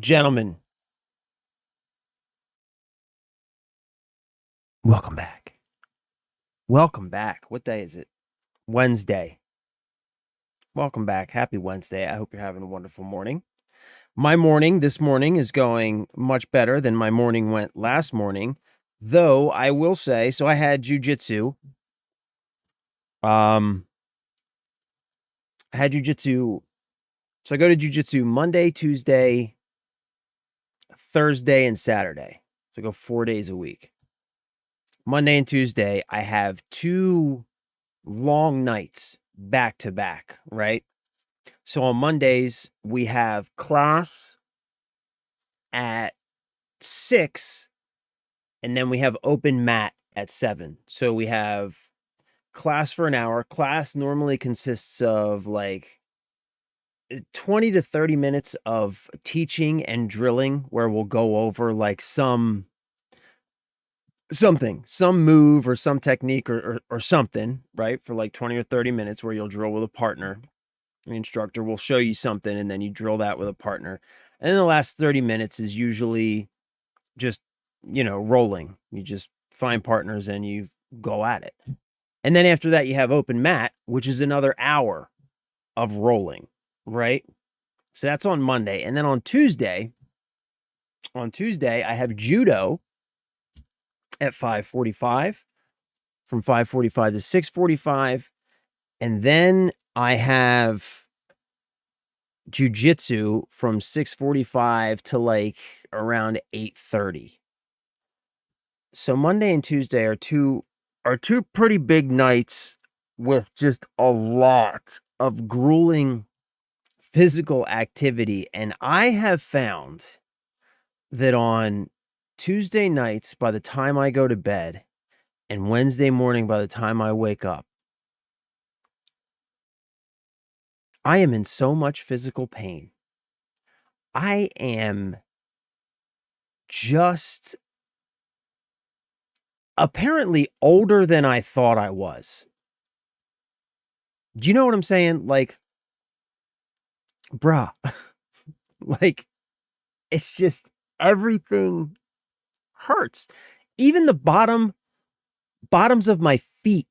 Gentlemen, welcome back. Welcome back. What day is it? Wednesday. Welcome back. Happy Wednesday. I hope you're having a wonderful morning. My morning this morning is going much better than my morning went last morning, though I will say, so I had jujitsu. I had jujitsu. So I go to jujitsu Monday, Tuesday, Thursday, and Saturday. So I go 4 days a week. Monday and Tuesday, I have 2 long nights back to back, right? So on Mondays, we have class at 6, and then we have open mat at 7. So we have class for an hour. Class normally consists of like 20 to 30 minutes of teaching and drilling where we'll go over like some move or some technique or something, right? For like 20 or 30 minutes where you'll drill with a partner. The instructor will show you something and then you drill that with a partner. And then the last 30 minutes is usually just, rolling. You just find partners and you go at it. And then after that, you have open mat, which is another hour of rolling, right? So that's on Monday. And then on Tuesday, I have judo at 5:45, from 5:45 to 6:45. And then I have jujitsu from 6:45 to like around 8:30. So Monday and Tuesday are two pretty big nights with just a lot of grueling physical activity. And I have found that on Tuesday nights, by the time I go to bed, and Wednesday morning, by the time I wake up, I am in so much physical pain. I am just apparently older than I thought I was. Do you know what I'm saying? Like, bruh, like, it's just everything hurts. Even the bottoms of my feet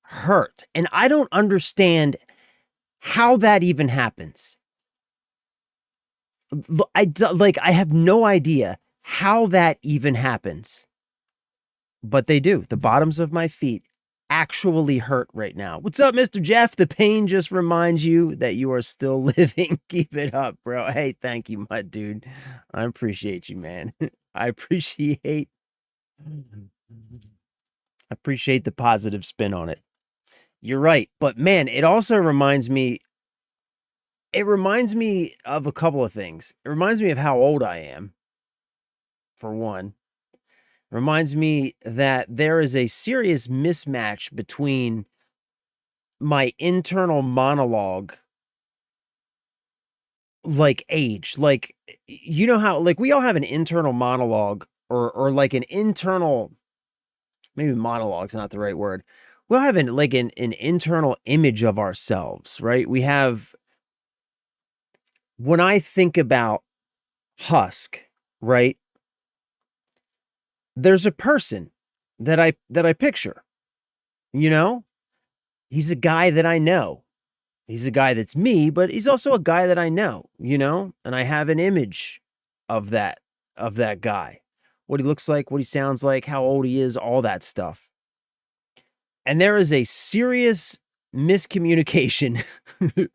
hurt. And I don't understand how that even happens. I have no idea how that even happens. But they do. The bottoms of my feet actually hurt right now. What's up, Mr. Jeff? The pain just reminds you that you are still living. Keep it up, bro. Hey, thank you, my dude. I appreciate you, man. I appreciate the positive spin on it. You're right. But man, it also reminds me of a couple of things. It reminds me of how old I am, for one. Reminds me that there is a serious mismatch between my internal monologue, like age. Like, you know how, like, we all have an internal monologue or like an internal, maybe monologue's not the right word. We all have an internal image of ourselves, right? We have, when I think about Husk, right? There's a person that I picture, you know? He's a guy that I know. He's a guy that's me, but he's also a guy that I know, you know? And I have an image of that guy. What he looks like, what he sounds like, how old he is, all that stuff. And there is a serious miscommunication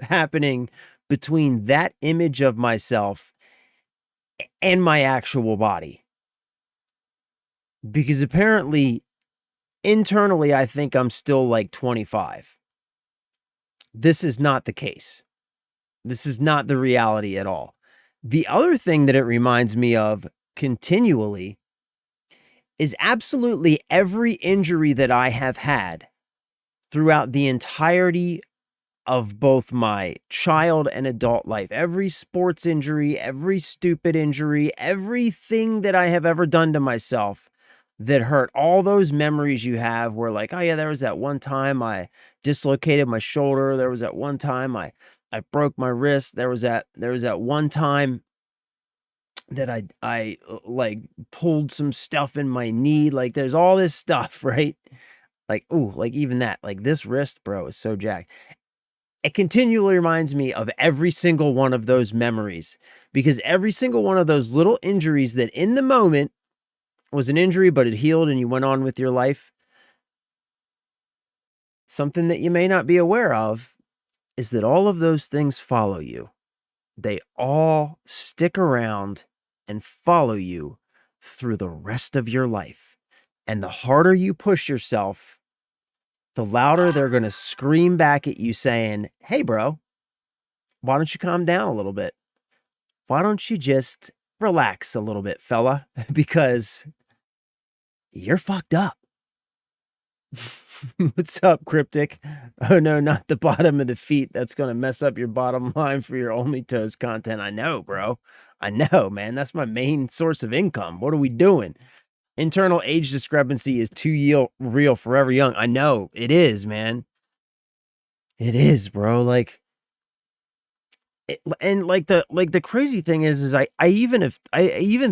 happening between that image of myself and my actual body. Because apparently, internally, I think I'm still like 25. This is not the case. This is not the reality at all. The other thing that it reminds me of continually is absolutely every injury that I have had throughout the entirety of both my child and adult life. Every sports injury, every stupid injury, everything that I have ever done to myself that hurt. All those memories you have where like, oh yeah, there was that one time I dislocated my shoulder. There was that one time I broke my wrist. There was that one time that I like pulled some stuff in my knee. Like there's all this stuff, right? Like, ooh, like even that, like this wrist, bro, is so jacked. It continually reminds me of every single one of those memories because every single one of those little injuries that in the moment was an injury, but it healed and you went on with your life. Something that you may not be aware of is that all of those things follow you. They all stick around and follow you through the rest of your life. And the harder you push yourself, the louder they're going to scream back at you saying, hey, bro, why don't you calm down a little bit? Why don't you just relax a little bit, fella? Because you're fucked up. What's up, Cryptic? Oh, no, not the bottom of the feet. That's going to mess up your bottom line for your Only Toes content. I know, bro. I know, man. That's my main source of income. What are we doing? Internal age discrepancy is too real, forever young. I know. It is, man. It is, bro. Like, and like the crazy thing is I even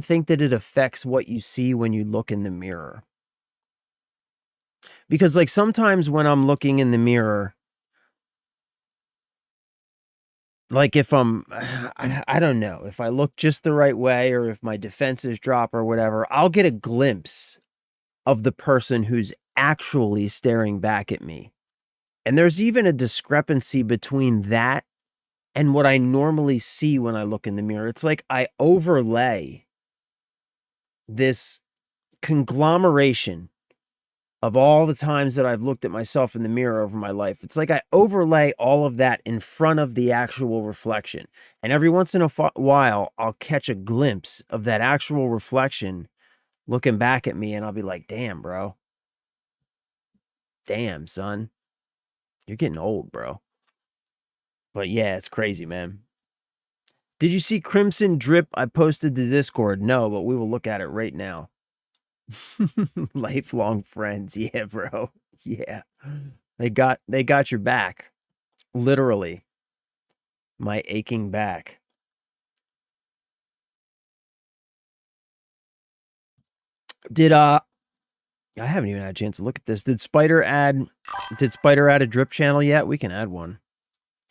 think that it affects what you see when you look in the mirror. Because like sometimes when I'm looking in the mirror, like if I don't know, if I look just the right way or if my defenses drop or whatever, I'll get a glimpse of the person who's actually staring back at me. And there's even a discrepancy between that and what I normally see when I look in the mirror. It's like I overlay this conglomeration of all the times that I've looked at myself in the mirror over my life. It's like I overlay all of that in front of the actual reflection. And every once in a while, I'll catch a glimpse of that actual reflection looking back at me, and I'll be like, damn, bro. Damn, son. You're getting old, bro. But yeah, it's crazy, man. Did you see Crimson Drip? I posted to Discord. No, but we will look at it right now. Lifelong friends. Yeah, bro. Yeah. They got your back. Literally. My aching back. Did I haven't even had a chance to look at this. Did Spider add a drip channel yet? We can add one.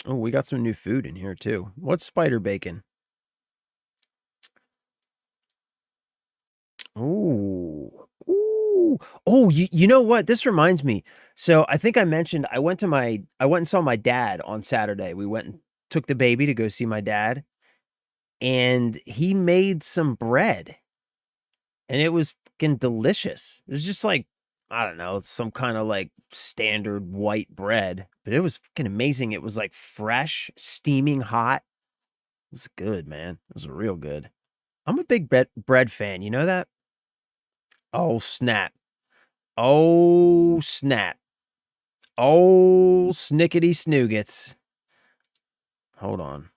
Oh, we got some new food in here too. What's Spider bacon? Ooh. Ooh. Oh, you know what? This reminds me. So I think I mentioned I went and saw my dad on Saturday. We went and took the baby to go see my dad, and he made some bread. And it was fucking delicious. It was just like, I don't know, some kind of like standard white bread, but it was fucking amazing. It was like fresh, steaming hot. It was good, man. It was real good. I'm a big bread fan. You know that? Oh, snap. Oh, snap. Oh, snickety snoogets. Hold on.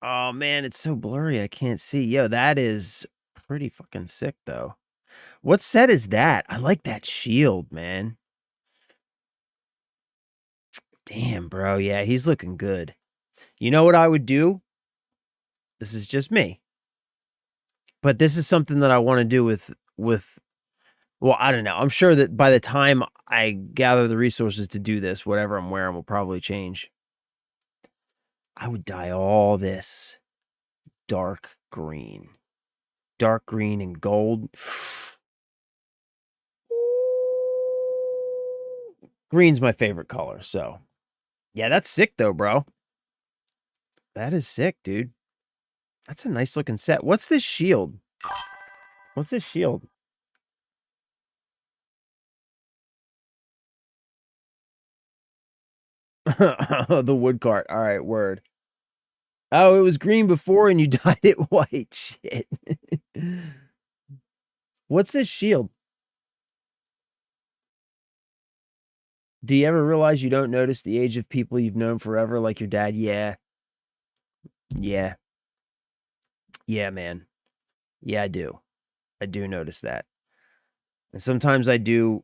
Oh, man, it's so blurry. I can't see. Yo, that is pretty fucking sick, though. What set is that? I like that shield, man. Damn, bro. Yeah, he's looking good. You know what I would do? This is just me. But this is something that I want to do with well, I don't know. I'm sure that by the time I gather the resources to do this, whatever I'm wearing will probably change. I would dye all this dark green. Dark green and gold. Green's my favorite color, so. Yeah, that's sick though, bro. That is sick, dude. That's a nice looking set. What's this shield? What's this shield? The wood cart. All right, word. Oh, it was green before and you dyed it white. Shit. What's this shield? Do you ever realize you don't notice the age of people you've known forever, like your dad? Yeah. Yeah. Yeah, man. Yeah, I do. I do notice that. And sometimes I do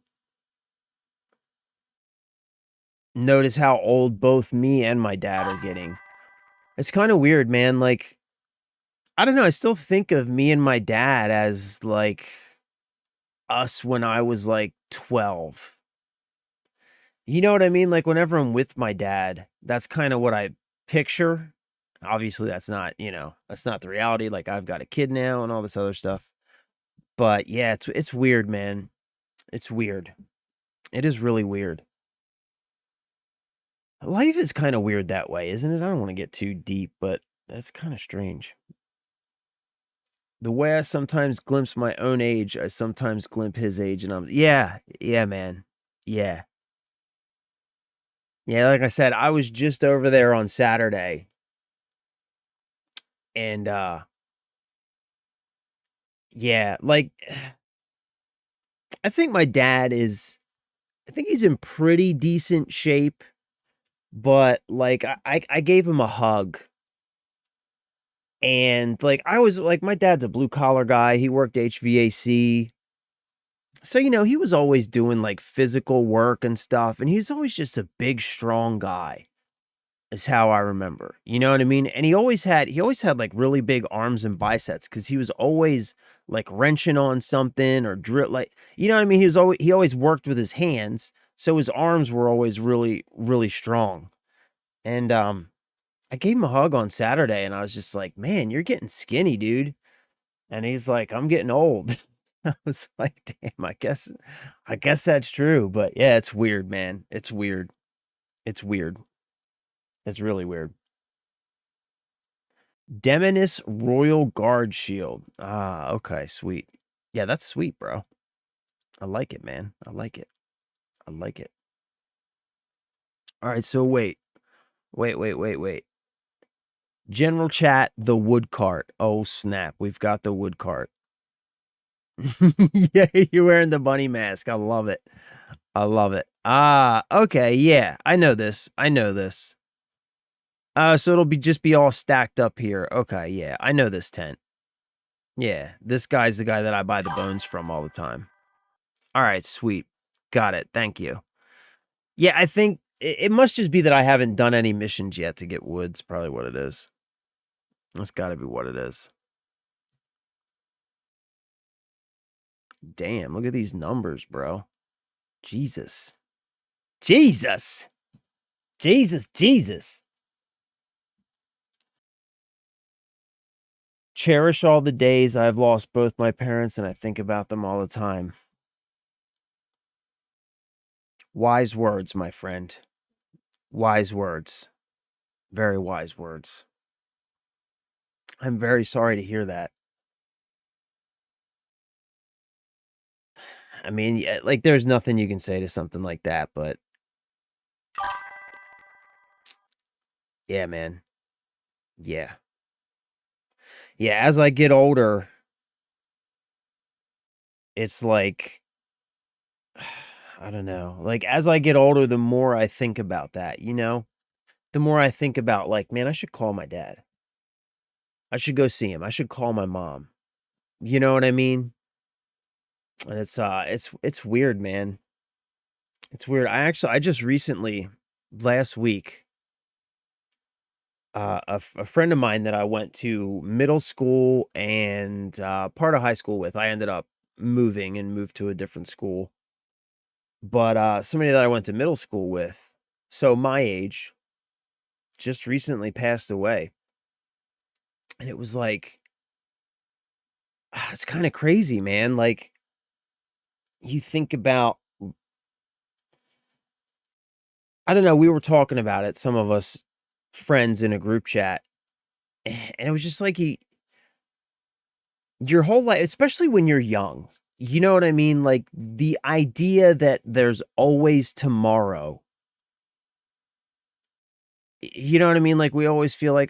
notice how old both me and my dad are getting. It's kind of weird, man. Like, I don't know, I still think of me and my dad as, like, us when I was, like, 12. You know what I mean? Like, whenever I'm with my dad, that's kinda what I picture. Obviously, that's not, that's not the reality, like, I've got a kid now and all this other stuff. But, yeah, it's weird, man. It's weird. It is really weird. Life is kinda weird that way, isn't it? I don't wanna get too deep, but that's kinda strange. The way I sometimes glimpse my own age, I sometimes glimpse his age, and yeah, yeah, man. Yeah. Yeah, like I said, I was just over there on Saturday, and, yeah, like, I think my dad is I think he's in pretty decent shape, but, like, I gave him a hug, and, like, I was like, my dad's a blue collar guy, he worked HVAC, so, he was always doing, like, physical work and stuff, and he's always just a big, strong guy. Is how I remember, you know what I mean? And he always had, like, really big arms and biceps because he was always, like, wrenching on something or like, you know what I mean? He always worked with his hands, so his arms were always really, really strong. And, I gave him a hug on Saturday, and I was just like, "Man, you're getting skinny, dude." And he's like, "I'm getting old." I was like, "Damn, I guess that's true." But, yeah, it's weird, man. It's weird. It's weird. It's really weird. Demonis Royal Guard Shield. Ah, okay, sweet. Yeah, that's sweet, bro. I like it, man. I like it. I like it. All right, so wait. Wait, wait, wait, wait. General chat, the wood cart. Oh, snap. We've got the wood cart. Yeah, you're wearing the bunny mask. I love it. I love it. Ah, okay, yeah. I know this. I know this. So it'll just be all stacked up here. Okay, yeah. I know this tent. Yeah, this guy's the guy that I buy the bones from all the time. All right, sweet. Got it. Thank you. Yeah, I think it must just be that I haven't done any missions yet to get woods. Probably what it is. That's got to be what it is. Damn, look at these numbers, bro. Jesus. Jesus. Jesus, Jesus. Cherish all the days I've lost both my parents and I think about them all the time. Wise words, my friend. Wise words. Very wise words. I'm very sorry to hear that. I mean, yeah, like, there's nothing you can say to something like that, but yeah, man. Yeah. Yeah, as I get older, it's like, I don't know. Like, as I get older, the more I think about that, you know? The more I think about, like, man, I should call my dad. I should go see him. I should call my mom. You know what I mean? And it's weird, man. It's weird. I just recently, last week, a friend of mine that I went to middle school and part of high school with, I ended up moving and moved to a different school. But somebody that I went to middle school with, so my age, just recently passed away. And it was like, it's kind of crazy, man. Like, you think about, I don't know, we were talking about it, some of us friends in a group chat, and it was just like your whole life, especially when you're young, you know what I mean? Like, the idea that there's always tomorrow, you know what I mean? Like, we always feel like,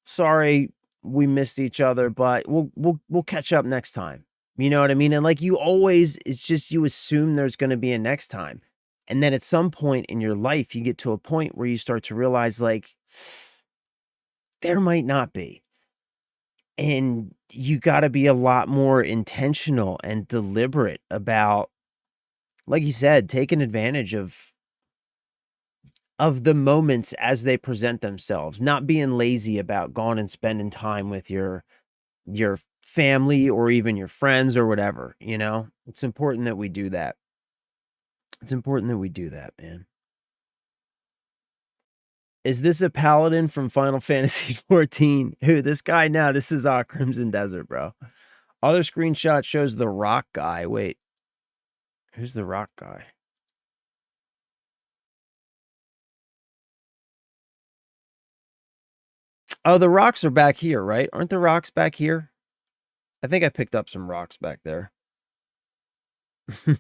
sorry we missed each other, but we'll catch up next time. You know what I mean? And, like, you always it's just you assume there's gonna be a next time. And then at some point in your life, you get to a point where you start to realize, like, there might not be. And you gotta be a lot more intentional and deliberate about, like you said, taking advantage of of the moments as they present themselves, not being lazy about going and spending time with your family or even your friends or whatever, you know? It's important that we do that. It's important that we do that, man. Is this a paladin from Final Fantasy 14? Who, this guy? No, this is Crimson Desert, bro. Other screenshot shows the rock guy. Wait. Who's the rock guy? Oh, the rocks are back here, right? Aren't the rocks back here? I think I picked up some rocks back there.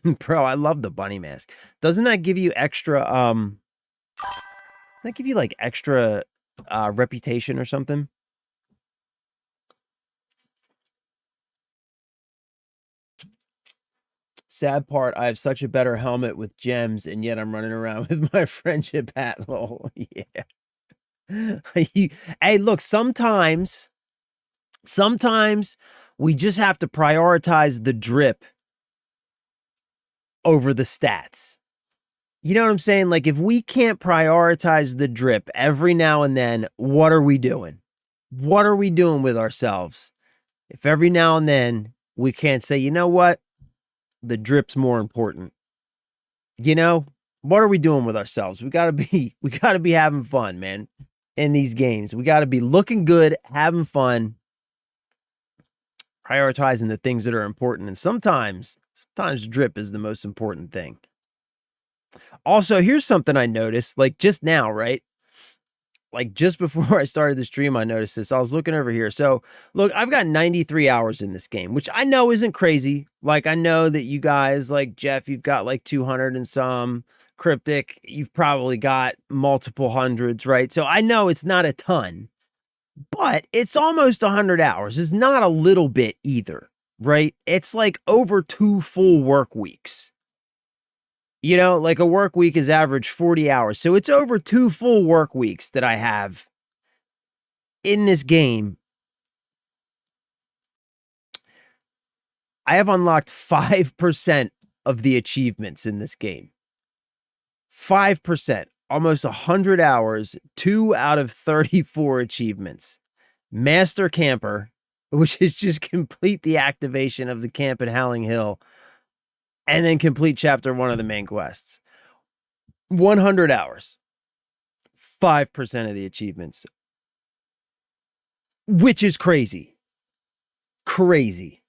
Bro, I love the bunny mask. Doesn't that give you extra, doesn't that give you, like, extra, reputation or something? Sad part, I have such a better helmet with gems, and yet I'm running around with my friendship hat. Lol. Yeah. Hey, look, sometimes we just have to prioritize the drip over the stats. You know what I'm saying? Like, if we can't prioritize the drip every now and then, what are we doing? What are we doing with ourselves? If every now and then we can't say, you know what? The drip's more important. You know, what are we doing with ourselves? We gotta be having fun, man, in these games. We gotta be looking good, having fun, prioritizing the things that are important. And sometimes drip is the most important thing. Also, here's something I noticed, like just now, right? Like just before I started the stream, I noticed this. I was looking over here. So look, I've got 93 hours in this game, which I know isn't crazy. Like I know that you guys, like Jeff, you've got like 200 and some. Cryptic, you've probably got multiple hundreds, right? So I know it's not a ton, but it's almost 100 hours. It's not a little bit either, right? It's like over 2 full work weeks. You know, like a work week is average 40 hours. So it's over 2 full work weeks that I have in this game. I have unlocked 5% of the achievements in this game. 5%, almost 100 hours, 2 out of 34 achievements. Master Camper, which is just complete the activation of the camp at Howling Hill, and then complete chapter 1 of the main quests. 100 hours. 5% of the achievements. Which is crazy. Crazy.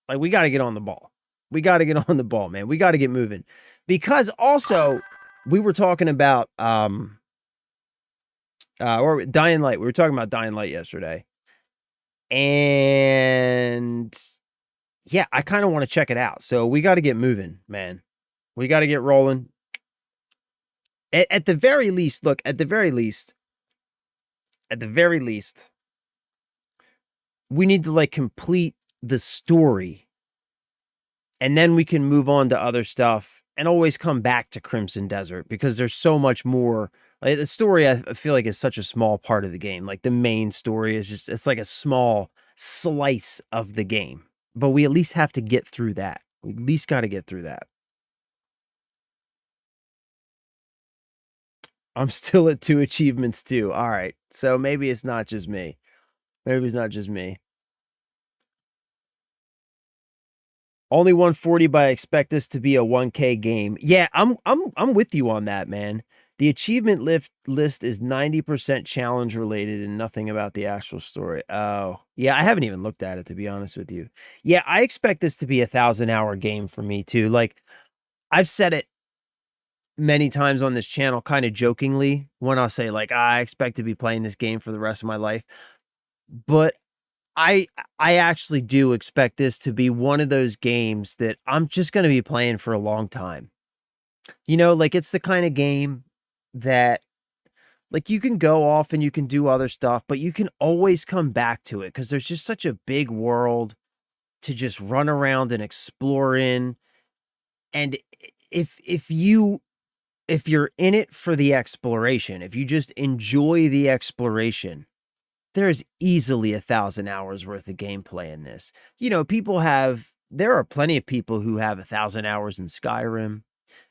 Like, we got to get on the ball. We got to get on the ball, man. We got to get moving. Because also, we were talking about or Dying Light. We were talking about Dying Light yesterday. And yeah, I kind of want to check it out. So we got to get moving, man. We got to get rolling. At the very least, look, at the very least, we need to like complete the story. And then we can move on to other stuff and always come back to Crimson Desert because there's so much more. Like the story, I feel like is such a small part of the game. Like the main story is just, it's like a small slice of the game. But we at least have to get through that. We at least got to get through that. I'm still at 2 achievements too. All right. So maybe it's not just me. Maybe it's not just me. Only 140, but I expect this to be a 1K game. Yeah, I'm with you on that, man. The achievement list is 90% challenge related and nothing about the actual story. Oh, yeah, I haven't even looked at it, to be honest with you. Yeah, I expect this to be a 1,000-hour game for me too. Like, I've said it many times on this channel, kind of jokingly, when I'll say like, I expect to be playing this game for the rest of my life. But I actually do expect this to be one of those games that I'm just going to be playing for a long time. You know, like it's the kind of game that like you can go off and you can do other stuff, but you can always come back to it because there's just such a big world to just run around and explore in. And if you're in it for the exploration, if you just enjoy the exploration, there's easily 1,000 hours worth of gameplay in this. You know, there are plenty of people who have 1,000 hours in Skyrim.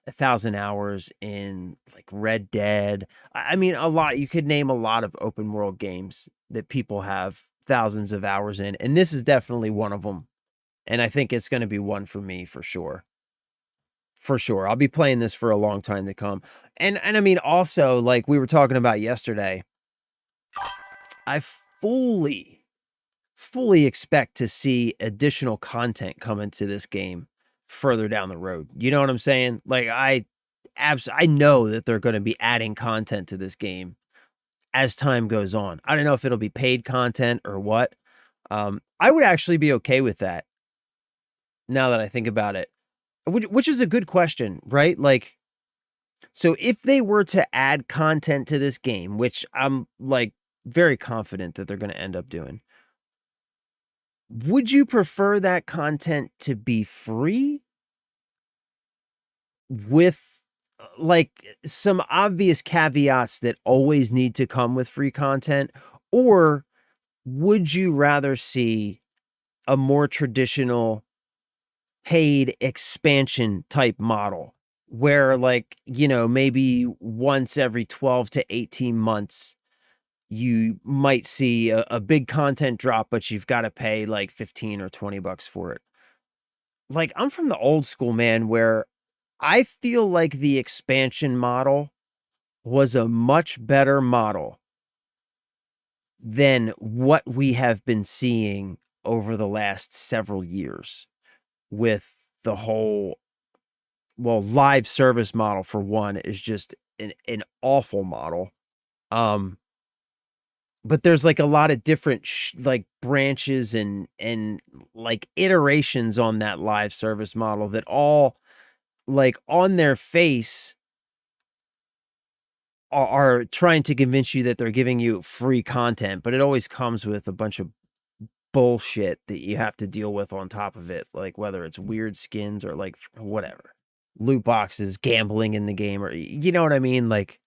1,000 hours in like Red Dead. I mean, a lot. You could name a lot of open world games that people have thousands of hours in, and this is definitely one of them. And I think it's going to be one for me for sure. For sure. I'll be playing this for a long time to come. And I mean, also, like we were talking about yesterday, I fully expect to see additional content come into this game further down the road. You know what I'm saying? Like I know that they're going to be adding content to this game as time goes on. I don't know if it'll be paid content or what. I would actually be okay with that now that I think about it. Which is a good question, right? Like, so if they were to add content to this game, which I'm like very confident that they're going to end up doing, would you prefer that content to be free with like some obvious caveats that always need to come with free content? Or would you rather see a more traditional paid expansion type model where like, you know, maybe once every 12 to 18 months you might see a big content drop, but you've got to pay like 15 or 20 bucks for it. Like I'm from the old school, man, where I feel like the expansion model was a much better model than what we have been seeing over the last several years with the whole, well, live service model for one is just an awful model. Um, but there's like a lot of different like branches and like iterations on that live service model that all like on their face are trying to convince you that they're giving you free content, but it always comes with a bunch of bullshit that you have to deal with on top of it, like whether it's weird skins or like whatever, loot boxes, gambling in the game, or you know what I mean? Like,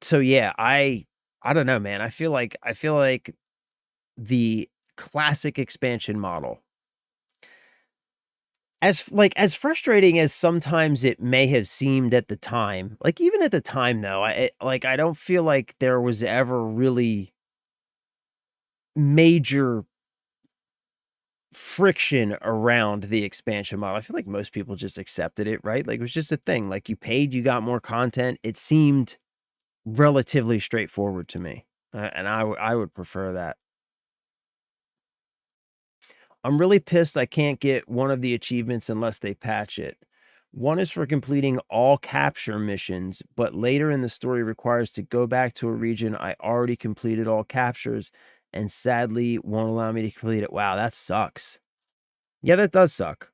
so yeah, I don't know, man. I feel like the classic expansion model, as frustrating as sometimes it may have seemed at the time, like even at the time though, I don't feel like there was ever really major friction around the expansion model. I feel like most people just accepted it, right? Like it was just a thing. Like you paid, you got more content. It seemed relatively straightforward to me. And I would prefer that. I'm really pissed I can't get one of the achievements unless they patch it. One is for completing all capture missions, but later in the story requires to go back to a region I already completed all captures and sadly won't allow me to complete it. Wow, that sucks. Yeah, that does suck.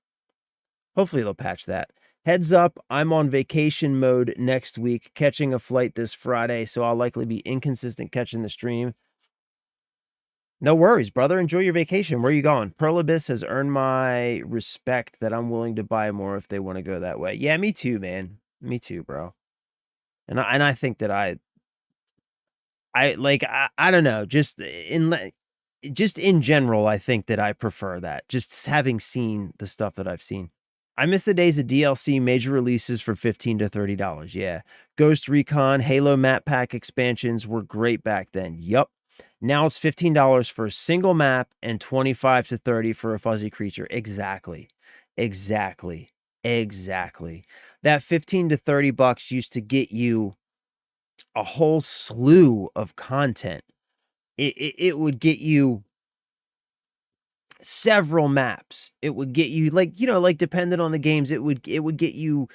Hopefully they'll patch that. Heads up, I'm on vacation mode next week, catching a flight this Friday, so I'll likely be inconsistent catching the stream. No worries, brother. Enjoy your vacation. Where are you going? Pearl Abyss has earned my respect that I'm willing to buy more if they want to go that way. Yeah, me too, man. Me too, bro. And I think that I don't know, just in general, I think that I prefer that. Just having seen the stuff that I've seen. I miss the days of DLC major releases for $15 to $30. Yeah. Ghost Recon, Halo map pack expansions were great back then. Yup. Now it's $15 for a single map and 25 to 30 for a fuzzy creature. Exactly. Exactly. Exactly. That 15 to 30 bucks used to get you a whole slew of content. It would get you several maps. It would get you like, you know, like dependent on the games, it would get you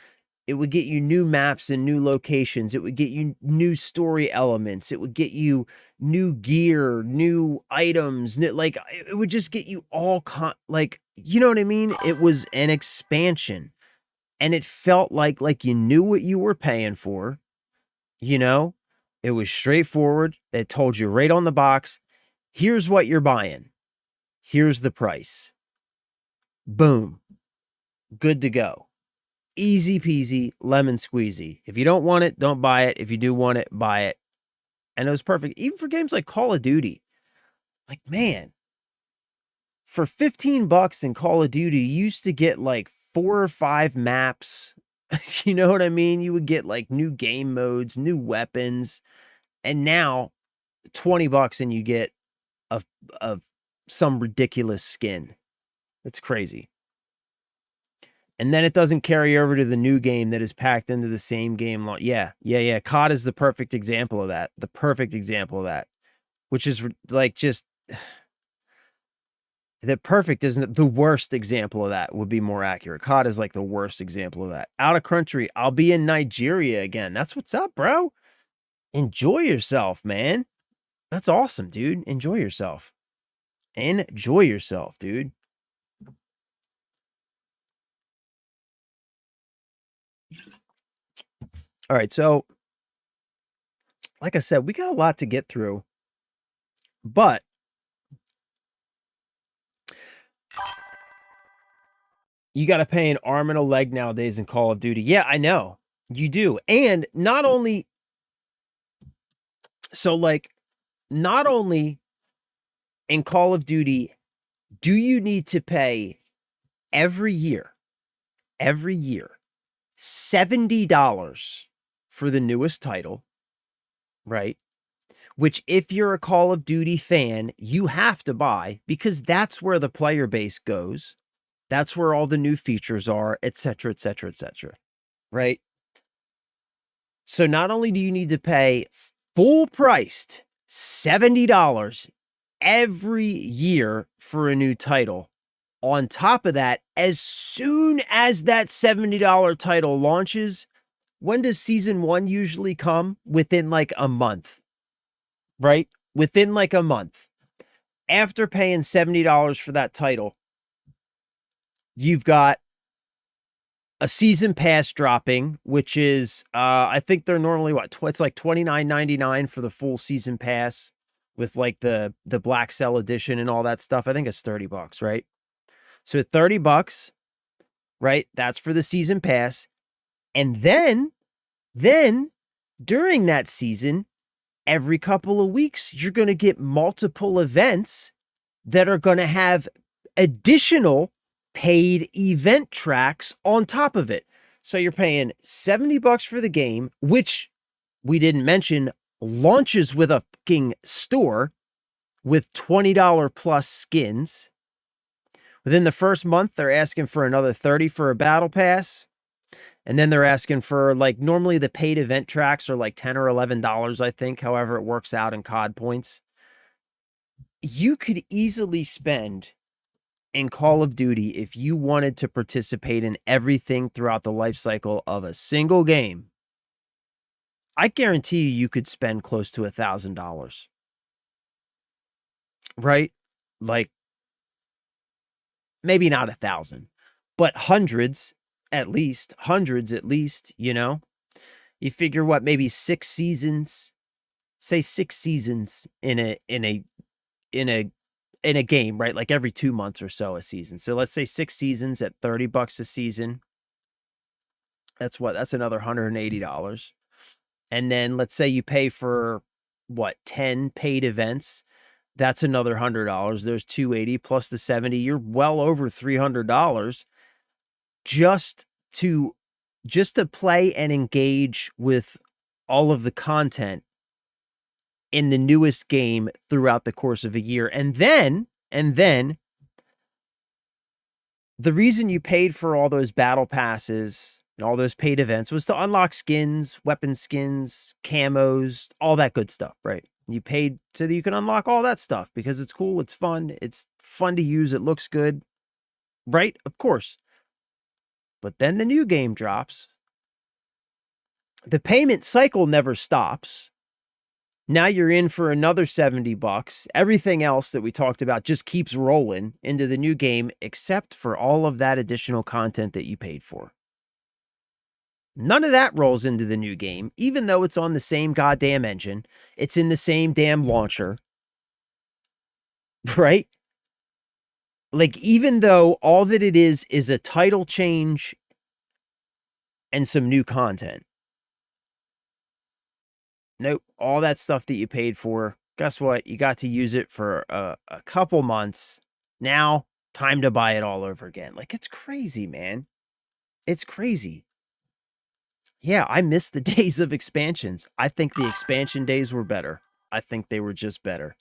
new maps and new locations. It would get you new story elements. It would get you new gear, new items. Like it would just get you all like, you know what I mean? It was an expansion and it felt like you knew what you were paying for, you know? It was straightforward. It told you right on the box, here's what you're buying. Here's the price. Boom. Good to go. Easy peasy, lemon squeezy. If you don't want it, don't buy it. If you do want it, buy it. And it was perfect. Even for games like Call of Duty. Like, man, for 15 bucks in Call of Duty, you used to get like 4 or 5 maps You know what I mean? You would get like new game modes, new weapons, and now $20 and you get a some ridiculous skin. It's crazy. And then it doesn't carry over to the new game that is packed into the same game. Yeah. COD is the perfect example of that. The perfect example of that, which is like just the perfect isn't the worst example of that would be more accurate. COD is like the worst example of that. Out of country, I'll be in Nigeria again. That's what's up, bro. Enjoy yourself, man. That's awesome, dude. Enjoy yourself. Enjoy yourself, dude. All right, so like I said, we got a lot to get through, but you got to pay an arm and a leg nowadays in Call of Duty. Yeah, I know. You do. And not only not only in Call of Duty do you need to pay every year $70 for the newest title, right? Which if you're a Call of Duty fan, you have to buy because that's where the player base goes. That's where all the new features are, etc., etc., etc., right? So not only do you need to pay full priced $70 every year for a new title, on top of that, as soon as that $70 title launches, when does season 1 usually come? Within like a month, right? Within like a month. After paying $70 for that title, you've got a season pass dropping, which is I think they're normally it's like $29.99 for the full season pass with like the Black Cell edition and all that stuff. I think it's $30, right? So $30, right? That's for the season pass. And then during that season, every couple of weeks, you're going to get multiple events that are going to have additional paid event tracks on top of it. So you're paying $70 for the game, which we didn't mention launches with a fucking store with $20 plus skins. Within the first month, they're asking for another $30 for a battle pass. And then they're asking for like normally the paid event tracks are like $10 or $11, I think, however it works out in COD points. You could easily spend in Call of Duty, if you wanted to participate in everything throughout the life cycle of a single game, I guarantee you could spend close to $1,000. Right? Like, maybe not 1,000, but hundreds at least, you know? You figure what, maybe 6 seasons, say 6 seasons in a game, right? Like every 2 months or so a season. So let's say 6 seasons at $30 a season. That's what? That's another $180. And then let's say you pay for what, 10 paid events. That's another $100. There's $280 plus the 70. You're well over $300 just to play and engage with all of the content in the newest game throughout the course of a year. And then the reason you paid for all those battle passes and all those paid events was to unlock skins, weapon skins, camos, all that good stuff, right? You paid so that you can unlock all that stuff because it's cool, it's fun to use, it looks good, right? Of course. But then the new game drops. The payment cycle never stops. Now you're in for another $70. Everything else that we talked about just keeps rolling into the new game, except for all of that additional content that you paid for. None of that rolls into the new game, even though it's on the same goddamn engine. It's in the same damn launcher. Right? Like, even though all that it is a title change and some new content. Nope. All that stuff that you paid for, guess what? You got to use it for a couple months. Now, time to buy it all over again. Like, it's crazy, man. It's crazy. Yeah, I miss the days of expansions. I think the expansion days were better. I think they were just better.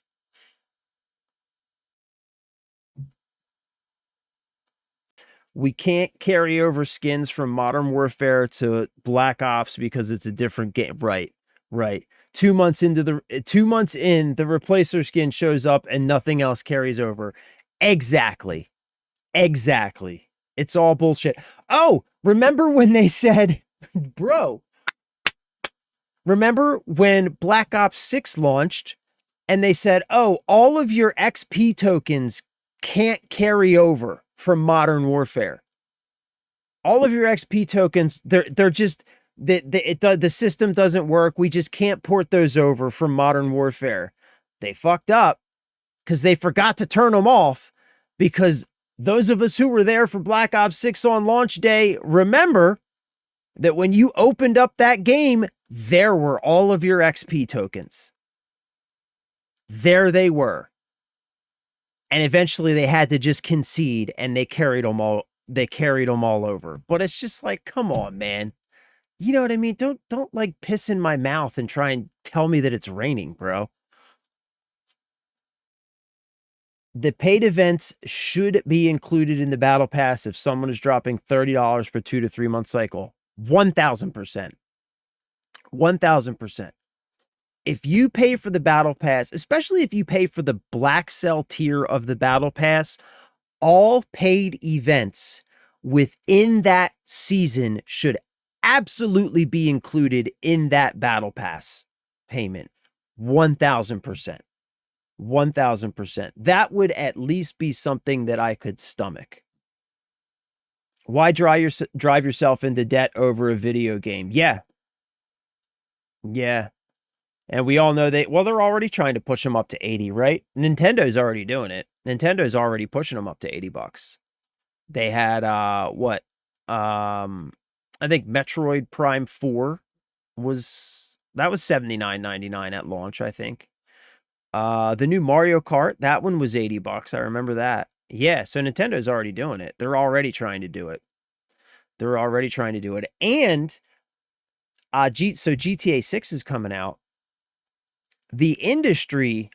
We can't carry over skins from Modern Warfare to Black Ops because it's a different game. Right, right. 2 months in, the replacer skin shows up and nothing else carries over. Exactly. Exactly. It's all bullshit. Oh, remember when they said, bro, remember when Black Ops 6 launched and they said, oh, all of your XP tokens can't carry over from Modern Warfare. All of your XP tokens, they're just the system doesn't work. We just can't port those over from Modern Warfare. They fucked up because they forgot to turn them off, because those of us who were there for Black Ops 6 on launch day remember that when you opened up that game, there were all of your XP tokens. There they were. And eventually they had to just concede and they carried them all over. But it's just like, come on, man. You know what I mean? Don't like piss in my mouth and try and tell me that it's raining, bro. The paid events should be included in the battle pass if someone is dropping $30 per 2 to 3 month cycle. 1000%. 1000%. If you pay for the battle pass, especially if you pay for the black cell tier of the battle pass, all paid events within that season should absolutely be included in that battle pass payment. 1000%. 1000%. That would at least be something that I could stomach. Why drive yourself into debt over a video game? Yeah. Yeah. And we all know they're already trying to push them up to 80, right? Nintendo's already doing it. Nintendo's already pushing them up to $80. They had what? I think Metroid Prime 4 was $79.99 at launch, I think. The new Mario Kart, that one was $80. I remember that. Yeah, so Nintendo's already doing it. They're already trying to do it. And so GTA 6 is coming out. The industry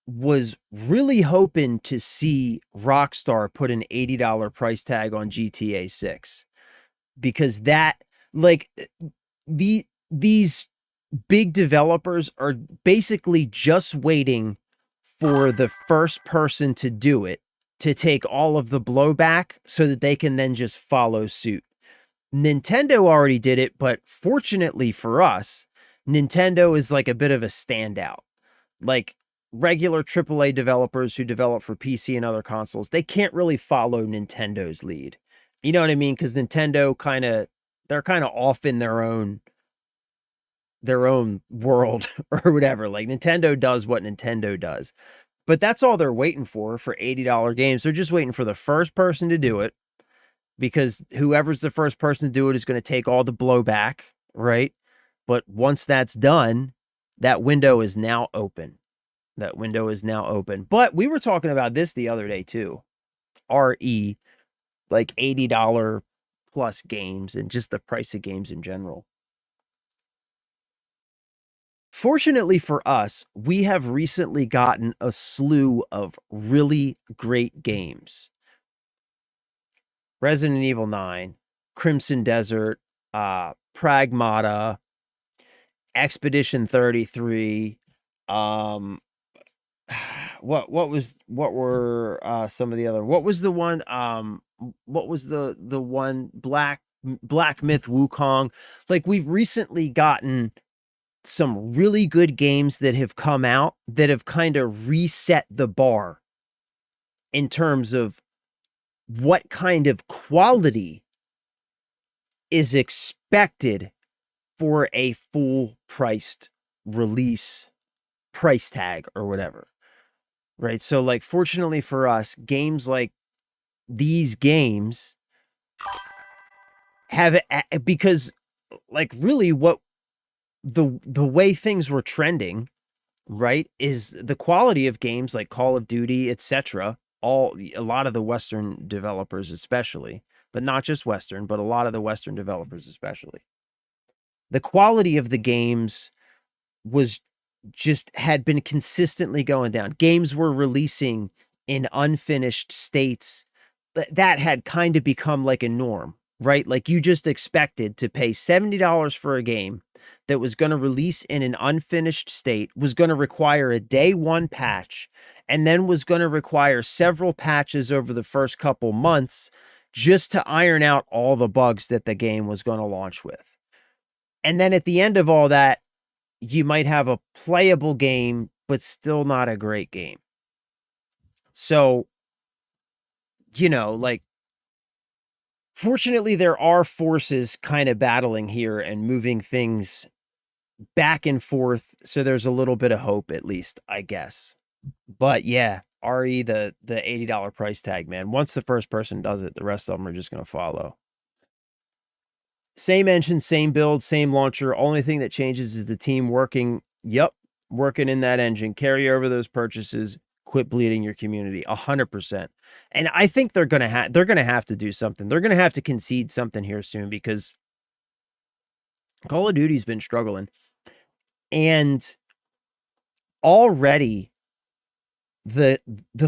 was really hoping to see Rockstar put an $80 price tag on GTA 6, because that, like, these big developers are basically just waiting for the first person to do it to take all of the blowback so that they can then just follow suit. Nintendo already did it, but fortunately for us, Nintendo is like a bit of a standout. Like, regular AAA developers who develop for PC and other consoles, they can't really follow Nintendo's lead. You know what I mean? Because Nintendo they're kind of off in their own world or whatever. Like, Nintendo does what Nintendo does. But that's all they're waiting for $80 games. They're just waiting for the first person to do it, because whoever's the first person to do it is going to take all the blowback, right? But once that's done, that window is now open. But we were talking about this the other day too. RE, like $80 plus games and just the price of games in general. Fortunately for us, we have recently gotten a slew of really great games. Resident Evil 9, Crimson Desert, Pragmata, Expedition 33, what were some of the other, what was the one, what was the one, Black Myth Wukong? Like, we've recently gotten some really good games that have come out that have kind of reset the bar in terms of what kind of quality is expected for a full priced release price tag or whatever. Right? So, like, fortunately for us, games like these games have, because, like, really what the way things were trending, right, is the quality of games like Call of Duty, etc. A lot of the Western developers especially, but not just Western, but a lot of the Western developers especially, The quality of the games was had been consistently going down. Games were releasing in unfinished states. That had kind of become like a norm, right? Like you just expected to pay $70 for a game that was going to release in an unfinished state, was going to require a day one patch, and then was going to require several patches over the first couple months just to iron out all the bugs that the game was going to launch with. And then at the end of all that, you might have a playable game, but still not a great game. So, like, fortunately, there are forces kind of battling here and moving things back and forth. So there's a little bit of hope, at least, I guess. But yeah, RE, the $80 price tag, man. Once the first person does it, the rest of them are just going to follow. Same engine, same build, same launcher. Only thing that changes is the team working. Yep, working in that engine. Carry over those purchases. Quit bleeding your community. 100%. And I think they're gonna have to do something. They're gonna have to concede something here soon because Call of Duty's been struggling, and already the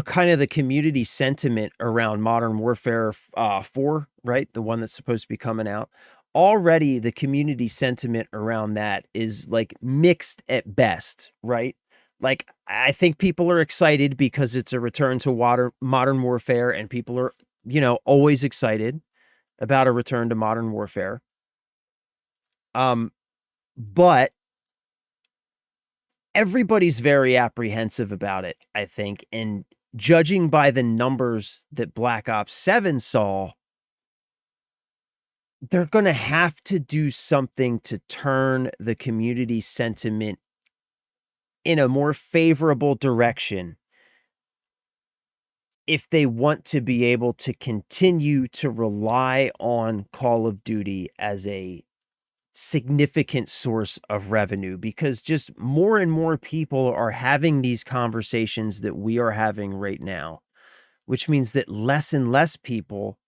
kind of the community sentiment around Modern Warfare 4, right? The one that's supposed to be coming out. Already the community sentiment around that is like mixed at best, right? Like I think people are excited because it's a return to Modern Warfare, and people are, always excited about a return to Modern Warfare. But everybody's very apprehensive about it, I think. And judging by the numbers that Black Ops 7 saw, they're going to have to do something to turn the community sentiment in a more favorable direction if they want to be able to continue to rely on Call of Duty as a significant source of revenue, because just more and more people are having these conversations that we are having right now, which means that less and less people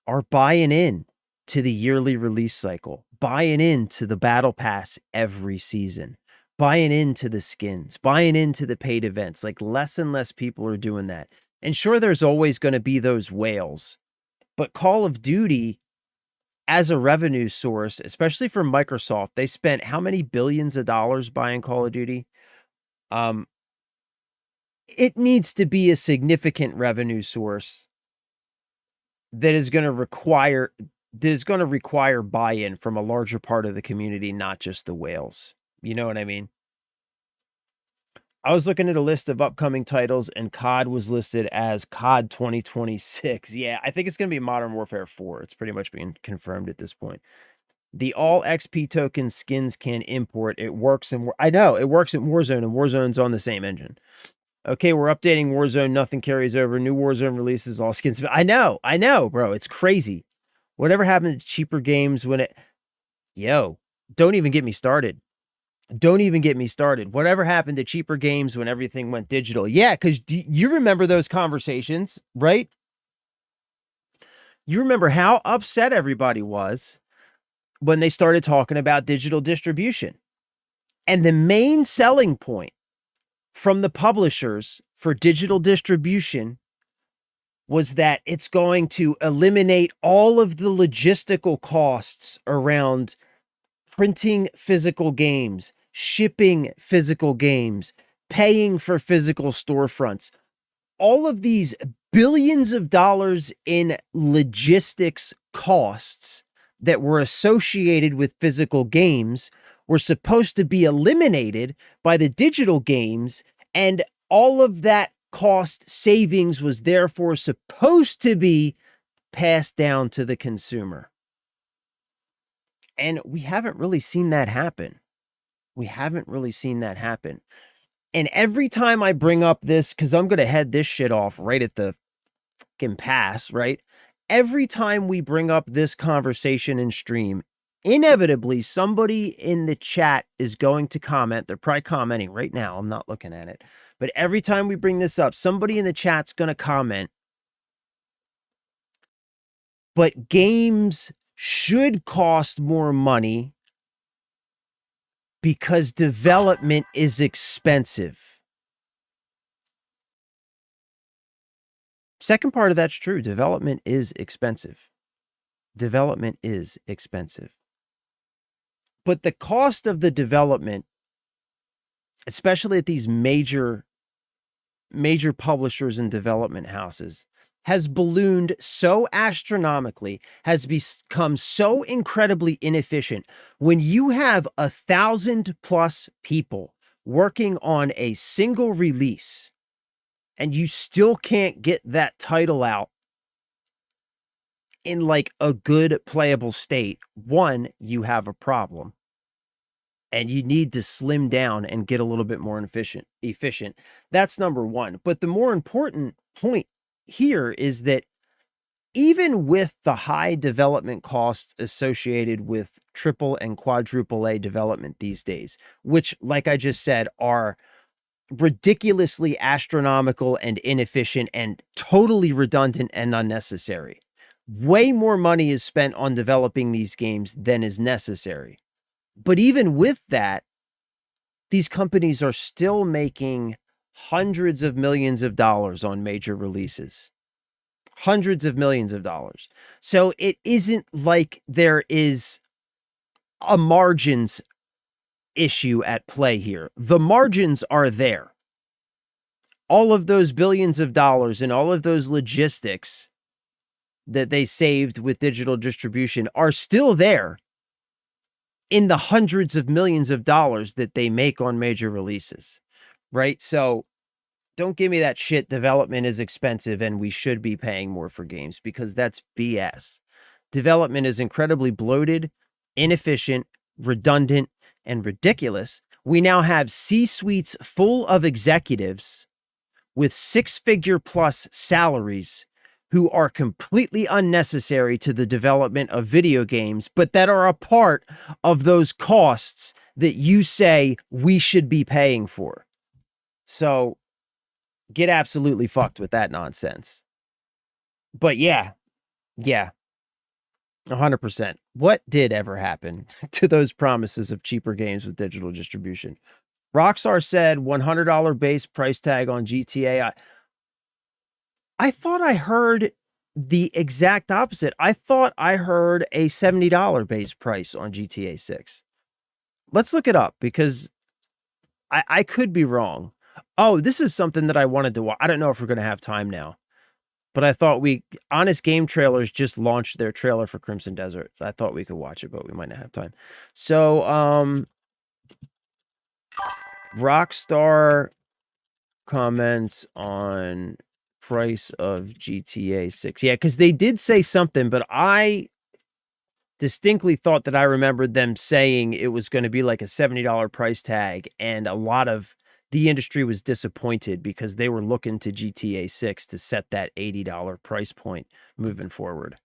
are buying in to the yearly release cycle, buying into the battle pass every season, buying into the skins, buying into the paid events. Like less and less people are doing that. And sure, there's always going to be those whales, but Call of Duty as a revenue source, especially for Microsoft, they spent how many billions of dollars buying Call of Duty? It needs to be a significant revenue source that is going to require buy-in from a larger part of the community, not just the whales. You know what I mean? I was looking at a list of upcoming titles, and COD was listed as COD 2026. Yeah, I think it's going to be Modern Warfare 4. It's pretty much being confirmed at this point. The all XP token skins can import. It works in I know it works in Warzone, and Warzone's on the same engine. Okay, we're updating Warzone. Nothing carries over. New Warzone releases all skins. I know, bro. It's crazy. Whatever happened to cheaper games when it... Yo, don't even get me started. Don't even get me started. Whatever happened to cheaper games when everything went digital? Yeah, because you remember those conversations, right? You remember how upset everybody was when they started talking about digital distribution. And the main selling point from the publishers for digital distribution was that it's going to eliminate all of the logistical costs around printing physical games, shipping physical games, paying for physical storefronts. All of these billions of dollars in logistics costs that were associated with physical games were supposed to be eliminated by the digital games, and all of that cost savings was therefore supposed to be passed down to the consumer. And we haven't really seen that happen. And every time I bring up this, because I'm going to head this shit off right at the fucking pass, right? Every time we bring up this conversation in stream, inevitably somebody in the chat is going to comment. They're probably commenting right now. I'm not looking at it. But every time we bring this up, somebody in the chat's going to comment. But games should cost more money Because development is expensive. Second part of that's true. Development is expensive. Development is expensive. But the cost of the development, especially at these major publishers and development houses, has ballooned so astronomically, has become so incredibly inefficient. When you have 1,000+ people working on a single release and you still can't get that title out in like a good playable state, one, you have a problem. And you need to slim down and get a little bit more efficient. That's number one. But the more important point here is that even with the high development costs associated with triple and quadruple A development these days, which, like I just said, are ridiculously astronomical and inefficient and totally redundant and unnecessary. Way more money is spent on developing these games than is necessary. But even with that, these companies are still making hundreds of millions of dollars on major releases. Hundreds of millions of dollars. So it isn't like there is a margins issue at play here. The margins are there. All of those billions of dollars and all of those logistics that they saved with digital distribution are still there in the hundreds of millions of dollars that they make on major releases, right? So don't give me that shit. Development is expensive and we should be paying more for games, because that's BS. Development is incredibly bloated, inefficient, redundant, and ridiculous. We now have C-suites full of executives with 6-figure plus salaries who are completely unnecessary to the development of video games, but that are a part of those costs that you say we should be paying for. So get absolutely fucked with that nonsense. But yeah, 100%. What did ever happen to those promises of cheaper games with digital distribution? Rockstar said $100 base price tag on GTA. I thought I heard the exact opposite. I thought I heard a $70 base price on GTA 6. Let's look it up, because I could be wrong. Oh, this is something that I wanted to watch. I don't know if we're going to have time now, but I thought Honest Game Trailers just launched their trailer for Crimson Desert. So I thought we could watch it, but we might not have time. So, Rockstar comments on price of GTA 6. Yeah, because they did say something, but I distinctly thought that I remembered them saying it was going to be like a $70 price tag, and a lot of the industry was disappointed because they were looking to GTA 6 to set that $80 price point moving forward.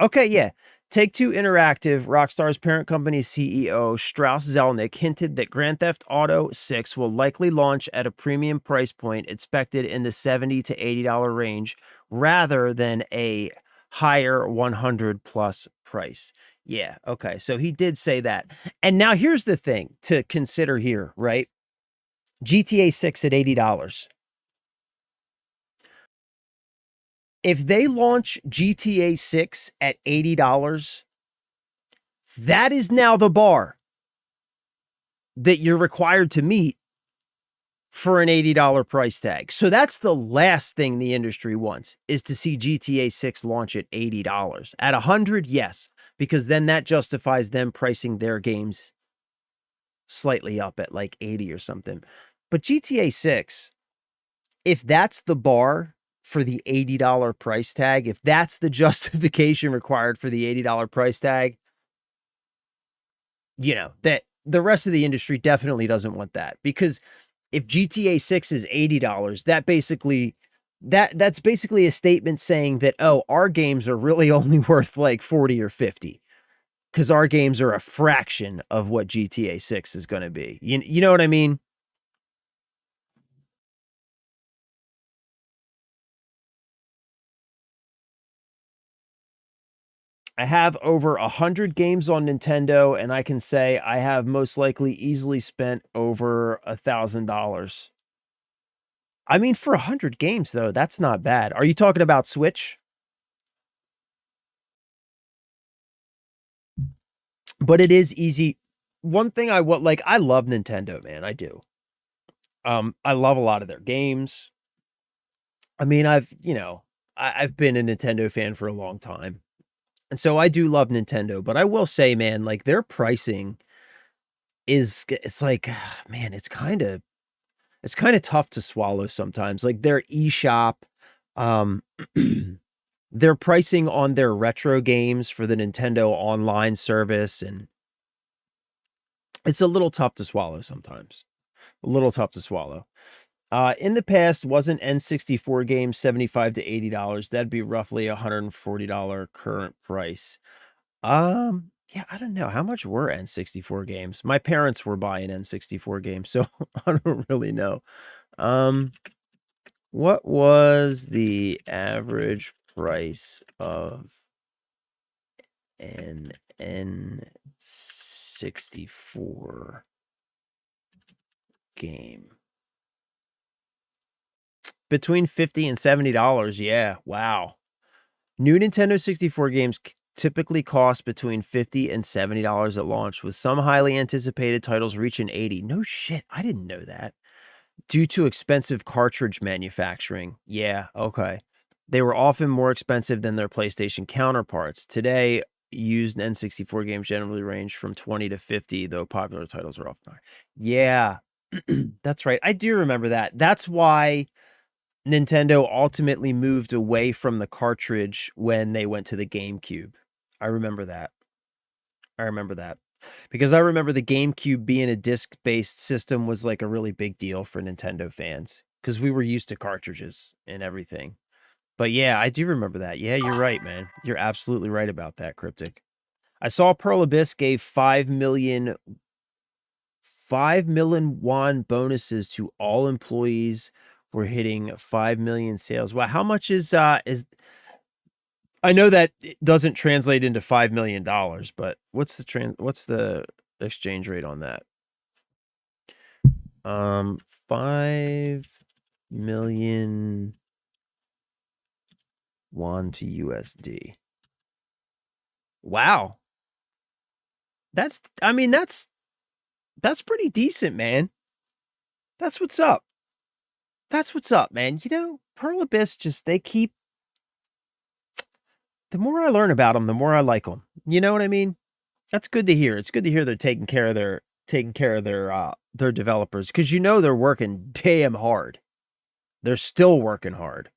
Okay, yeah. Take-Two Interactive, Rockstar's parent company CEO Strauss Zelnick, hinted that Grand Theft Auto 6 will likely launch at a premium price point expected in the $70 to $80 range rather than a higher 100+ price. Yeah, okay. So he did say that. And now here's the thing to consider here, right? GTA 6 at $80. If they launch GTA 6 at $80, that is now the bar that you're required to meet for an $80 price tag. So that's the last thing the industry wants, is to see GTA 6 launch at $80. At 100, yes, because then that justifies them pricing their games slightly up at like 80 or something. But GTA 6, if that's the bar for the $80 price tag, if that's the justification required for the $80 price tag, you know, that the rest of the industry definitely doesn't want that. Because if GTA 6 is $80, that's basically a statement saying that, oh, our games are really only worth like 40 or 50, because our games are a fraction of what GTA 6 is going to be. You know what I mean? I have over 100 games on Nintendo, and I can say I have most likely easily spent over $1,000. I mean, for 100 games, though, that's not bad. Are you talking about Switch? But it is easy. One thing I would like, I love Nintendo, man. I do. I love a lot of their games. I mean, I've been a Nintendo fan for a long time. And so I do love Nintendo, but I will say, man, like their pricing it's like, man, it's kind of tough to swallow sometimes. Like their eShop, um, their pricing on their retro games for the Nintendo online service, and it's a little tough to swallow sometimes. A little tough to swallow. In the past, wasn't N64 games $75 to $80? That'd be roughly $140 current price. Yeah, I don't know. How much were N64 games? My parents were buying N64 games, so I don't really know. What was the average price of an N64 game? Between $50 and $70. Yeah, wow. New Nintendo 64 games typically cost between $50 and $70 at launch, with some highly anticipated titles reaching $80. No shit, I didn't know that. Due to expensive cartridge manufacturing. Yeah, okay. They were often more expensive than their PlayStation counterparts. Today, used N64 games generally range from 20 to 50, though popular titles are often higher. Yeah, that's right. I do remember that. That's why Nintendo ultimately moved away from the cartridge when they went to the GameCube. I remember that. I remember that. Because I remember the GameCube being a disc-based system was like a really big deal for Nintendo fans. Because we were used to cartridges and everything. But yeah, I do remember that. Yeah, you're right, man. You're absolutely right about that, Cryptic. I saw Pearl Abyss gave 5 million won bonuses to all employees. We're hitting 5 million sales. Wow, how much is I know that it doesn't translate into $5 million, but what's the exchange rate on that? 5 million won to USD. Wow. I mean, that's pretty decent, man. That's what's up. That's what's up, man. You know, Pearl Abyss the more I learn about them, the more I like them. You know what I mean? That's good to hear. It's good to hear they're taking care of their developers, because you know they're working damn hard. They're still working hard.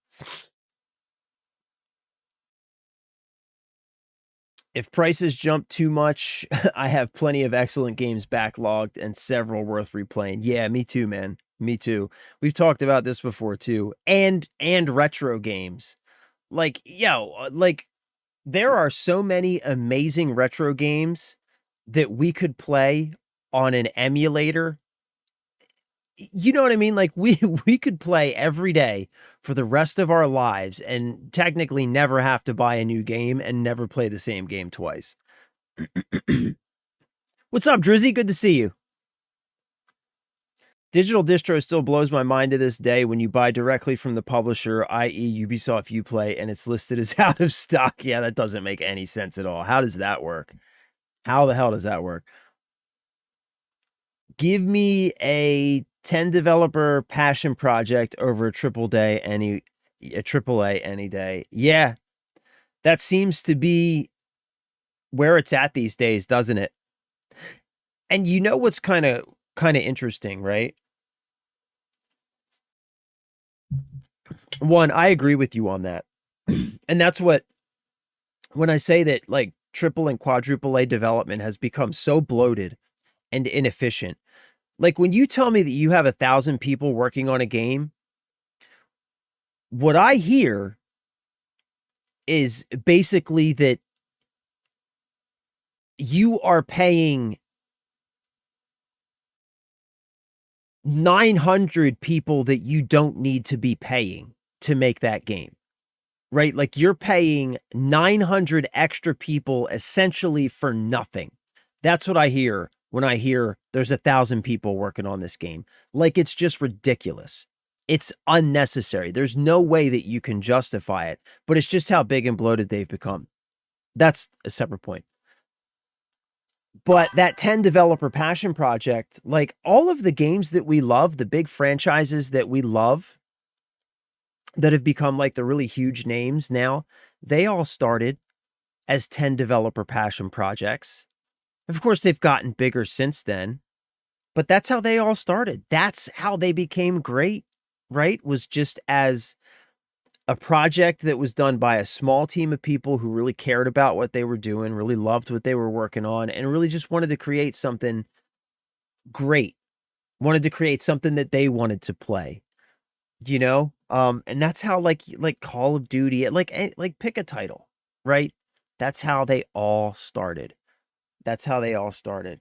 If prices jump too much, I have plenty of excellent games backlogged and several worth replaying. Yeah, me too, man. Me too. We've talked about this before too. And retro games. Like, there are so many amazing retro games that we could play on an emulator. You know what I mean? Like we could play every day for the rest of our lives and technically never have to buy a new game and never play the same game twice. What's up, Drizzy? Good to see you. Digital distro still blows my mind to this day when you buy directly from the publisher, i.e. Ubisoft Uplay, and it's listed as out of stock. Yeah, that doesn't make any sense at all. How does that work? How the hell does that work? Give me a 10 developer passion project over a AAA any day. Yeah, that seems to be where it's at these days, doesn't it? And you know what's kind of interesting, right? One, I agree with you on that. And that's what, when I say that like triple and quadruple A development has become so bloated and inefficient. Like when you tell me that you have 1,000 people working on a game, what I hear is basically that you are paying 900 people that you don't need to be paying to make that game. right? Like you're paying 900 extra people essentially for nothing. That's what I hear when I hear there's 1,000 people working on this game. Like it's just ridiculous. It's unnecessary. There's no way that you can justify it, but it's just how big and bloated they've become. That's a separate point. But that 10 developer passion project, like all of the games that we love, the big franchises that we love, that have become like the really huge names now, they all started as 10 developer passion projects. Of course, they've gotten bigger since then, but that's how they all started. That's how they became great, right? Was just as a project that was done by a small team of people who really cared about what they were doing, really loved what they were working on, and really just wanted to create something great, wanted to create something that they wanted to play, you know? And that's how like Call of Duty, like pick a title, right? That's how they all started. That's how they all started.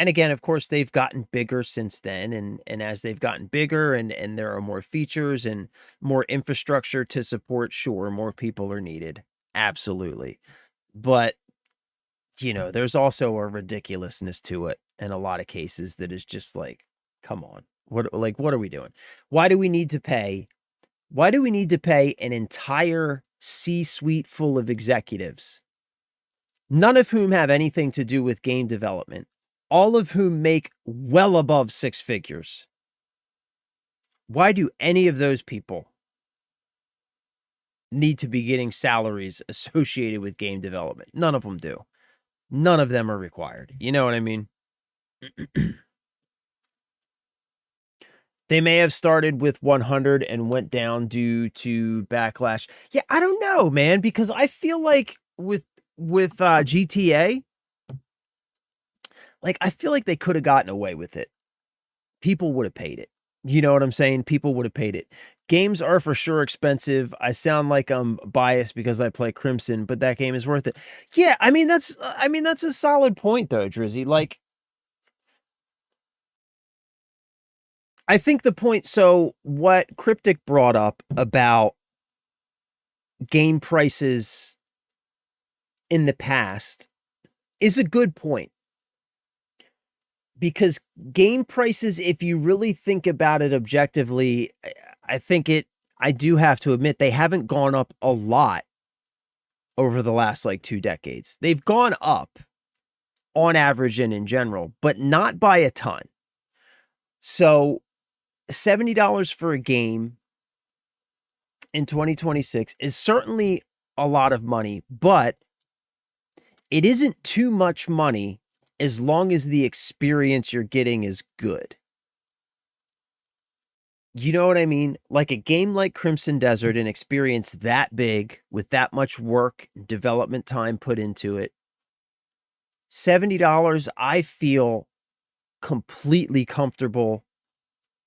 And again, of course, they've gotten bigger since then, and as they've gotten bigger and there are more features and more infrastructure to support, sure, more people are needed. Absolutely. But, you know, there's also a ridiculousness to it in a lot of cases that is just like, come on. What are we doing? Why do we need to pay an entire C-suite full of executives, none of whom have anything to do with game development, all of whom make well above six figures? Why do any of those people need to be getting salaries associated with game development? None of them do. None of them are required. You know what I mean? They may have started with 100 and went down due to backlash. Yeah, I don't know, man, because I feel like with GTA, like I feel like they could have gotten away with it. People would have paid it. You know what I'm saying? People would have paid it. Games are for sure expensive. I sound like I'm biased because I play Crimson, but that game is worth it. Yeah, I mean that's a solid point though, Drizzy. Like I think the point, so what Cryptic brought up about game prices in the past is a good point. Because game prices, if you really think about it objectively, I do have to admit, they haven't gone up a lot over the last like 2 decades. They've gone up on average and in general, but not by a ton. So $70 for a game in 2026 is certainly a lot of money, but it isn't too much money as long as the experience you're getting is good. You know what I mean? Like a game like Crimson Desert, an experience that big with that much work and development time put into it, $70, I feel completely comfortable.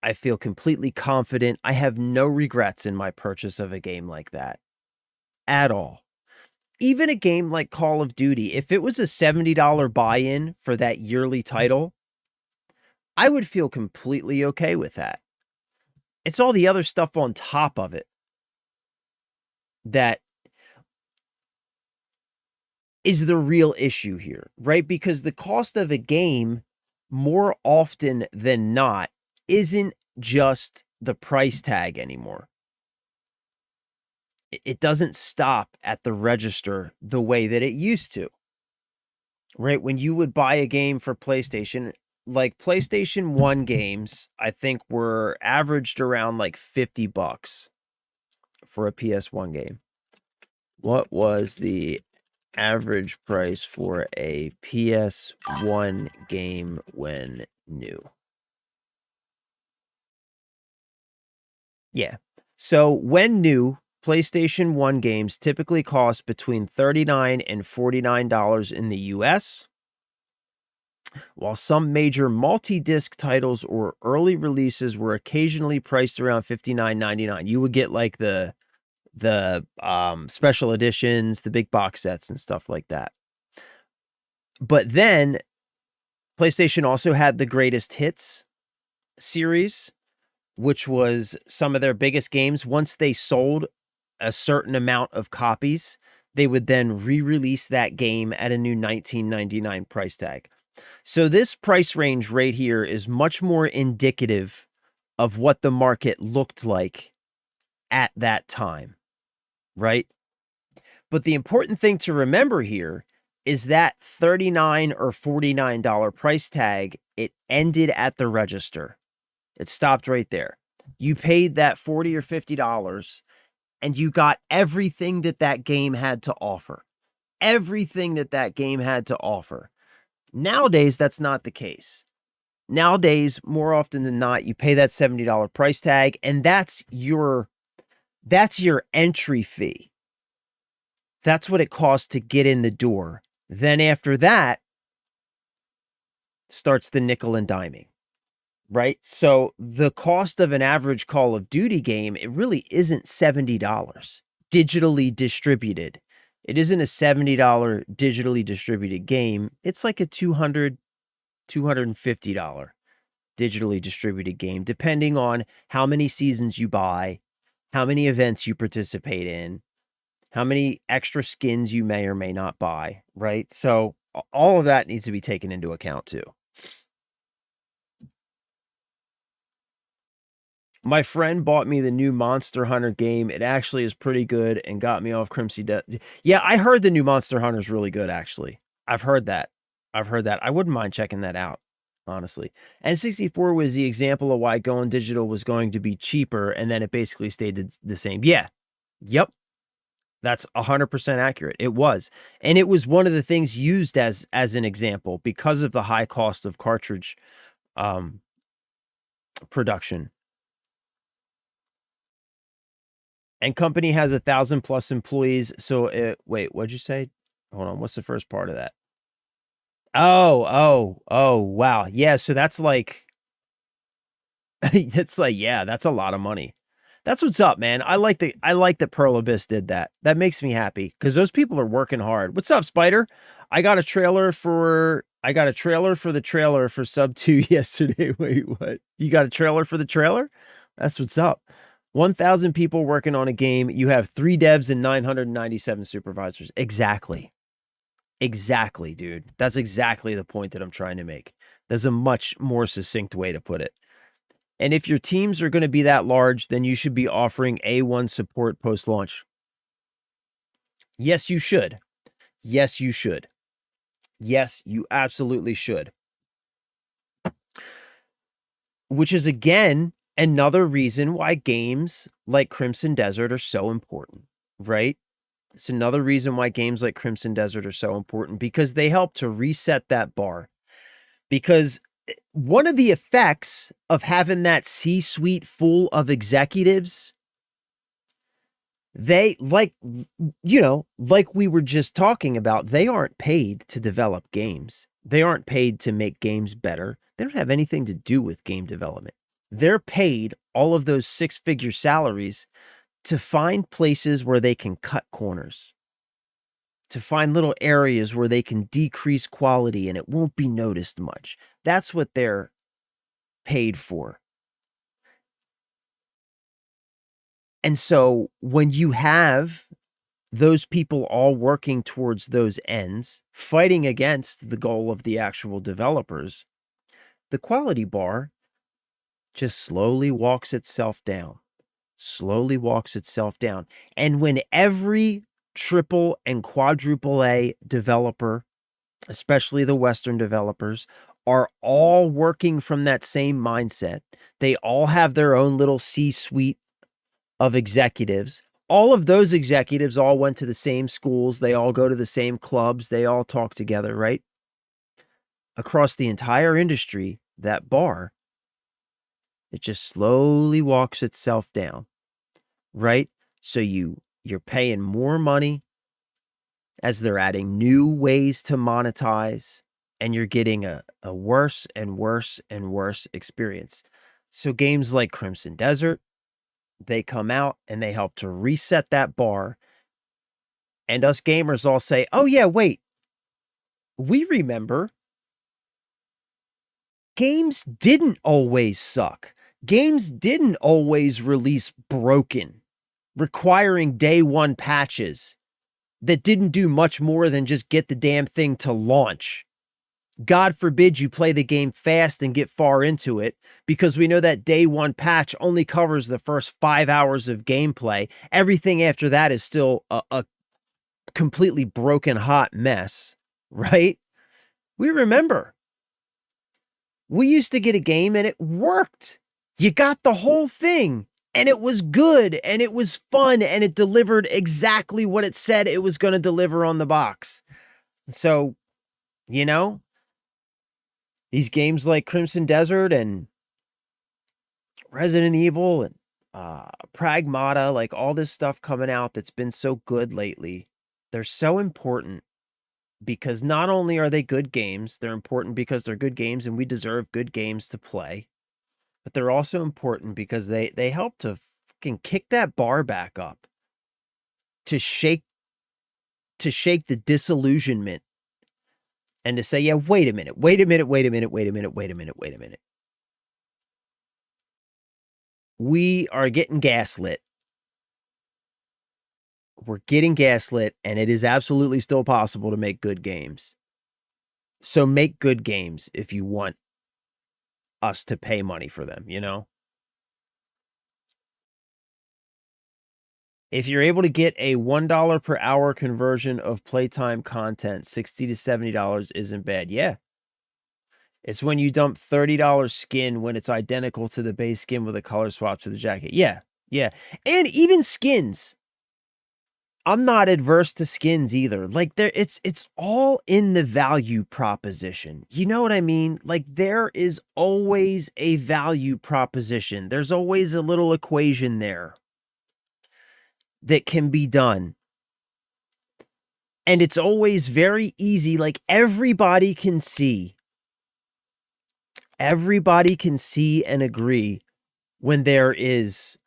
I feel completely confident. I have no regrets in my purchase of a game like that at all. Even a game like Call of Duty, if it was a $70 buy-in for that yearly title, I would feel completely okay with that. It's all the other stuff on top of it that is the real issue here, right? Because the cost of a game, more often than not, isn't just the price tag anymore. It doesn't stop at the register the way that it used to, right? When you would buy a game for PlayStation, like PlayStation 1 games, I think were averaged around like $50 for a PS1 game. What was the average price for a PS1 game when new? Yeah. So when new, PlayStation 1 games typically cost between $39 and $49 in the US, while some major multi-disc titles or early releases were occasionally priced around $59.99. You would get like the special editions, the big box sets and stuff like that. But then PlayStation also had the Greatest Hits series, which was some of their biggest games. Once they sold a certain amount of copies, they would then re-release that game at a new $19.99 price tag. So this price range right here is much more indicative of what the market looked like at that time, right? But the important thing to remember here is that $39 or $49 price tag, it ended at the register. It stopped right there. You paid that $40 or $50 and you got everything that that game had to offer. Everything that that game had to offer. Nowadays, that's not the case. Nowadays, more often than not, you pay that $70 price tag, and that's your entry fee. That's what it costs to get in the door. Then after that starts the nickel and diming, right? So the cost of an average Call of Duty game, it really isn't $70 digitally distributed. It isn't a $70 digitally distributed game. It's like a $200, $250 digitally distributed game, depending on how many seasons you buy, how many events you participate in, how many extra skins you may or may not buy, right? So all of that needs to be taken into account too. My friend bought me the new Monster Hunter game. It actually is pretty good and got me off Crimson Death. Yeah, I heard the new Monster Hunter is really good, actually. I've heard that. I wouldn't mind checking that out, honestly. N64 was the example of why going digital was going to be cheaper, and then it basically stayed the same. Yeah. Yep. That's 100% accurate. It was. And it was one of the things used as an example because of the high cost of cartridge production. And company has 1,000+ employees. So wait, what'd you say? Hold on. What's the first part of that? Oh, wow. Yeah. So that's like, yeah, that's a lot of money. That's what's up, man. I like that Pearl Abyss did that. That makes me happy because those people are working hard. What's up, Spider? I got a trailer for the trailer for Sub 2 yesterday. Wait, what? You got a trailer for the trailer? That's what's up. 1,000 people working on a game. You have 3 devs and 997 supervisors. Exactly. Exactly, dude. That's exactly the point that I'm trying to make. There's a much more succinct way to put it. And if your teams are going to be that large, then you should be offering A1 support post-launch. Yes, you should. Yes, you should. Yes, you absolutely should. Which is, again, another reason why games like Crimson Desert are so important, right? It's another reason why games like Crimson Desert are so important because they help to reset that bar. Because one of the effects of having that C-suite full of executives, they like we were just talking about, they aren't paid to develop games. They aren't paid to make games better. They don't have anything to do with game development. They're paid all of those 6-figure salaries to find places where they can cut corners, to find little areas where they can decrease quality and it won't be noticed much. That's what they're paid for. And so when you have those people all working towards those ends, fighting against the goal of the actual developers, the quality bar just slowly walks itself down. Slowly walks itself down. And when every triple and quadruple A developer, especially the Western developers, are all working from that same mindset, they all have their own little C-suite of executives. All of those executives all went to the same schools. They all go to the same clubs. They all talk together, right? Across the entire industry, that bar, it just slowly walks itself down, right? So you're paying more money as they're adding new ways to monetize, and you're getting a worse and worse and worse experience. So games like Crimson Desert, they come out and they help to reset that bar. And us gamers all say, oh yeah, wait, we remember games didn't always suck. Games didn't always release broken, requiring day one patches that didn't do much more than just get the damn thing to launch. God forbid you play the game fast and get far into it, because we know that day one patch only covers the first 5 hours of gameplay. Everything after that is still a completely broken hot mess, right? We remember. We used to get a game and it worked. You got the whole thing and it was good and it was fun and it delivered exactly what it said it was going to deliver on the box. So, you know, these games like Crimson Desert and Resident Evil and Pragmata, like all this stuff coming out that's been so good lately, they're so important because not only are they good games, they're important because they're good games and we deserve good games to play, but they're also important because they help to fucking kick that bar back up, to shake the disillusionment and to say, yeah, wait a minute. We are getting gaslit. We're getting gaslit, and it is absolutely still possible to make good games. So make good games if you want us to pay money for them, you know? If you're able to get a $1 per hour conversion of playtime content, $60 to $70 isn't bad. Yeah. It's when you dump $30 skin when it's identical to the base skin with a color swap to the jacket. Yeah. Yeah. And even skins. I'm not adverse to skins either. Like it's all in the value proposition. You know what I mean? Like there is always a value proposition. There's always a little equation there that can be done. And it's always very easy. Like everybody can see and agree when there is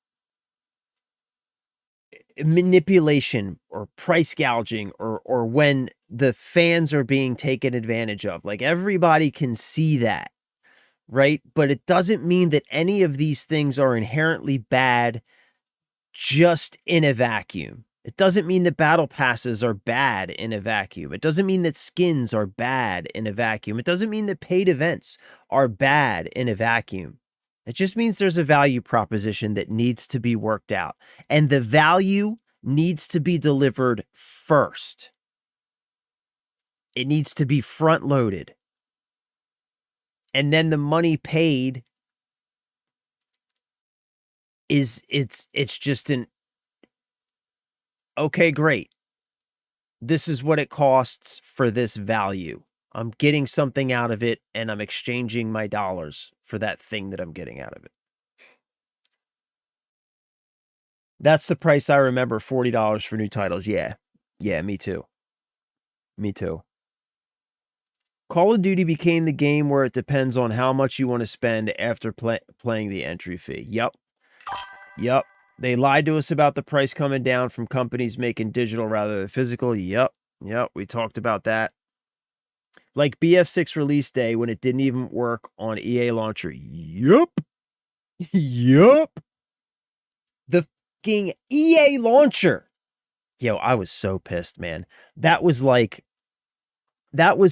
manipulation or price gouging or when the fans are being taken advantage of. Like everybody can see that, right? But it doesn't mean that any of these things are inherently bad just in a vacuum. It doesn't mean that battle passes are bad in a vacuum. It doesn't mean that skins are bad in a vacuum. It doesn't mean that paid events are bad in a vacuum. It just means there's a value proposition that needs to be worked out. And the value needs to be delivered first. It needs to be front loaded. And then the money paid it's just an okay, great. This is what it costs for this value. I'm getting something out of it and I'm exchanging my dollars for that thing that I'm getting out of it. That's the price I remember, $40 for new titles. Yeah. Yeah, me too. Me too. Call of Duty became the game where it depends on how much you want to spend after playing the entry fee. Yep. Yep. They lied to us about the price coming down from companies making digital rather than physical. Yep. Yep. We talked about that. Like BF6 release day when it didn't even work on EA launcher. Yep. Yep. The fucking EA launcher. Yo, I was so pissed, man. That was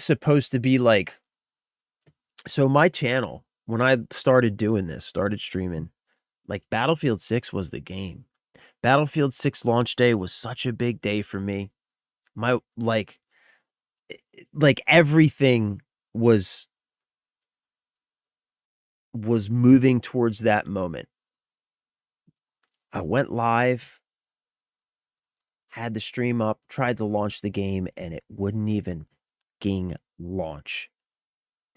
supposed to be like, so my channel, when I started doing this, started streaming, like Battlefield 6 was the game. Battlefield 6 launch day was such a big day for me. My like everything was moving towards that moment. I went live, had the stream up, tried to launch the game, and it wouldn't even fucking launch.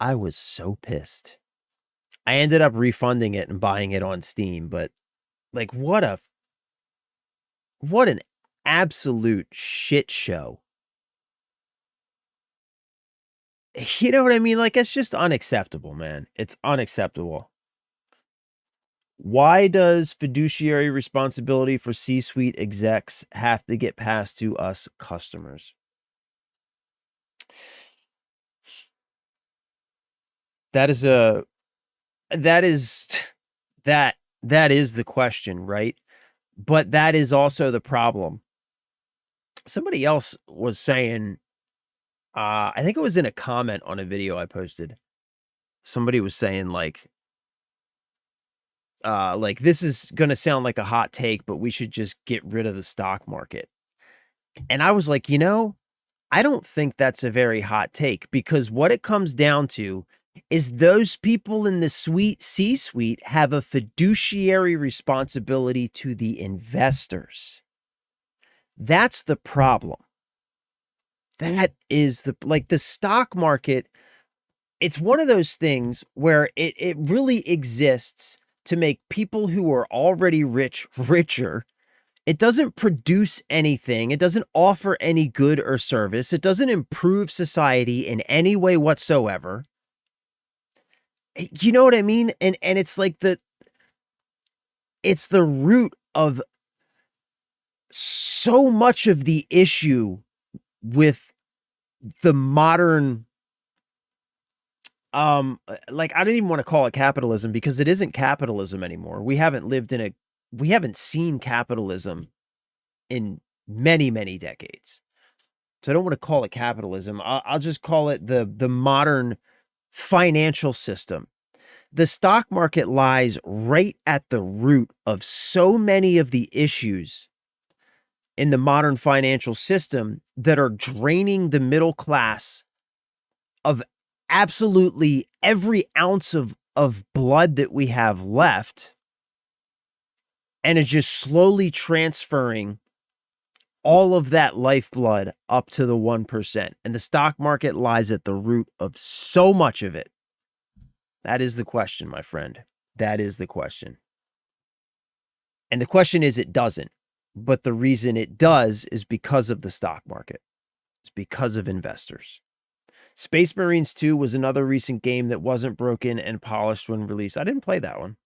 I was so pissed. I ended up refunding it and buying it on Steam, but like what an absolute shit show. You know what I mean? Like it's just unacceptable, man. It's unacceptable. Why does fiduciary responsibility for C-suite execs have to get passed to us customers? That is the question, right? But that is also the problem. Somebody else was saying, I think it was in a comment on a video I posted. Somebody was saying like, this is going to sound like a hot take, but we should just get rid of the stock market. And I was like, I don't think that's a very hot take, because what it comes down to is those people in the C-suite have a fiduciary responsibility to the investors. That's the problem. That is the stock market. It's one of those things where it really exists to make people who are already rich richer. It doesn't produce anything. It doesn't offer any good or service. It doesn't improve society in any way whatsoever. You know what I mean? And it's like it's the root of so much of the issue with the modern, I don't even want to call it capitalism, because it isn't capitalism anymore. We haven't seen capitalism in many, many decades. So I don't want to call it capitalism. I'll just call it the modern financial system. The stock market lies right at the root of so many of the issues in the modern financial system that are draining the middle class of absolutely every ounce of blood that we have left, and is just slowly transferring all of that lifeblood up to the 1%. And the stock market lies at the root of so much of it. That is the question, my friend. That is the question. And the question is, it doesn't. But the reason it does is because of the stock market. It's because of investors. Space Marines 2 was another recent game that wasn't broken and polished when released. I didn't play that one.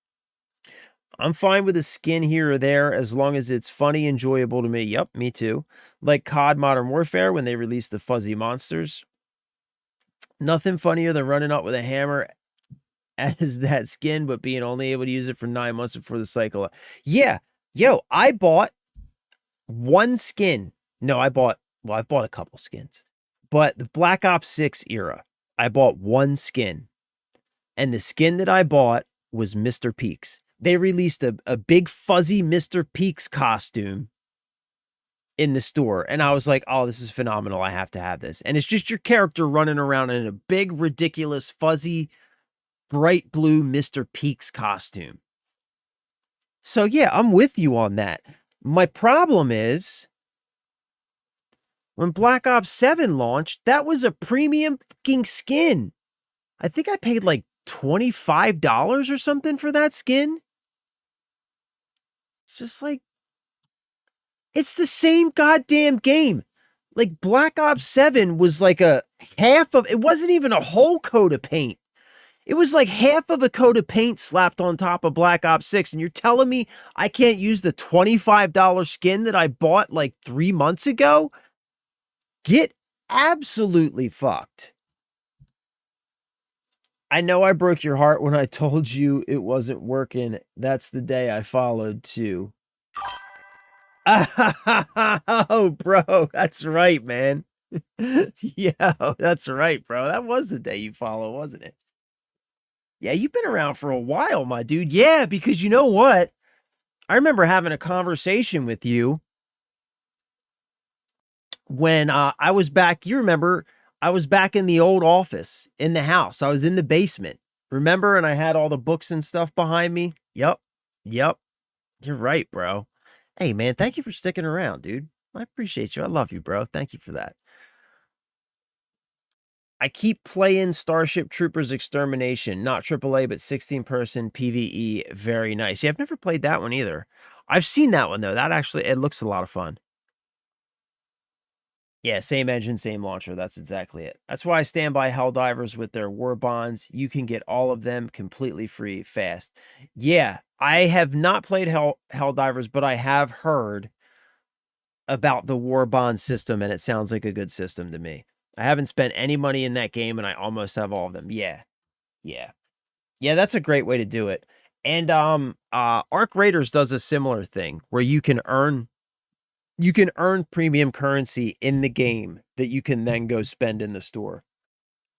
I'm fine with a skin here or there as long as it's funny, enjoyable to me. Yep, me too. Like COD Modern Warfare when they released the fuzzy monsters. Nothing funnier than running up with a hammer as that skin, but being only able to use it for 9 months before the cycle. Yeah. Yo, I bought one skin. No, I've bought a couple skins. But the Black Ops 6 era, I bought one skin. And the skin that I bought was Mr. Peaks. They released a big fuzzy Mr. Peaks costume in the store. And I was like, oh, this is phenomenal. I have to have this. And it's just your character running around in a big, ridiculous, fuzzy, bright blue Mr. Peaks costume. So yeah, I'm with you on that. My problem is, when Black Ops 7 launched, that was a premium fucking skin. I think I paid like $25 or something for that skin. It's just like, it's the same goddamn game. Like, Black Ops 7 was like it wasn't even a whole coat of paint. It was like half of a coat of paint slapped on top of Black Ops 6. And you're telling me I can't use the $25 skin that I bought like 3 months ago? Get absolutely fucked. I know I broke your heart when I told you it wasn't working. That's the day I followed too. Oh, bro, that's right, man. Yeah, that's right, bro. That was the day you followed, wasn't it? Yeah, you've been around for a while, my dude. Yeah, because you know what? I remember having a conversation with you when I was back. You remember, I was back in the old office in the house. I was in the basement. Remember? And I had all the books and stuff behind me. Yep. Yep. You're right, bro. Hey, man, thank you for sticking around, dude. I appreciate you. I love you, bro. Thank you for that. I keep playing Starship Troopers Extermination, not AAA, but 16-person PvE. Very nice. Yeah, I've never played that one either. I've seen that one, though. That actually, it looks a lot of fun. Yeah, same engine, same launcher. That's exactly it. That's why I stand by Helldivers with their war bonds. You can get all of them completely free, fast. Yeah, I have not played Helldivers, but I have heard about the war bond system, and it sounds like a good system to me. I haven't spent any money in that game, and I almost have all of them. Yeah. Yeah. Yeah, that's a great way to do it. And Arc Raiders does a similar thing where you can earn premium currency in the game that you can then go spend in the store.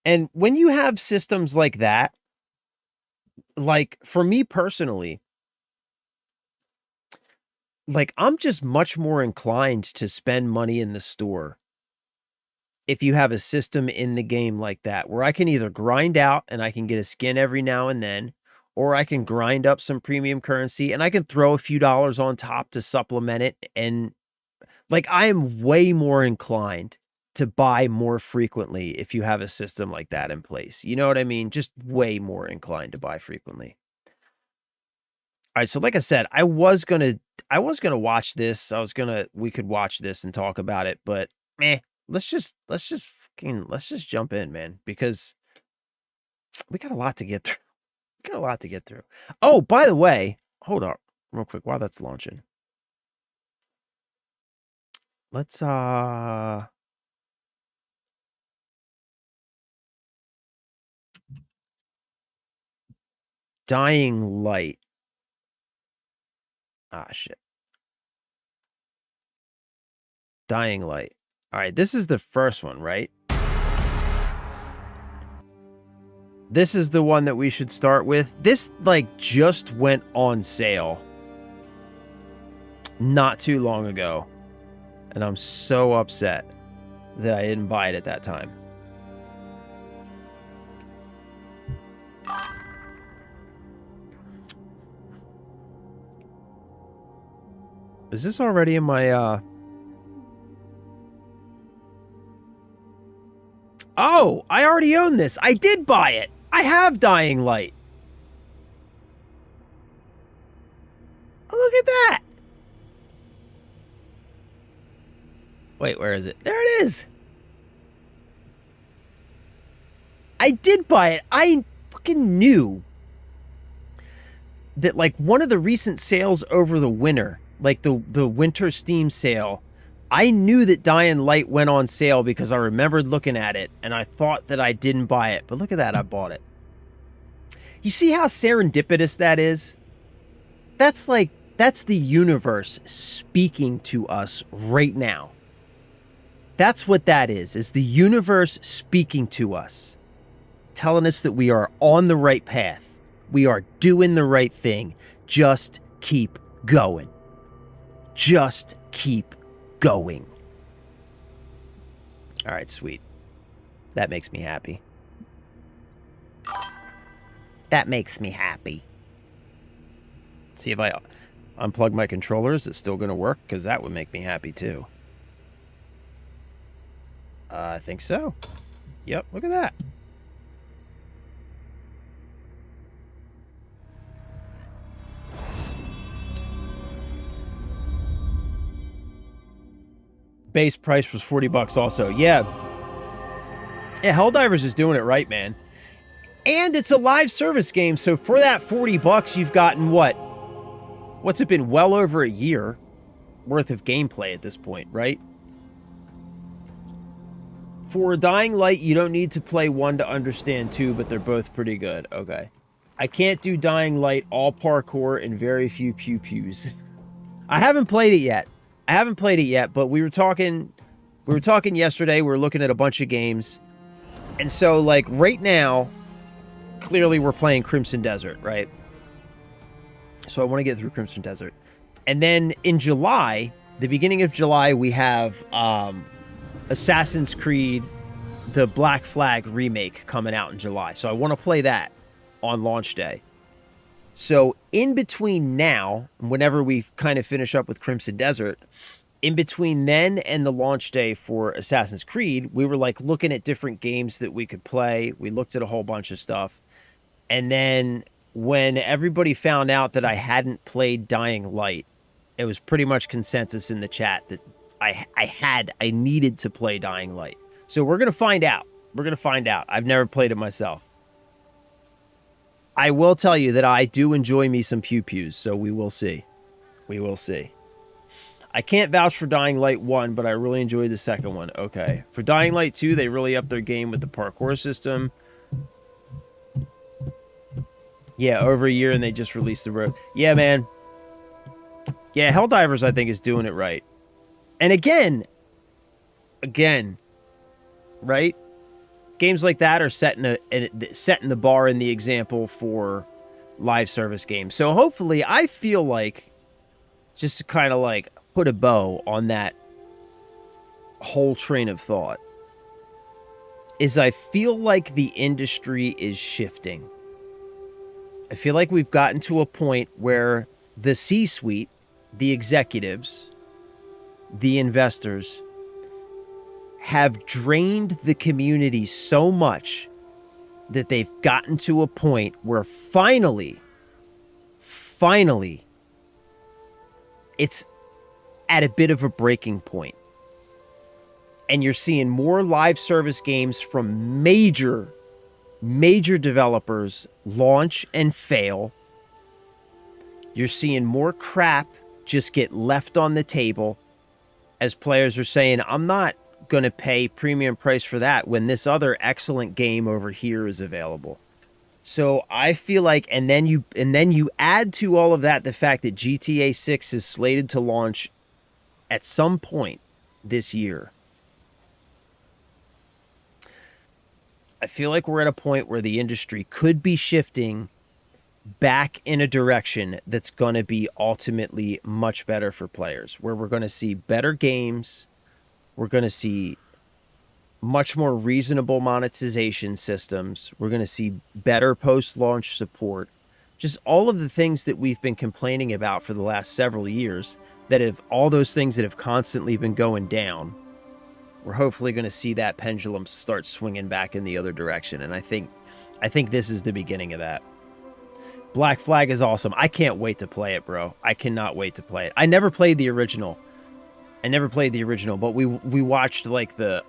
And when you have systems like that, like for me personally, like I'm just much more inclined to spend money in the store if you have a system in the game like that, where I can either grind out and I can get a skin every now and then, or I can grind up some premium currency and I can throw a few dollars on top to supplement it. And like, I am way more inclined to buy more frequently if you have a system like that in place. You know what I mean? Just way more inclined to buy frequently. All right, so like I said, I was gonna watch this. We could watch this and talk about it, but meh. Let's just jump in, man, because we got a lot to get through. We got a lot to get through. Oh, by the way, hold up real quick while that's launching. Let's Dying Light. Ah, shit. Dying Light. All right, this is the first one, right? This is the one that we should start with. This, like, just went on sale not too long ago. And I'm so upset that I didn't buy it at that time. Is this already in my, Oh, I already own this. I did buy it. I have Dying Light. Look at that. Wait, where is it? There it is. I did buy it. I fucking knew that, like, one of the recent sales over the winter, like the winter Steam sale, I knew that Dying Light went on sale because I remembered looking at it, and I thought that I didn't buy it. But look at that, I bought it. You see how serendipitous that is? That's the universe speaking to us right now. That's what that is the universe speaking to us, telling us that we are on the right path. We are doing the right thing. Just keep going. Just keep going. All right, sweet. That makes me happy. That makes me happy. See if I unplug my controller. Is it still going to work? Because that would make me happy too. I think so. Yep, look at that. Base price was $40 also. Yeah. Yeah, Helldivers is doing it right, man. And it's a live service game, so for that $40, you've gotten what? What's it been? Well over a year worth of gameplay at this point, right? For Dying Light, you don't need to play 1 to understand 2, but they're both pretty good. Okay. I can't do Dying Light, all parkour, and very few pew-pews. I haven't played it yet. But we were talking yesterday. We were looking at a bunch of games. And so, like, right now, clearly we're playing Crimson Desert, right? So I want to get through Crimson Desert. And then in July, the beginning of July, we have Assassin's Creed, the Black Flag remake coming out in July. So I want to play that on launch day. So in between now, whenever we kind of finish up with Crimson Desert, in between then and the launch day for Assassin's Creed, we were like looking at different games that we could play. We looked at a whole bunch of stuff. And then when everybody found out that I hadn't played Dying Light, it was pretty much consensus in the chat that I needed to play Dying Light. So we're going to find out. I've never played it myself. I will tell you that I do enjoy me some pew-pews, so we will see. I can't vouch for Dying Light 1, but I really enjoyed the second one. Okay. For Dying Light 2, they really upped their game with the parkour system. Yeah, over a year, and they just released the road. Yeah, man. Yeah, Helldivers, I think, is doing it right. And again, right? Games like that are setting the bar and the example for live service games. So hopefully, I feel like, just to kind of like put a bow on that whole train of thought, is I feel like the industry is shifting. I feel like we've gotten to a point where the C-suite, the executives, the investors, have drained the community so much that they've gotten to a point where finally, it's at a bit of a breaking point. And you're seeing more live service games from major developers launch and fail. You're seeing more crap just get left on the table as players are saying, I'm not going to pay premium price for that when this other excellent game over here is available. So I feel like, and then you add to all of that the fact that GTA 6 is slated to launch at some point this year. I feel like we're at a point where the industry could be shifting back in a direction that's going to be ultimately much better for players, where we're going to see better games. We're going to see much more reasonable monetization systems. We're going to see better post-launch support. Just all of the things that we've been complaining about for the last several years, all those things that have constantly been going down. We're hopefully going to see that pendulum start swinging back in the other direction. And I think this is the beginning of that. Black Flag is awesome. I can't wait to play it, bro. I cannot wait to play it. I never played the original, but we watched like the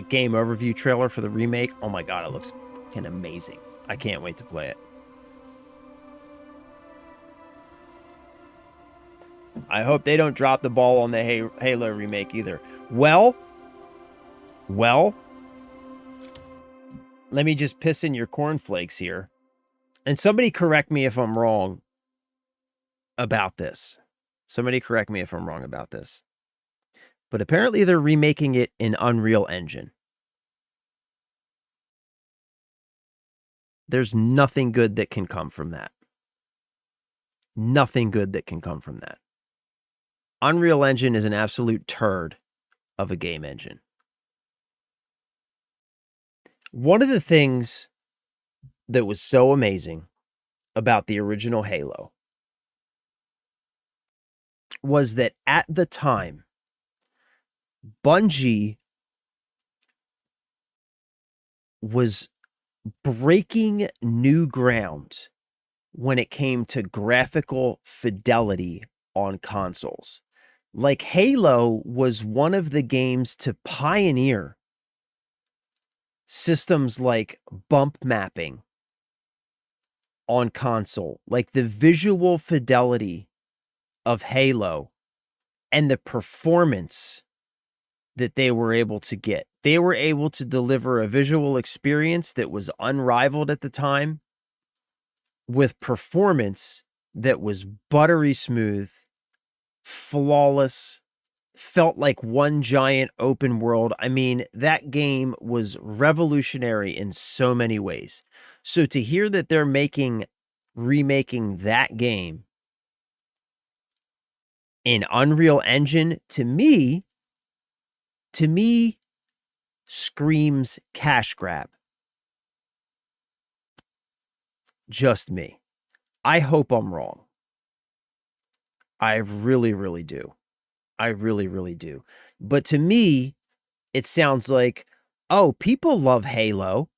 game overview trailer for the remake. Oh my god, it looks fucking amazing. I can't wait to play it. I hope they don't drop the ball on the Halo remake either. Well, let me just piss in your cornflakes here. And somebody correct me if I'm wrong about this. But apparently they're remaking it in Unreal Engine. There's nothing good that can come from that. Unreal Engine is an absolute turd of a game engine. One of the things that was so amazing about the original Halo was that at the time, Bungie was breaking new ground when it came to graphical fidelity on consoles. Like, Halo was one of the games to pioneer systems like bump mapping on console, like the visual fidelity of Halo and the performance that they were able to get. They were able to deliver a visual experience that was unrivaled at the time, with performance that was buttery smooth, flawless, felt like one giant open world. I mean, that game was revolutionary in so many ways. So to hear that they're remaking that game in Unreal Engine, to me screams cash grab. Just me. I hope I'm wrong. I really, really do. But to me, it sounds like, oh, people love Halo.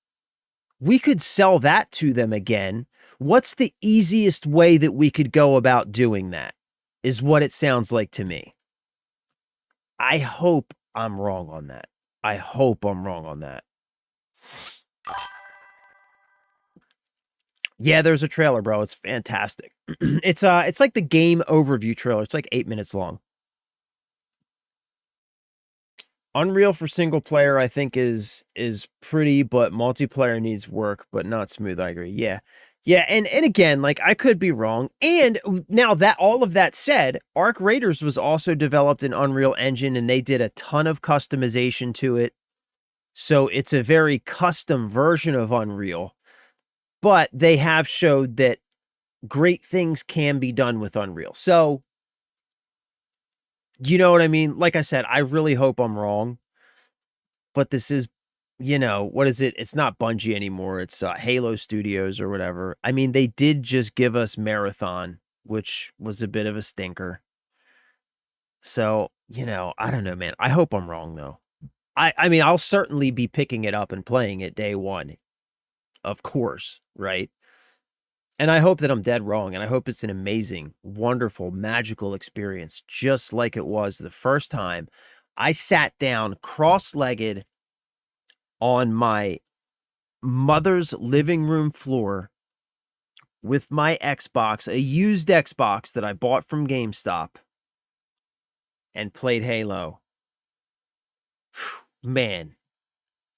We could sell that to them again. What's the easiest way that we could go about doing that? Is what it sounds like to me. I hope I'm wrong on that. Yeah, there's a trailer, bro. It's fantastic. It's like the game overview trailer. It's like 8 minutes long. Unreal for single player, I think is pretty, but multiplayer needs work, but not smooth. I agree. Yeah. Yeah, and again, like I could be wrong. And now that all of that said, Arc Raiders was also developed in Unreal Engine and they did a ton of customization to it. So it's a very custom version of Unreal. But they have showed that great things can be done with Unreal. So you know what I mean? Like I said, I really hope I'm wrong. But this is, you know, what is it? It's not Bungie anymore. It's Halo Studios or whatever. I mean, they did just give us Marathon, which was a bit of a stinker. So, you know, I don't know, man. I hope I'm wrong, though. I mean, I'll certainly be picking it up and playing it day one. Of course, right? And I hope that I'm dead wrong, and I hope it's an amazing, wonderful, magical experience, just like it was the first time I sat down cross-legged on my mother's living room floor with my Xbox, a used Xbox that I bought from GameStop, and played Halo. Man,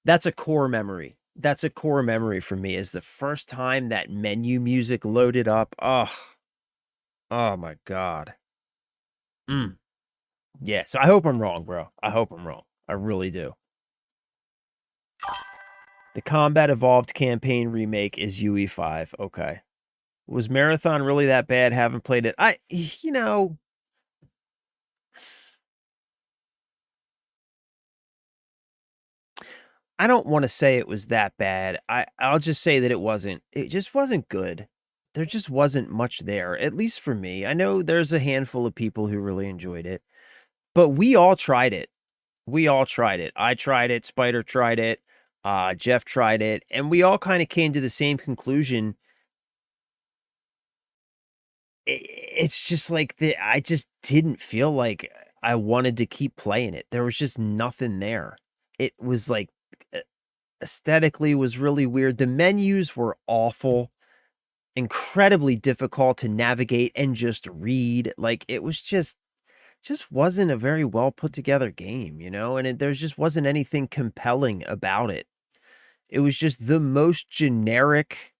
that's a core memory. That's a core memory for me, is the first time that menu music loaded up. Oh my God. Yeah, so I hope I'm wrong, bro. I hope I'm wrong. I really do. The Combat Evolved campaign remake is UE5. Okay. Was Marathon really that bad? Haven't played it. You know, I don't want to say it was that bad. I'll just say that it just wasn't good. There just wasn't much there, at least for me. I know there's a handful of people who really enjoyed it, but we all tried it. We all tried it. I tried it, Spider tried it, Jeff tried it, and we all kind of came to the same conclusion. It's just like I just didn't feel like I wanted to keep playing it. There was just nothing there. It was like aesthetically was really weird. The menus were awful, incredibly difficult to navigate and just read. Like it was just wasn't a very well put together game, you know? And there just wasn't anything compelling about it. It was just the most generic.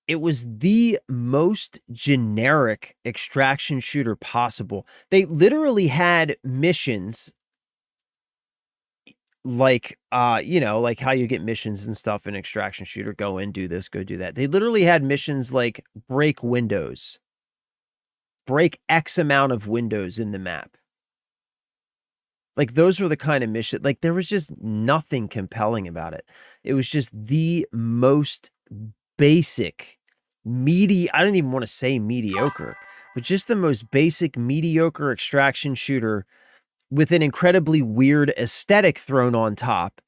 It was the most generic extraction shooter possible. They literally had missions like, you know, like how you get missions and stuff in extraction shooter. Go in, do this, go do that. They literally had missions like break windows. Break X amount of windows in the map. Like, those were the kind of mission, like, there was just nothing compelling about it. It was just the most basic, I don't even want to say mediocre, but just the most basic, mediocre extraction shooter with an incredibly weird aesthetic thrown on top,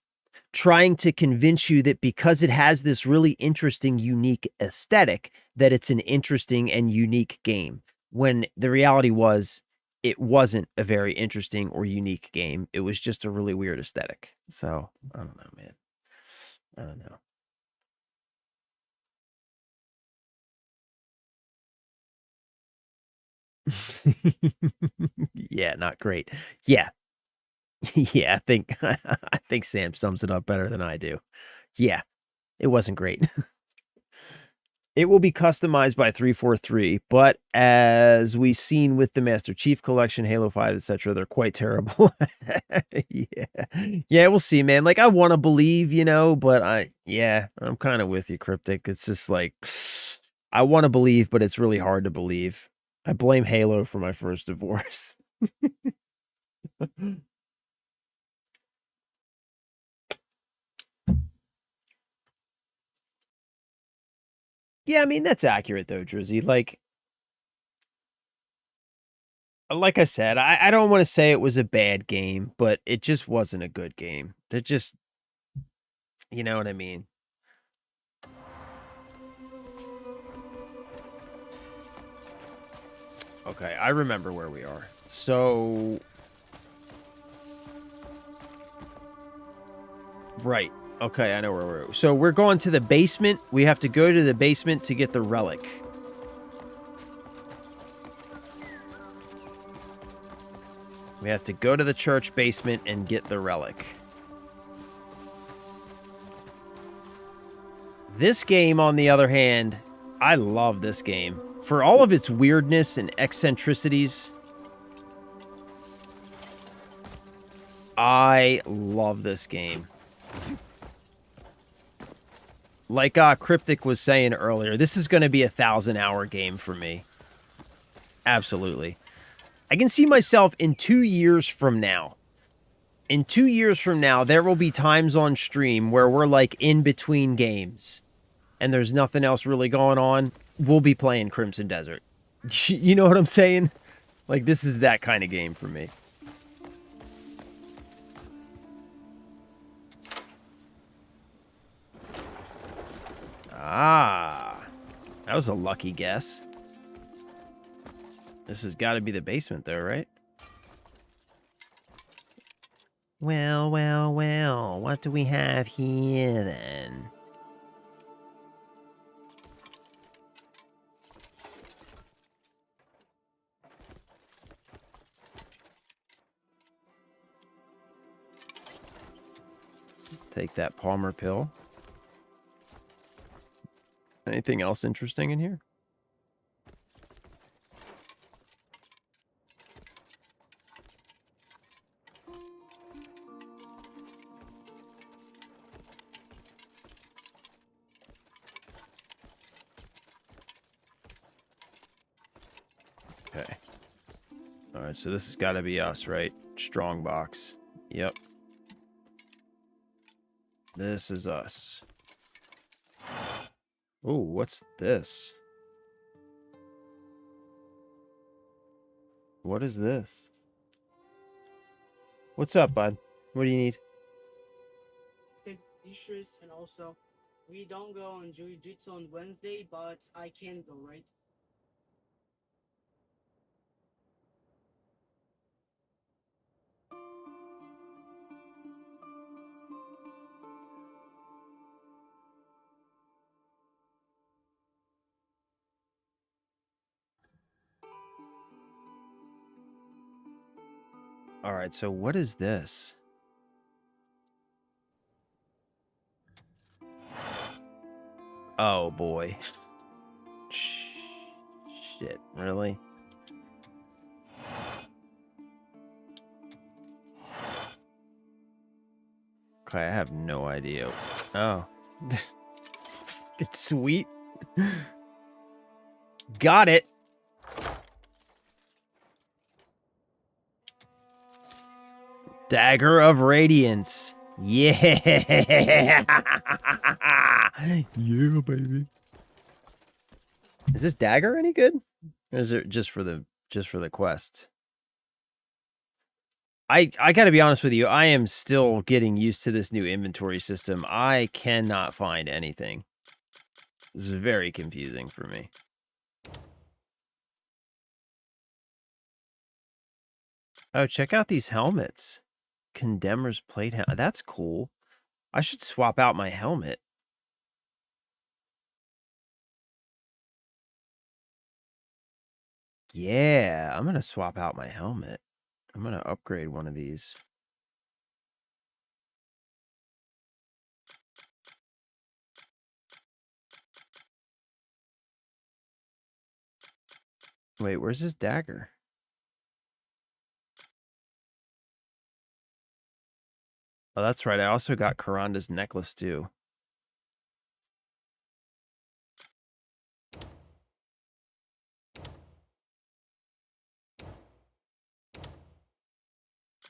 trying to convince you that because it has this really interesting, unique aesthetic, that it's an interesting and unique game. When the reality was, it wasn't a very interesting or unique game. It was just a really weird aesthetic. So, I don't know, man. I don't know. Yeah, not great. Yeah. Yeah, I think Sam sums it up better than I do. Yeah, it wasn't great. It will be customized by 343, but as we've seen with the Master Chief Collection, Halo 5, etc., they're quite terrible. Yeah. Yeah, we'll see, man. Like, I want to believe, you know, but I'm kind of with you, Cryptic. It's just like, I want to believe, but it's really hard to believe. I blame Halo for my first divorce. Yeah, I mean, that's accurate, though, Drizzy. Like I said, I don't want to say it was a bad game, but it just wasn't a good game. It just, you know what I mean? Okay, I remember where we are. So, right. Okay, I know where we're. So we're going to the basement. We have to go to the basement to get the relic. We have to go to the church basement and get the relic. This game, on the other hand, I love this game. For all of its weirdness and eccentricities, I love this game. Like Cryptic was saying earlier, this is going to be a 1,000-hour game for me. Absolutely. I can see myself in 2 years from now. In 2 years from now, there will be times on stream where we're like in between games and there's nothing else really going on. We'll be playing Crimson Desert. You know what I'm saying? Like, this is that kind of game for me. Ah, that was a lucky guess. This has got to be the basement, though, right? Well, well, well. What do we have here, then? Take that Palmer pill. Anything else interesting in here? Okay. All right, so this has got to be us, right? Strong box. Yep. This is us. Oh, what's this? What is this? What's up, bud? What do you need? Dishes, and also, we don't go on jiu-jitsu on Wednesday, but I can go, right? All right, so what is this? Oh, boy. Shit, really? Okay, I have no idea. Oh. It's sweet. Got it. Dagger of Radiance. Yeah. Yeah, baby. Is this dagger any good? Or is it just for the quest? I gotta be honest with you, I am still getting used to this new inventory system. I cannot find anything. This is very confusing for me. Oh, check out these helmets. Condemner's plate helmet. That's cool. I should swap out my helmet. Yeah, I'm gonna swap out my helmet. I'm gonna upgrade one of these. Wait, where's his dagger? Oh, that's right. I also got Karanda's necklace, too.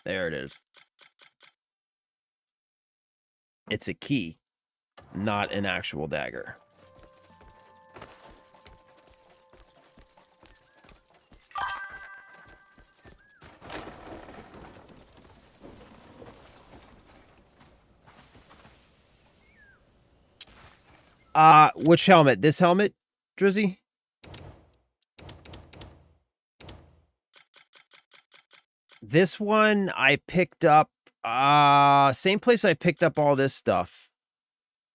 There it is. It's a key, not an actual dagger. Which helmet? This helmet, Drizzy? This one I picked up, same place I picked up all this stuff.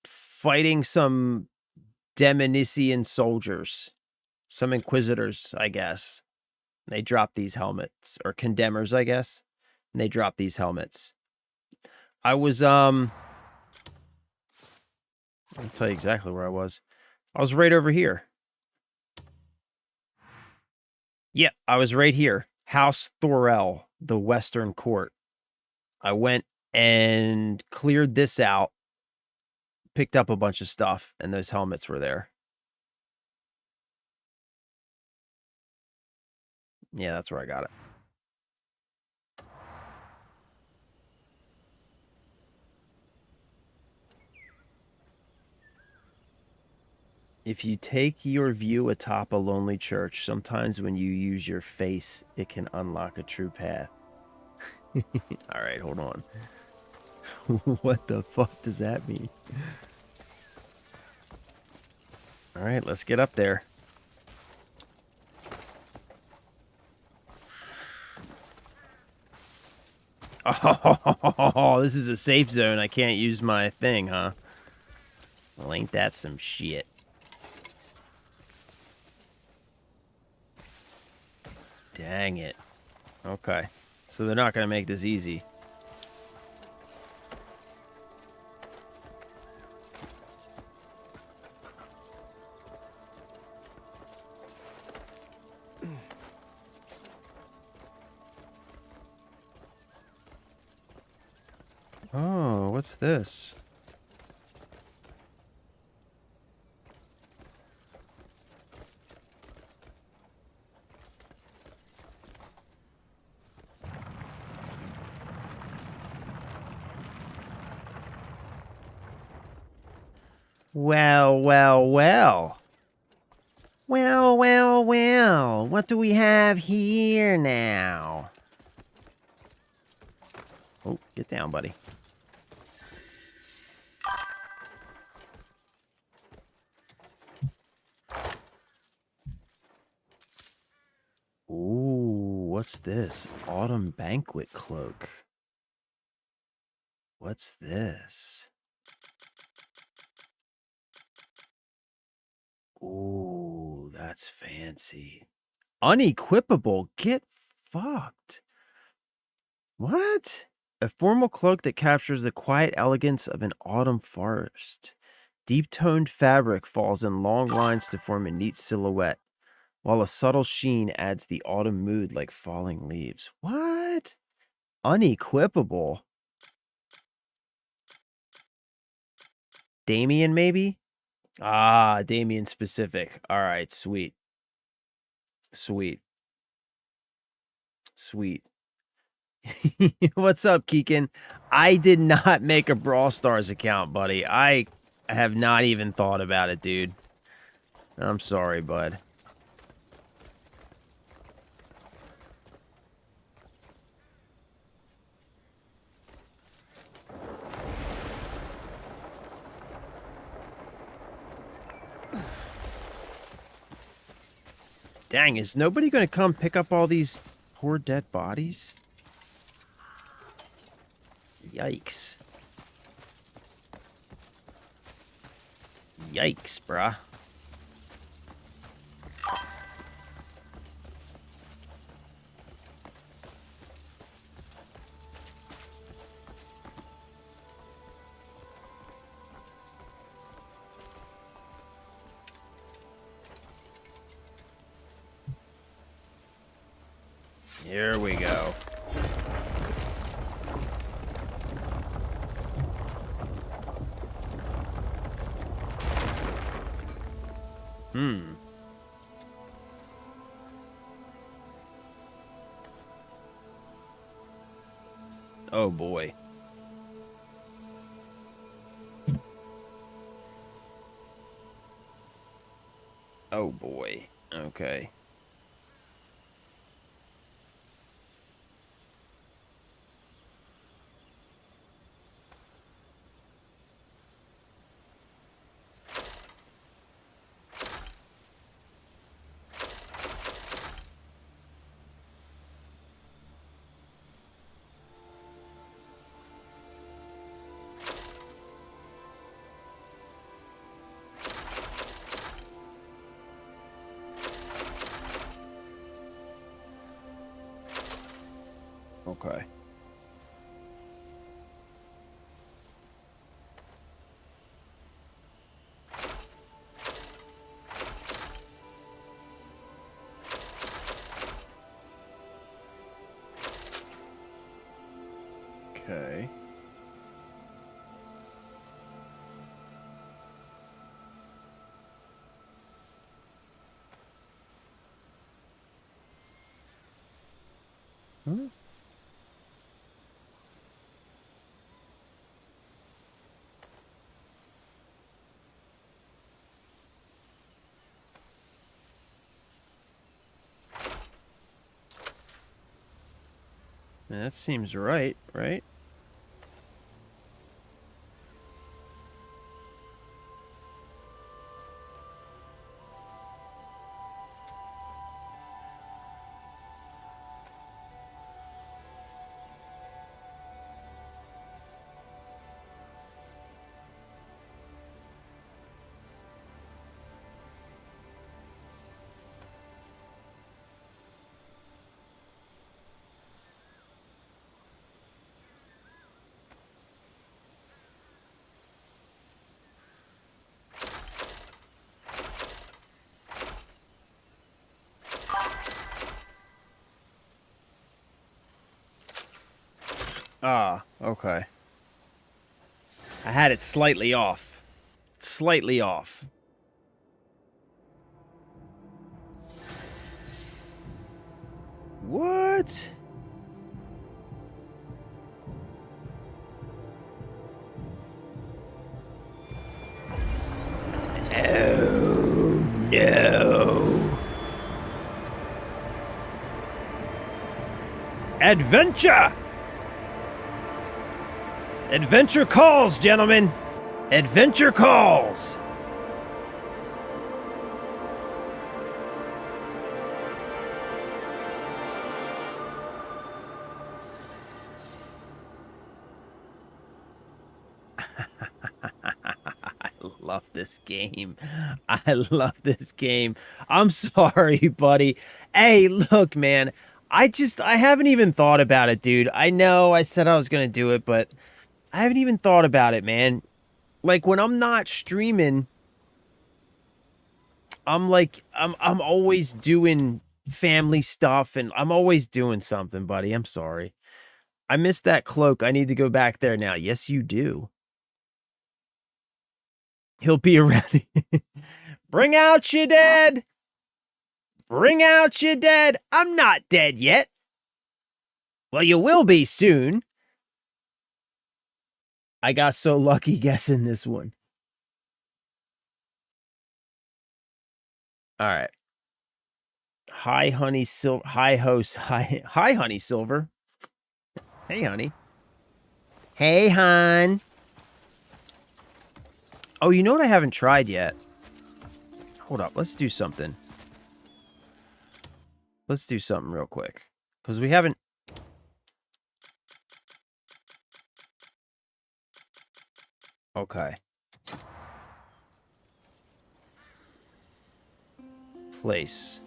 Fighting some Demonician soldiers. Some Inquisitors, I guess. They dropped these helmets. Or Condemners, I guess. And they dropped these helmets. I was, I'll tell you exactly where I was. I was right over here. Yep, I was right here. House Thorell, the Western Court. I went and cleared this out, picked up a bunch of stuff, and those helmets were there. Yeah, that's where I got it. If you take your view atop a lonely church, sometimes when you use your face, it can unlock a true path. All right, hold on. What the fuck does that mean? All right, let's get up there. Oh, this is a safe zone. I can't use my thing, huh? Well, ain't that some shit? Dang it. Okay. So they're not going to make this easy. Oh, what's this? Well, well, well. Well, well, well. What do we have here now? Oh, get down, buddy. Ooh, what's this? Autumn banquet cloak. What's this? Ooh, that's fancy. Unequipable. Get fucked. What? A formal cloak that captures the quiet elegance of an autumn forest. Deep-toned fabric falls in long lines to form a neat silhouette, while a subtle sheen adds the autumn mood like falling leaves. What? Unequipable. Damien, maybe? Ah, Damien specific. All right, sweet. Sweet. Sweet. What's up, Keegan? I did not make a Brawl Stars account, buddy. I have not even thought about it, dude. I'm sorry, bud. Dang, is nobody going to come pick up all these poor dead bodies? Yikes. Yikes, bruh. Here we go. Oh, boy. Oh, boy. Okay. Okay. Huh? That seems right, right? Ah, okay. I had it slightly off. Slightly off. What? Oh, no. Adventure! Adventure calls, gentlemen! Adventure calls! I love this game. I love this game. I'm sorry, buddy. Hey, look, man. I haven't even thought about it, dude. I know I said I was going to do it, but I haven't even thought about it, man. Like when I'm not streaming, I'm always doing family stuff and I'm always doing something, buddy. I'm sorry. I missed that cloak. I need to go back there now. Yes, you do. He'll be around. Bring out your dead. Bring out your dead. I'm not dead yet. Well, you will be soon. I got so lucky guessing this one. All right. Hi, honey, silver. Hi, host. Hi, honey, silver. Hey, honey. Hey, hon. Oh, you know what I haven't tried yet? Hold up. Let's do something. Let's do something real quick. Because we haven't... Okay. Place.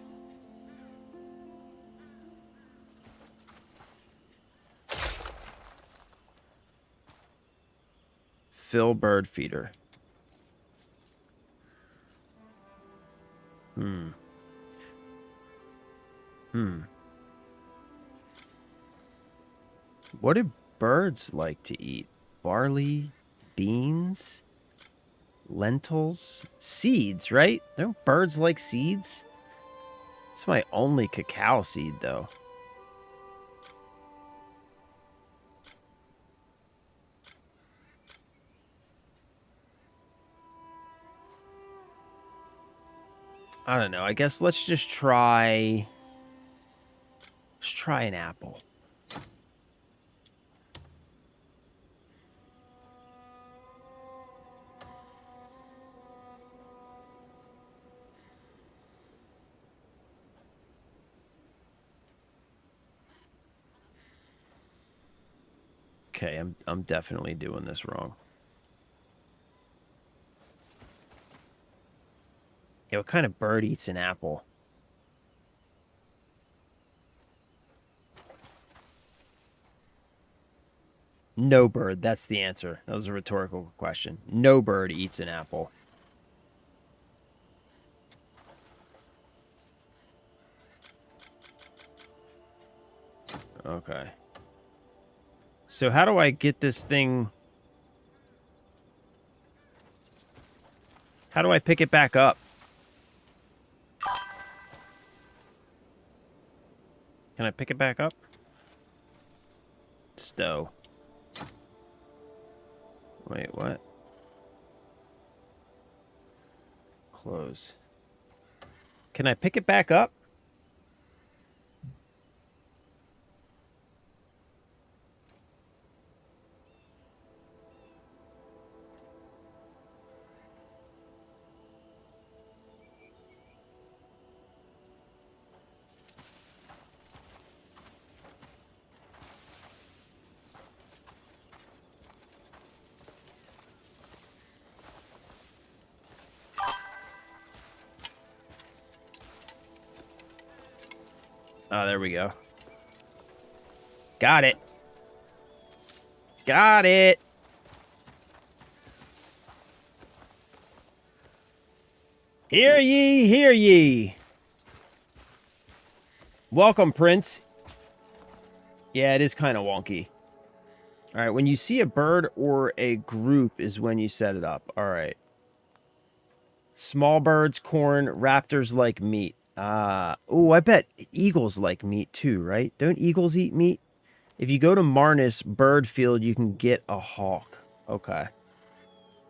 Fill bird feeder. Hmm. What do birds like to eat? Barley, beans, lentils, seeds, right? Don't birds like seeds? It's my only cacao seed, though. I don't know. I guess let's just try... Let's try an apple. Okay, I'm definitely doing this wrong. Yeah, what kind of bird eats an apple? No bird. That's the answer. That was a rhetorical question. No bird eats an apple. Okay. So how do I get this thing... How do I pick it back up? Can I pick it back up? stow. Wait, what? Close. Can I pick it back up? Oh, there we go. Got it. Got it. Hear ye, hear ye. Welcome, Prince. Yeah, it is kind of wonky. All right, when you see a bird or a group is when you set it up. All right. Small birds, corn, raptors like meat. Oh, I bet eagles like meat too, right? Don't eagles eat meat? If you go to Marnus Bird Field, you can get a hawk. Okay.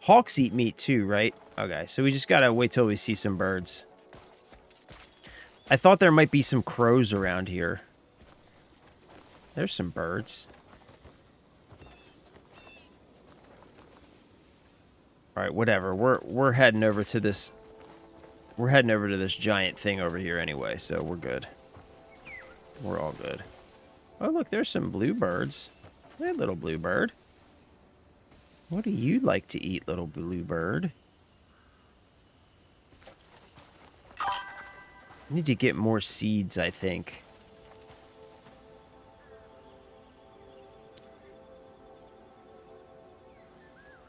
Hawks eat meat too, right? Okay, so we just gotta wait till we see some birds. I thought there might be some crows around here. There's some birds. All right, whatever. We're heading over to this. We're heading over to this giant thing over here anyway, so we're good. We're all good. Oh, look, there's some bluebirds. Hey, little bluebird. What do you like to eat, little bluebird? I need to get more seeds, I think.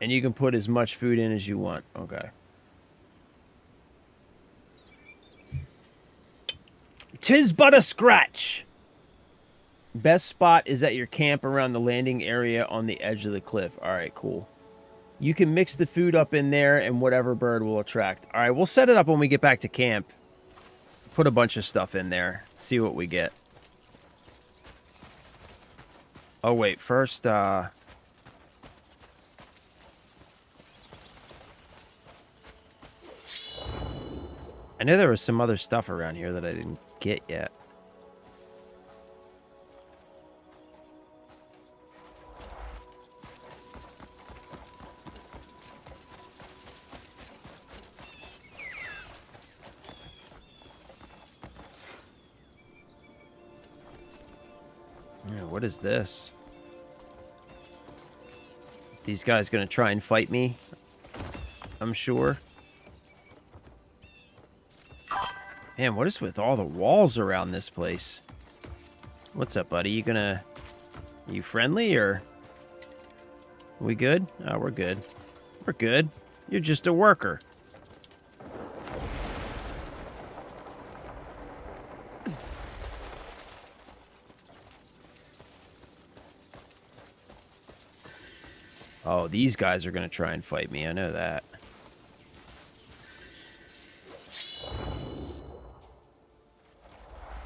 And you can put as much food in as you want. Okay. 'Tis but a scratch. Best spot is at your camp around the landing area on the edge of the cliff. All right, cool. You can mix the food up in there and whatever bird will attract. All right, we'll set it up when we get back to camp. Put a bunch of stuff in there. See what we get. Oh, wait. First, I know there was some other stuff around here that I didn't get yet. Yeah, what is this? These guys gonna try and fight me? I'm sure. Man, what is with all the walls around this place? What's up, buddy? You friendly, or... We good? Oh, we're good. We're good. You're just a worker. Oh, these guys are gonna try and fight me. I know that.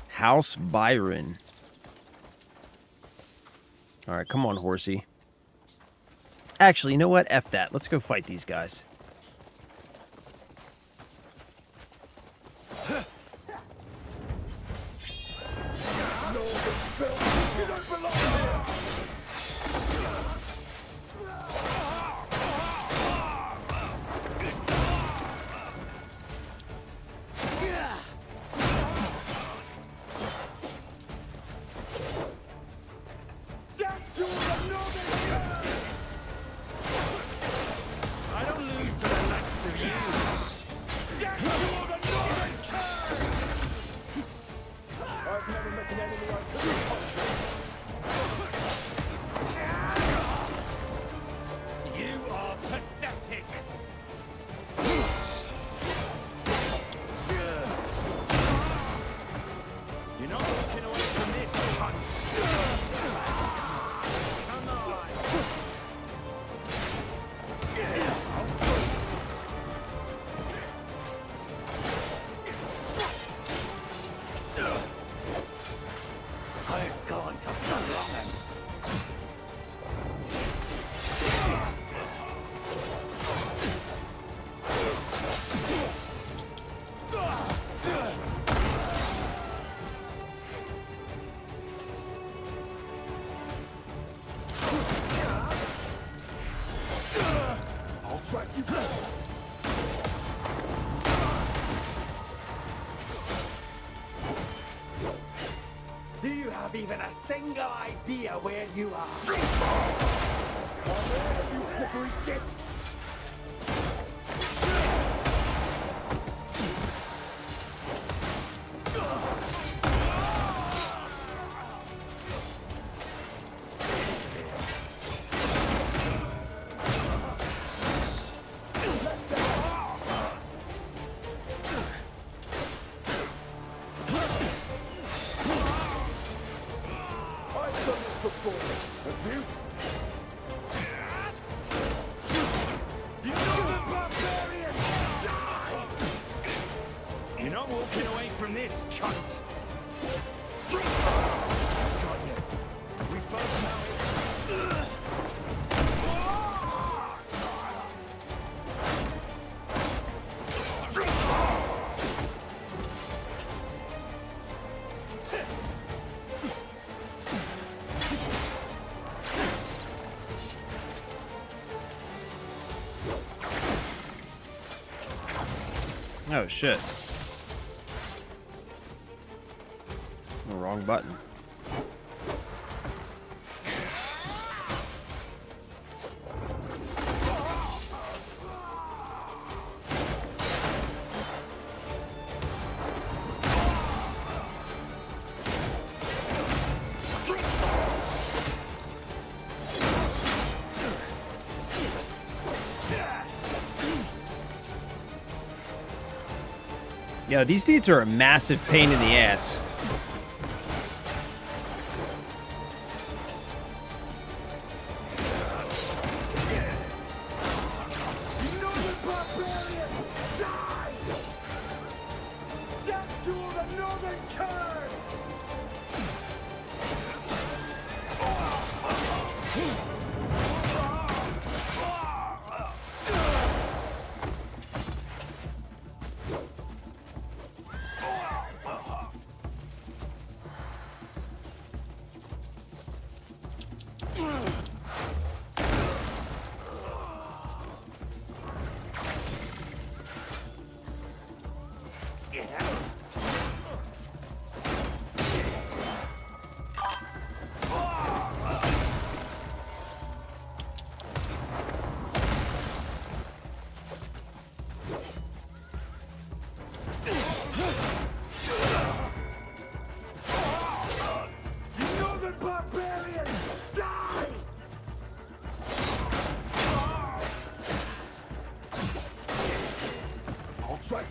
House Byron. All right, come on, horsey. Actually, you know what? F that. Let's go fight these guys. have even a single idea where you are? Come here, you slippery shit! You're not walking away from this, cunt! Got you. We both know it. Oh, shit. The wrong button. Yo, these dudes are a massive pain in the ass.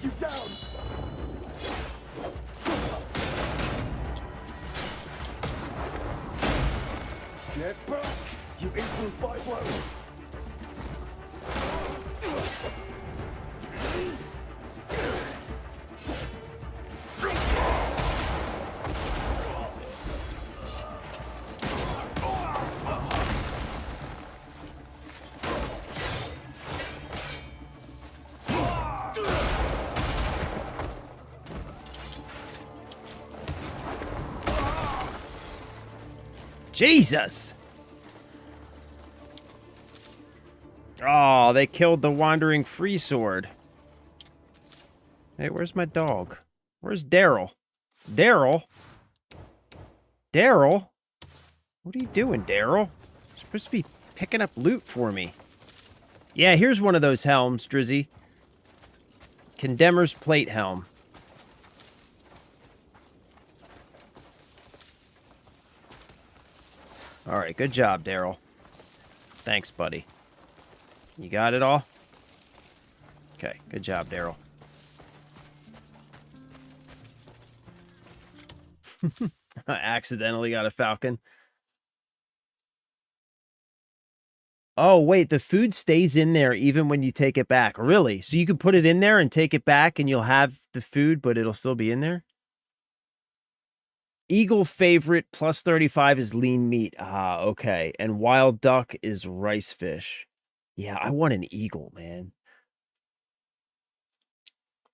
You down! Get back! You equal 5 blows! Jesus! Oh, they killed the wandering free sword. Hey, where's my dog? Where's Daryl? Daryl? Daryl? What are you doing, Daryl? You're supposed to be picking up loot for me. Yeah, here's one of those helms, Drizzy. Condemner's plate helm. Alright, good job, Daryl. Thanks, buddy. You got it all? Okay, good job, Daryl. I accidentally got a falcon. Oh, wait, the food stays in there even when you take it back. Really? So you can put it in there and take it back and you'll have the food, but it'll still be in there? Eagle favorite plus 35 is lean meat. Ah, okay. And wild duck is rice fish. Yeah, I want an eagle, man.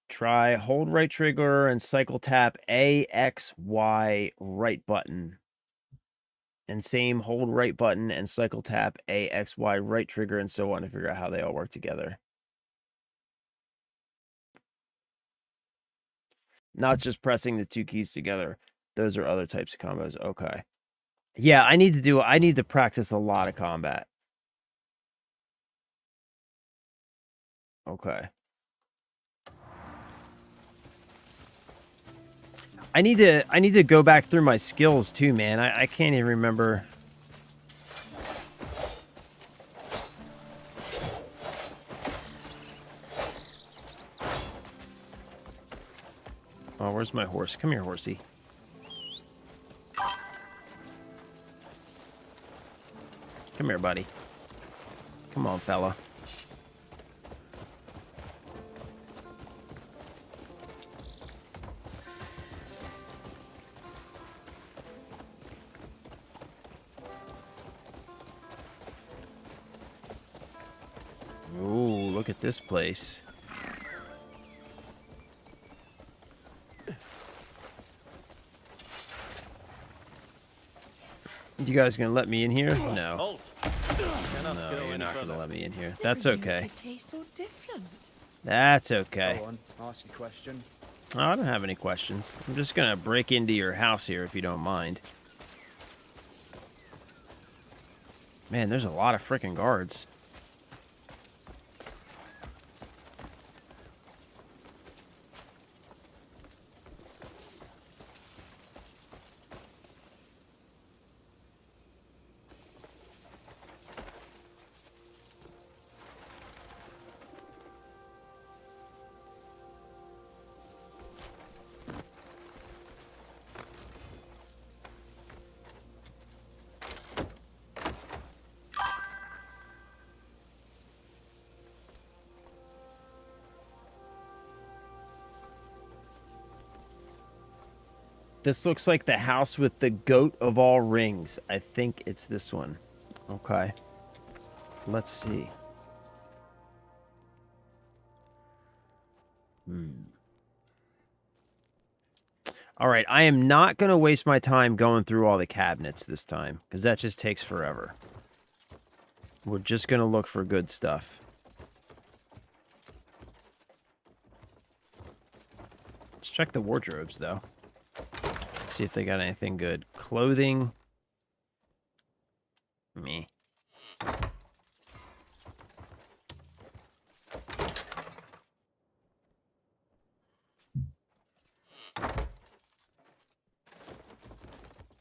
Try hold right trigger and cycle tap A, X, Y, right button. And same hold right button and cycle tap A, X, Y, right trigger, and so on to figure out how they all work together. Not just pressing the two keys together. those are other types of combos. Okay. Yeah, I need to practice a lot of combat. Okay. I need to go back through my skills too, man. I can't even remember. Oh, where's my horse? Come here, horsey. Come here, buddy. Come on, fella. Ooh, look at this place. You guys gonna let me in here? No. Halt. No, you're not gonna let me in here. That's okay. It tastes so different. That's okay. Go on, ask your question. Oh, I don't have any questions. I'm just gonna break into your house here if you don't mind. Man, there's a lot of freaking guards. This looks like the house with the goat of all rings. I think it's this one. Okay. Let's see. All right, I am not going to waste my time going through all the cabinets this time, because that just takes forever. We're just going to look for good stuff. Let's check the wardrobes, though. See if they got anything good. Clothing. Me.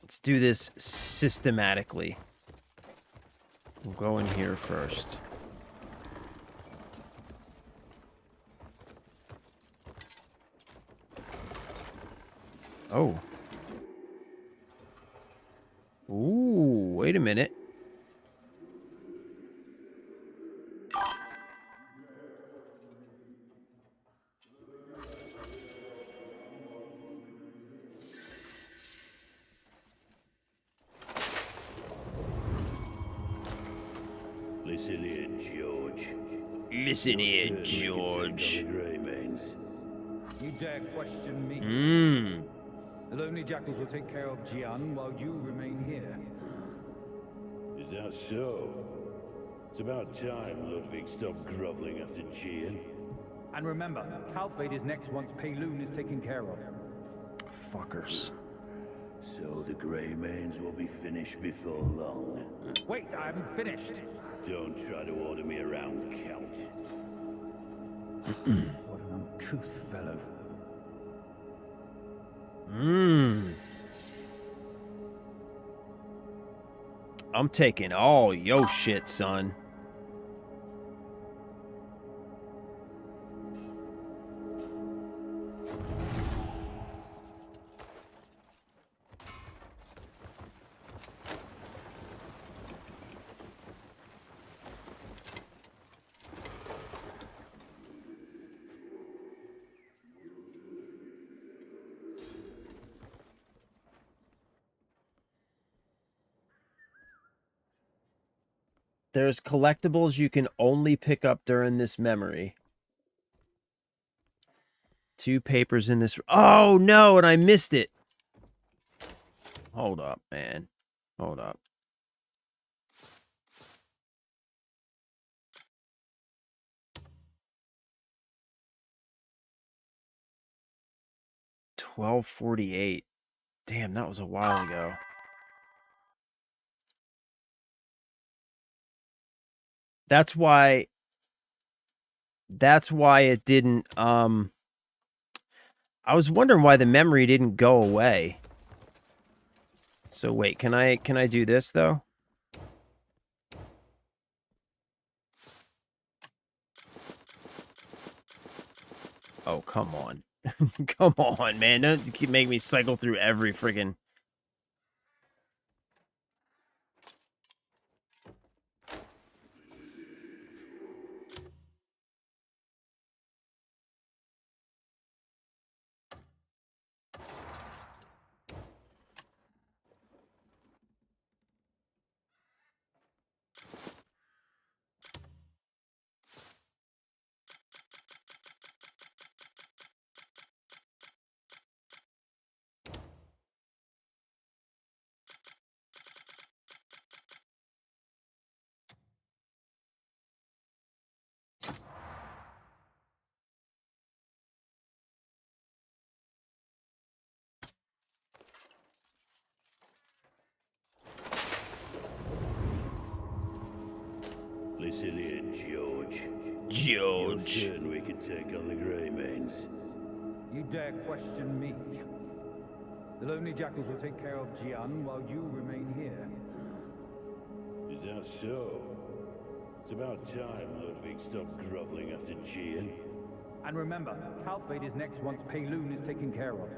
Let's do this systematically. We'll go in here first. Oh. Ooh, wait a minute. Listen here, George. Listen here, George. You dare question me? Mmm. The lonely jackals will take care of Jian while you remain here. Is that so? It's about time Ludwig stopped groveling after Gian. And remember, Calfade is next once Payloon is taken care of. Fuckers. So the Greymanes will be finished before long. Wait, I haven't finished. Don't try to order me around, Count. What an uncouth fellow. Mmm. I'm taking all yo shit, son. There's collectibles you can only pick up during this memory. 2 papers in this. Oh, no, and I missed it. Hold up, man. Hold up. $12.48. Damn, that was a while ago. That's why it didn't I was wondering why the memory didn't go away. So wait, can I do this though? Oh, come on. Come on, man. Don't keep making me cycle through every friggin' Listen in, George. George. You're certain we can take on the Greymanes? You dare question me? The lonely jackals will take care of Jian while you remain here. Is that so? It's about time Ludwig stopped groveling after Jian. And remember, Calfade is next once Payloon is taken care of.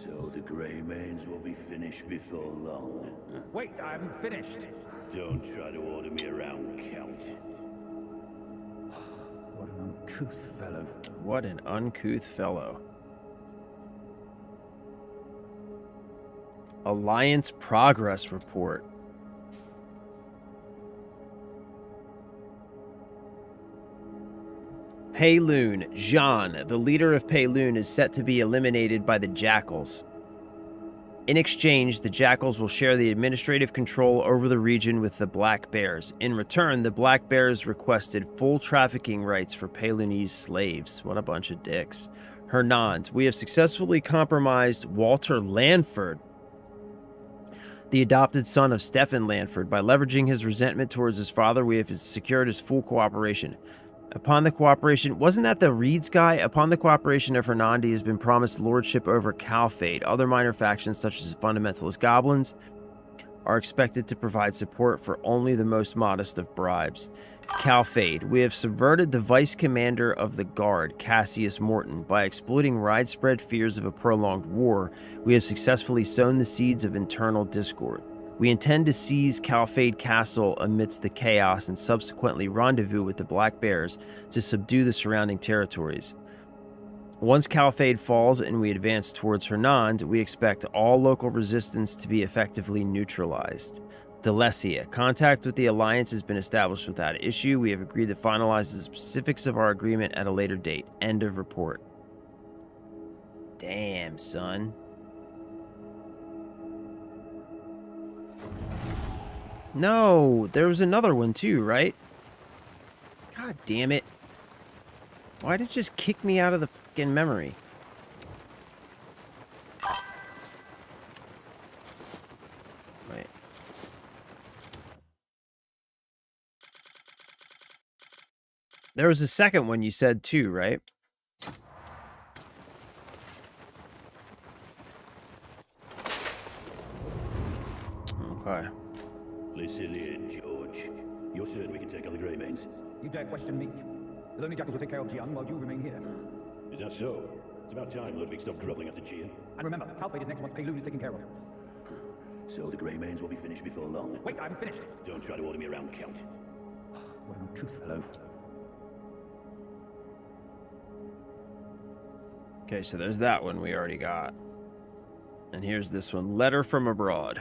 So the Greymanes will be finished before long. Wait, I haven't finished. Don't try to order me around, Count. What an uncouth fellow. What an uncouth fellow. Alliance Progress Report. Payloon. Jean, the leader of Payloon, is set to be eliminated by the Jackals. In exchange, the Jackals will share the administrative control over the region with the Black Bears. In return, the Black Bears requested full trafficking rights for Payloonese slaves. What a bunch of dicks. Hernand, we have successfully compromised Walter Lanford, the adopted son of Stefan Lanford. By leveraging his resentment towards his father, we have secured his full cooperation. Upon the cooperation, wasn't that the Reeds guy? Upon the cooperation of Hernandi has been promised lordship over Calfade. Other minor factions, such as fundamentalist goblins, are expected to provide support for only the most modest of bribes. Calfade, we have subverted the vice commander of the guard, Cassius Morton. By exploiting widespread fears of a prolonged war, we have successfully sown the seeds of internal discord. We intend to seize Calfade Castle amidst the chaos and subsequently rendezvous with the Black Bears to subdue the surrounding territories. Once Calfade falls and we advance towards Hernand, we expect all local resistance to be effectively neutralized. Delesia, contact with the Alliance has been established without issue. We have agreed to finalize the specifics of our agreement at a later date. End of report. Damn, son. No, there was another one too, right? God damn it. Why did it just kick me out of the fucking memory? Wait. There was a second one you said too, right? Okay. Listen in, George. You're certain we can take on the Greymanes? You dare question me? The lonely jackals will take care of Jian while you remain here. Is that so? It's about time Ludwig stopped groveling after Jian. And remember, Calfade is next once Payloon is taken care of. So the Greymanes will be finished before long. Wait, I haven't finished. Don't try to order me around, Count. What an uncouth fellow. Okay, so there's that one we already got. And here's this one. Letter from abroad.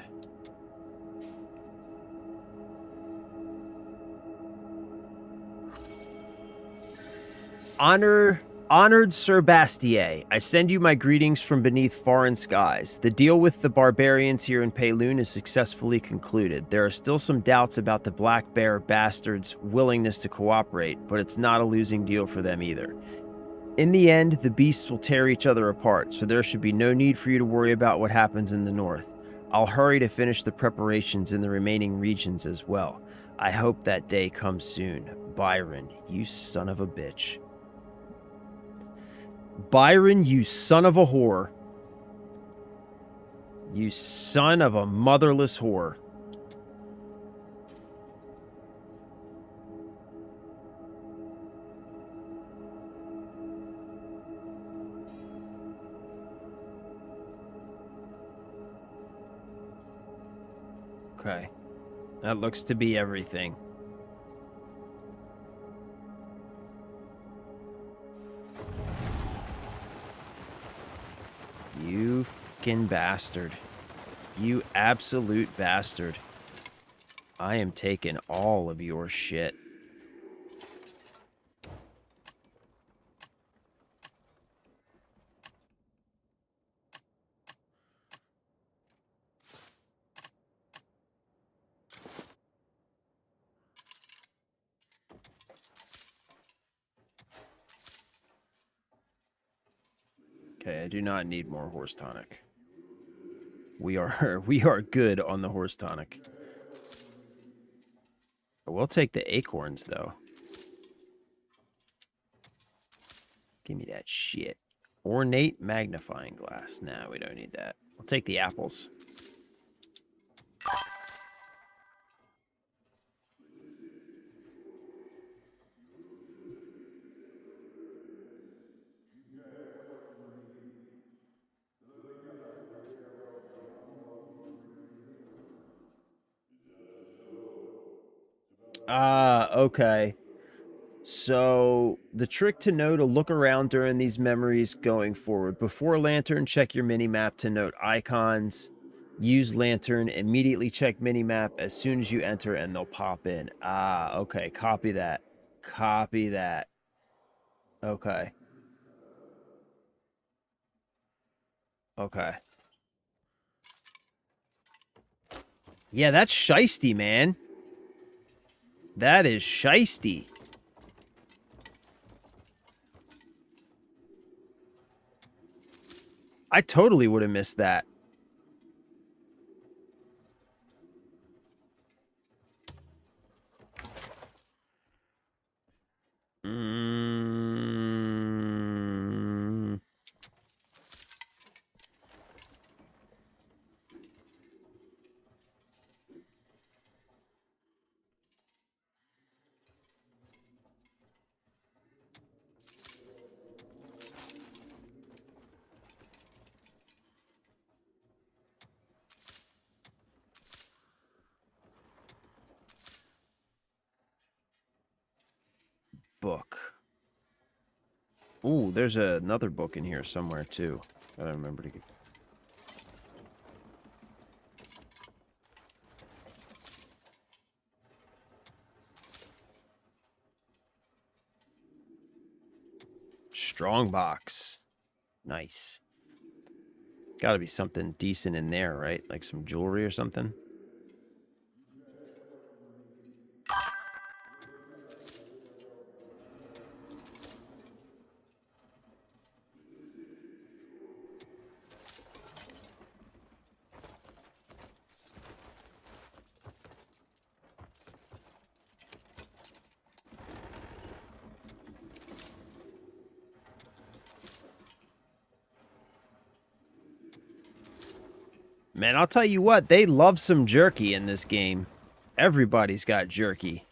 Honored Sir Bastier, I send you my greetings from beneath foreign skies. The deal with the barbarians here in Payloon is successfully concluded. There are still some doubts about the Black Bear bastards' willingness to cooperate, but it's not a losing deal for them either. In the end, the beasts will tear each other apart, so there should be no need for you to worry about what happens in the north. I'll hurry to finish the preparations in the remaining regions as well. I hope that day comes soon. Byron, you son of a bitch. Byron, you son of a whore. You son of a motherless whore. Okay. That looks to be everything. You fucking bastard. You absolute bastard. I am taking all of your shit. Okay, I do not need more horse tonic. We are good on the horse tonic. I will take the acorns though. Give me that shit. Ornate magnifying glass. Nah, we don't need that. I'll take the apples. Okay. So, the trick to know to look around during these memories going forward. Before Lantern, check your mini-map to note icons. Use Lantern, immediately check mini-map as soon as you enter and they'll pop in. Okay. Copy that. Copy that. Okay. Okay. Yeah, that's shiesty, man. That is shiesty. I totally would have missed that. Book. Ooh, there's another book in here somewhere, too. Gotta remember to get... Strong box. Nice. Gotta be something decent in there, right? Like some jewelry or something? Man, I'll tell you what, they love some jerky in this game. Everybody's got jerky.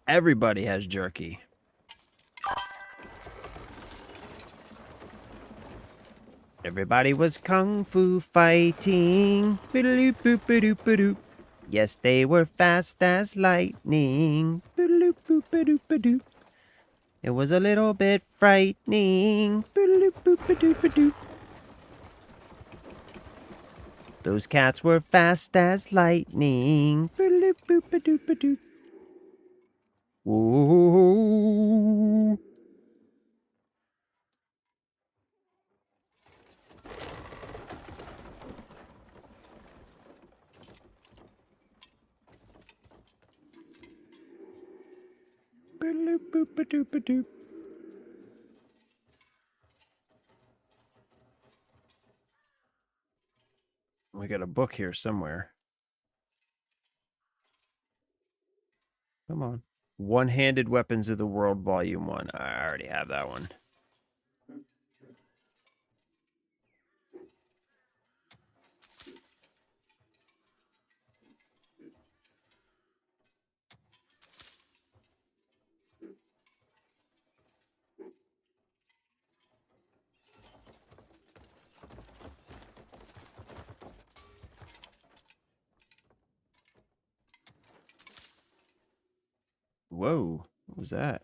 Everybody has jerky. Everybody was kung fu fighting. Boop-a-doop-boop-a-doop-a-doop. Yes, they were fast as lightning. Boop-a-doop-boop-a-doop-a-doop. It was a little bit frightening. Boop-a-doop-boop-a-doop-a-doop. Those cats were fast as lightning. Boop-a-doop-boop-a-doop-a-doop. Whoa. Doop, boop, ba, doop, ba, doop. We got a book here somewhere. Come on. One-Handed Weapons of the World, Volume 1. I already have that one. Whoa. What was that?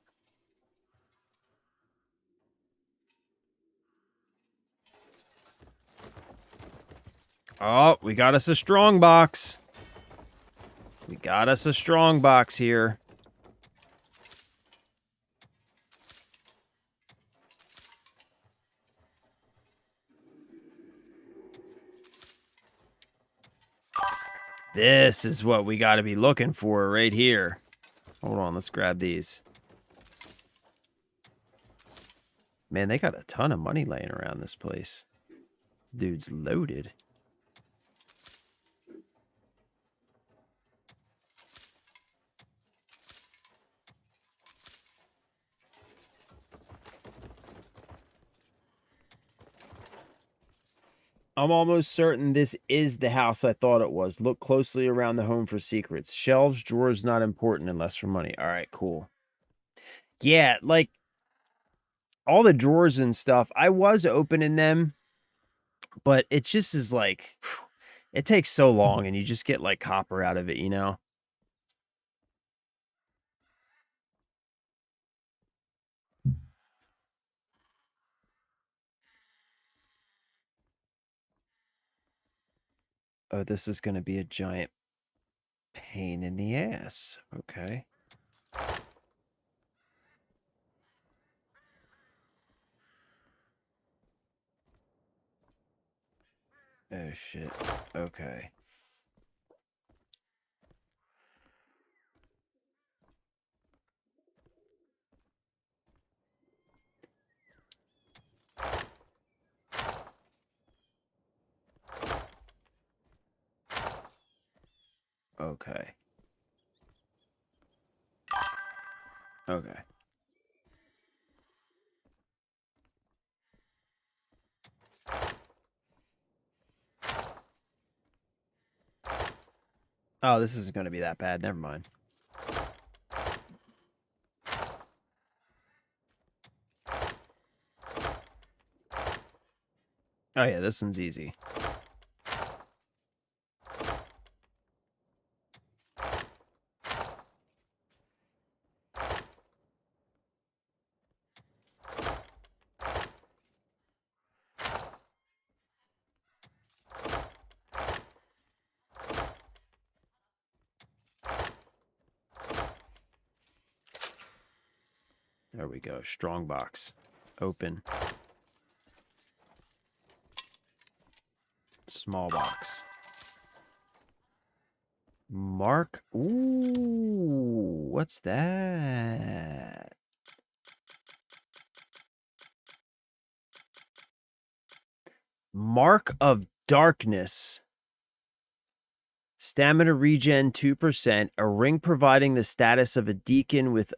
Oh, we got us a strong box. We got us a strong box here. This is what we got to be looking for right here. Hold on, let's grab these. Man, they got a ton of money laying around this place. Dude's loaded. I'm almost certain this is the house I thought it was. Look closely around the home for secrets. Shelves, drawers, not important unless for money. All right, cool. Yeah, like all the drawers and stuff, I was opening them, but it just is like, it takes so long and you just get like copper out of it, you know? Oh, this is going to be a giant pain in the ass. Okay. Oh, shit. Okay. Okay. Okay. Oh, this isn't going to be that bad. Never mind. Oh, yeah, this one's easy. There we go. Strong box. Open. Small box. Mark. Ooh, what's that? Mark of Darkness. Stamina regen 2%. A ring providing the status of a deacon with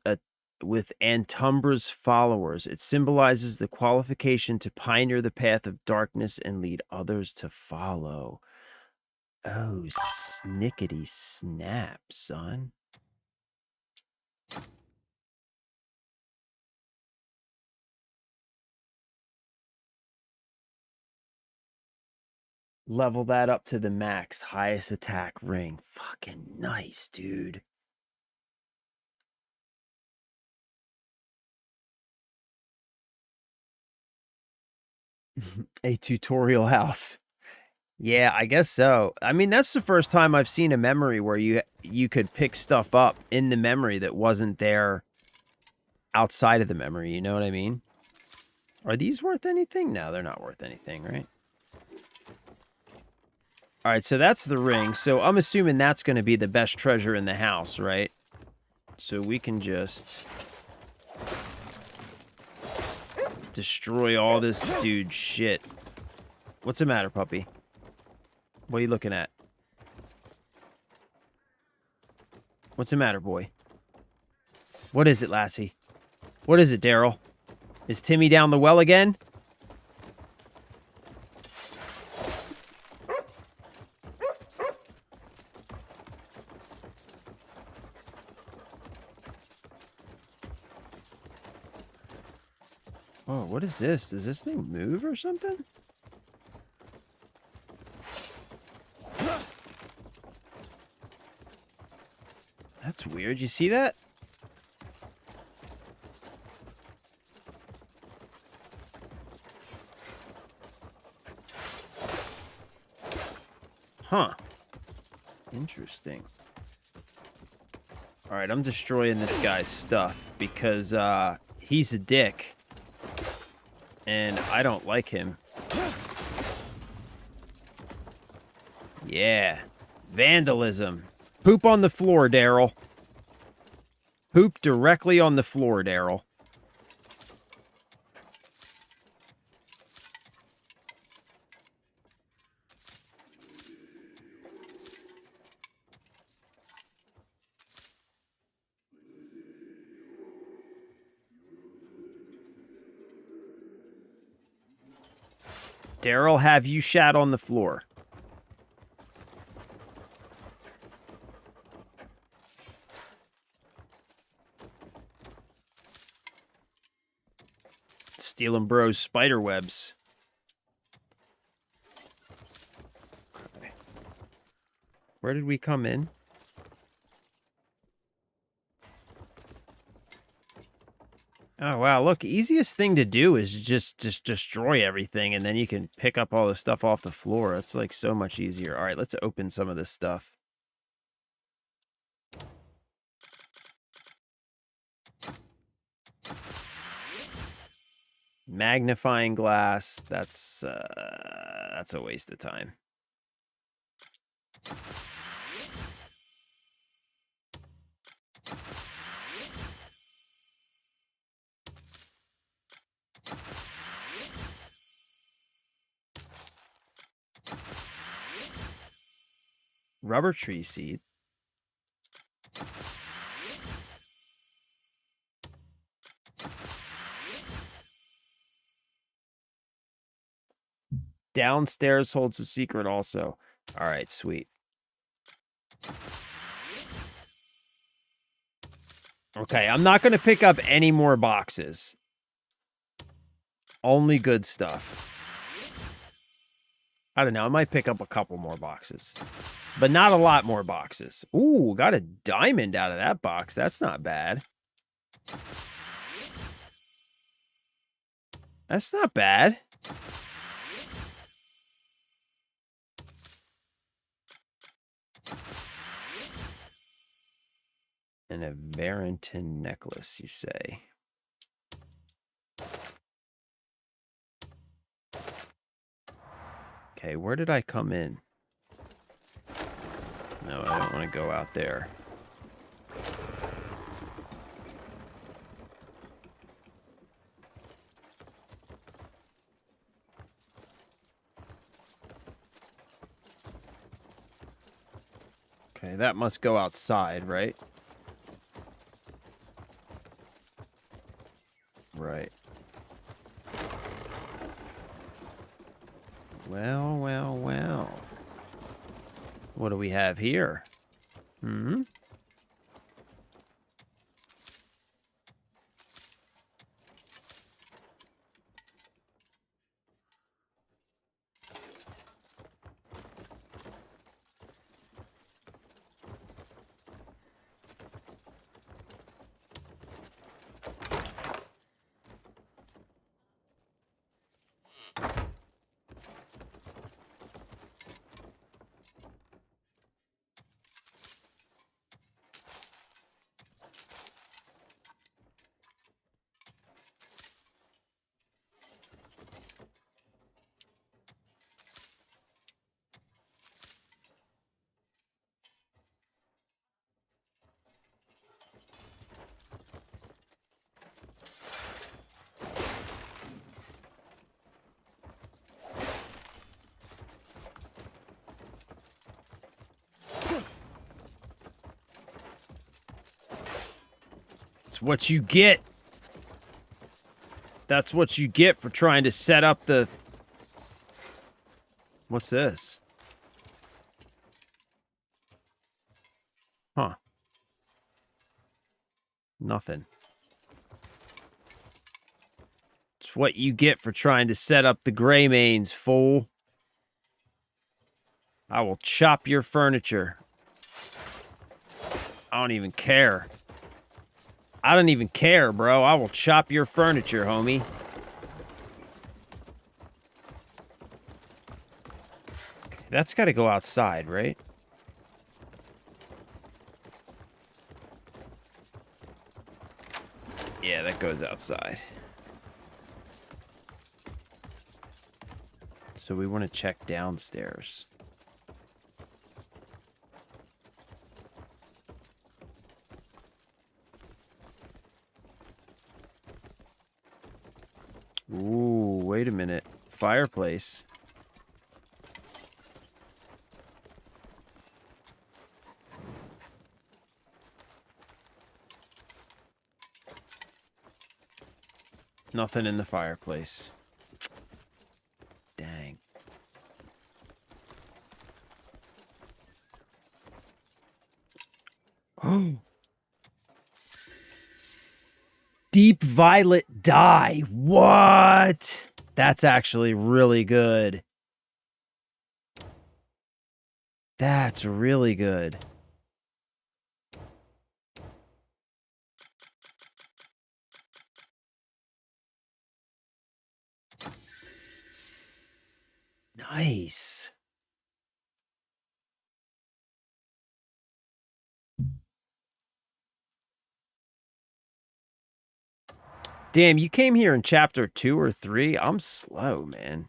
Antumbra's followers. It symbolizes the qualification to pioneer the path of darkness and lead others to follow. Oh, snickety snap, son. Level that up to the max. Highest attack ring. Fucking nice, dude. A tutorial house. Yeah, I guess so. I mean, that's the first time I've seen a memory where you could pick stuff up in the memory that wasn't there outside of the memory, you know what I mean? Are these worth anything? No, they're not worth anything, right? All right, so that's the ring. So I'm assuming that's going to be the best treasure in the house, right? So we can just Destroy all this dude's shit. What's the matter, puppy? What are you looking at? What's the matter, boy? What is it, Lassie? What is it, Daryl? Is Timmy down the well again? Oh, what is this? Does this thing move or something? That's weird. You see that? Huh. Interesting. Alright, I'm destroying this guy's stuff because he's a dick. And I don't like him. Yeah. Vandalism. Poop on the floor, Daryl. Poop directly on the floor, Daryl. Daryl, have you shat on the floor? Stealing Bros spider webs. Okay. Where did we come in? Oh, wow. Look, easiest thing to do is just destroy everything, and then you can pick up all the stuff off the floor. It's like so much easier. All right, let's open some of this stuff. Magnifying glass. That's a waste of time. Rubber tree seed. Downstairs holds a secret also. All right, sweet. Okay, I'm not going to pick up any more boxes. Only good stuff. I don't know. I might pick up a couple more boxes. But not a lot more boxes. Ooh, got a diamond out of that box. That's not bad. That's not bad. And a Varenton necklace, you say? Okay, where did I come in? No, I don't want to go out there. Okay, that must go outside, right? Right. Well, well, well. What do we have here? Hmm? It's what you get. That's what you get for trying to set up the... What's this? Huh. Nothing. It's what you get for trying to set up the Greymanes, fool. I will chop your furniture. I don't even care. I don't even care, bro. I will chop your furniture, homie. Okay, that's got to go outside, right? Yeah, that goes outside. So we want to check downstairs. Ooh, wait a minute. Fireplace. Nothing in the fireplace. Dang. Oh. Deep violet dye. What? That's actually really good. That's really good. Nice. Damn, you came here in chapter 2 or 3? I'm slow, man.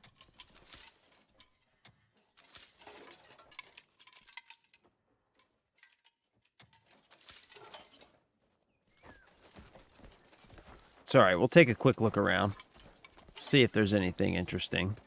It's all right. We'll take a quick look around. See if there's anything interesting.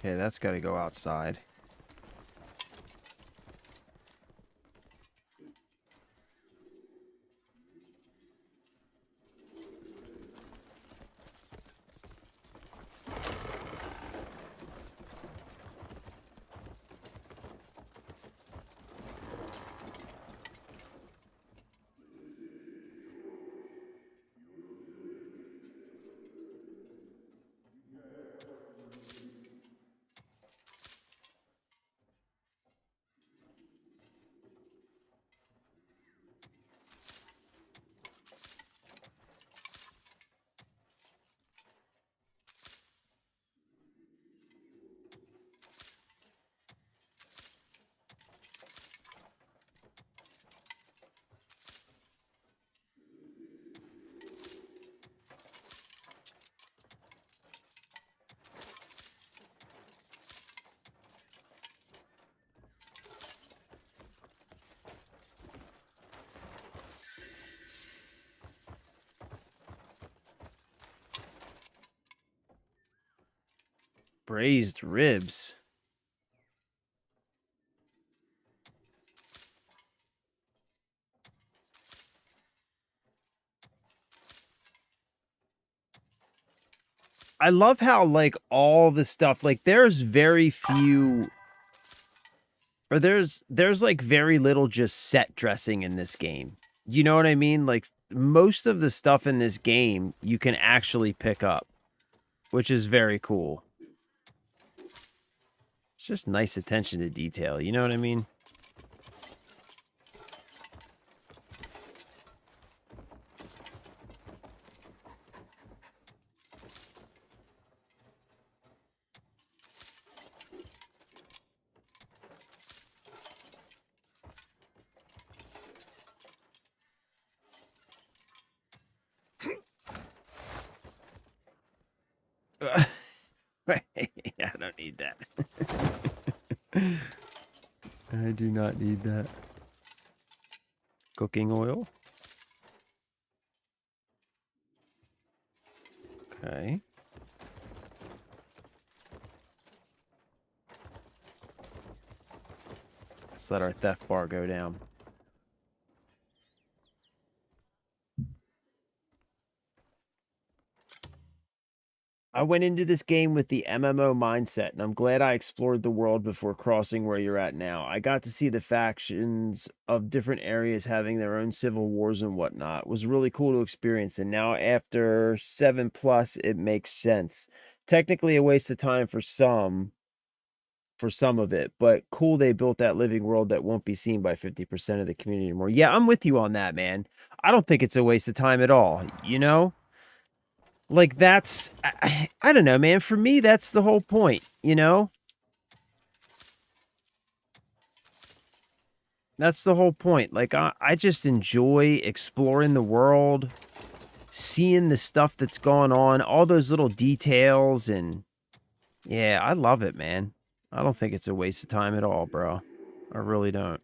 Okay, that's got to go outside. Braised ribs. I love how, like, all the stuff, like, there's very few, or there's like very little just set dressing in this game. You know what I mean? Like, most of the stuff in this game you can actually pick up, which is very cool. It's just nice attention to detail, you know what I mean? need that. I do not need that. Cooking oil. Okay. Let's let our theft bar go down. I went into this game with the MMO mindset, and I'm glad I explored the world before crossing where you're at now. I got to see the factions of different areas having their own civil wars and whatnot. It was really cool to experience, and now after 7+, it makes sense. Technically a waste of time for some of it, but cool they built that living world that won't be seen by 50% of the community anymore. Yeah, I'm with you on that, man. I don't think it's a waste of time at all, you know? Like, that's... I don't know, man. For me, that's the whole point, you know? That's the whole point. Like, I just enjoy exploring the world, seeing the stuff that's going on, all those little details, and... Yeah, I love it, man. I don't think it's a waste of time at all, bro. I really don't.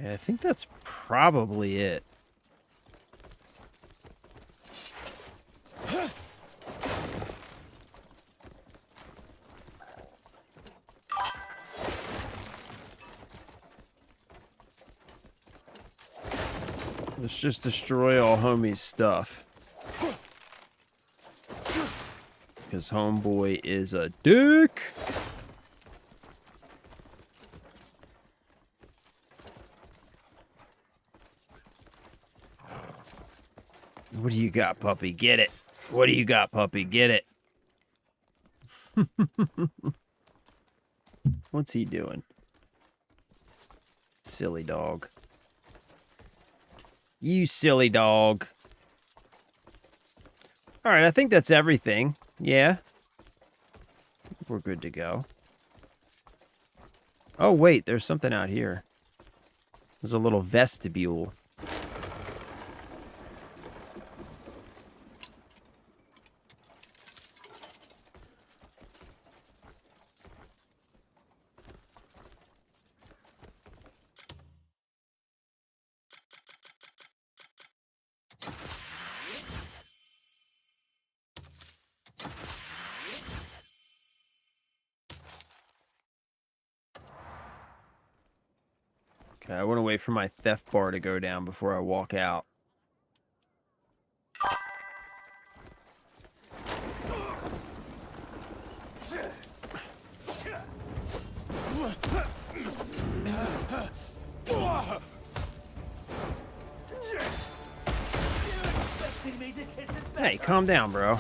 Okay, I think that's probably it. Let's just destroy all homie's stuff. Because homeboy is a dick. What do you got, puppy? Get it. What do you got, puppy? Get it. What's he doing? Silly dog. You silly dog. All right, I think that's everything. Yeah. We're good to go. Oh, wait, there's something out here. There's a little vestibule. Okay, I want to wait for my theft bar to go down before I walk out. Hey, calm down, bro.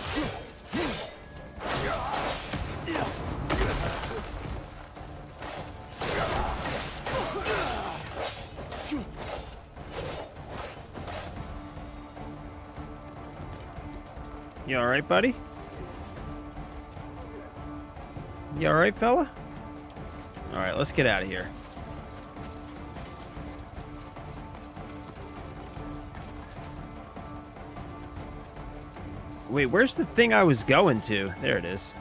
You alright, buddy? You alright, fella? Alright, let's get out of here. Wait, where's the thing I was going to? There it is.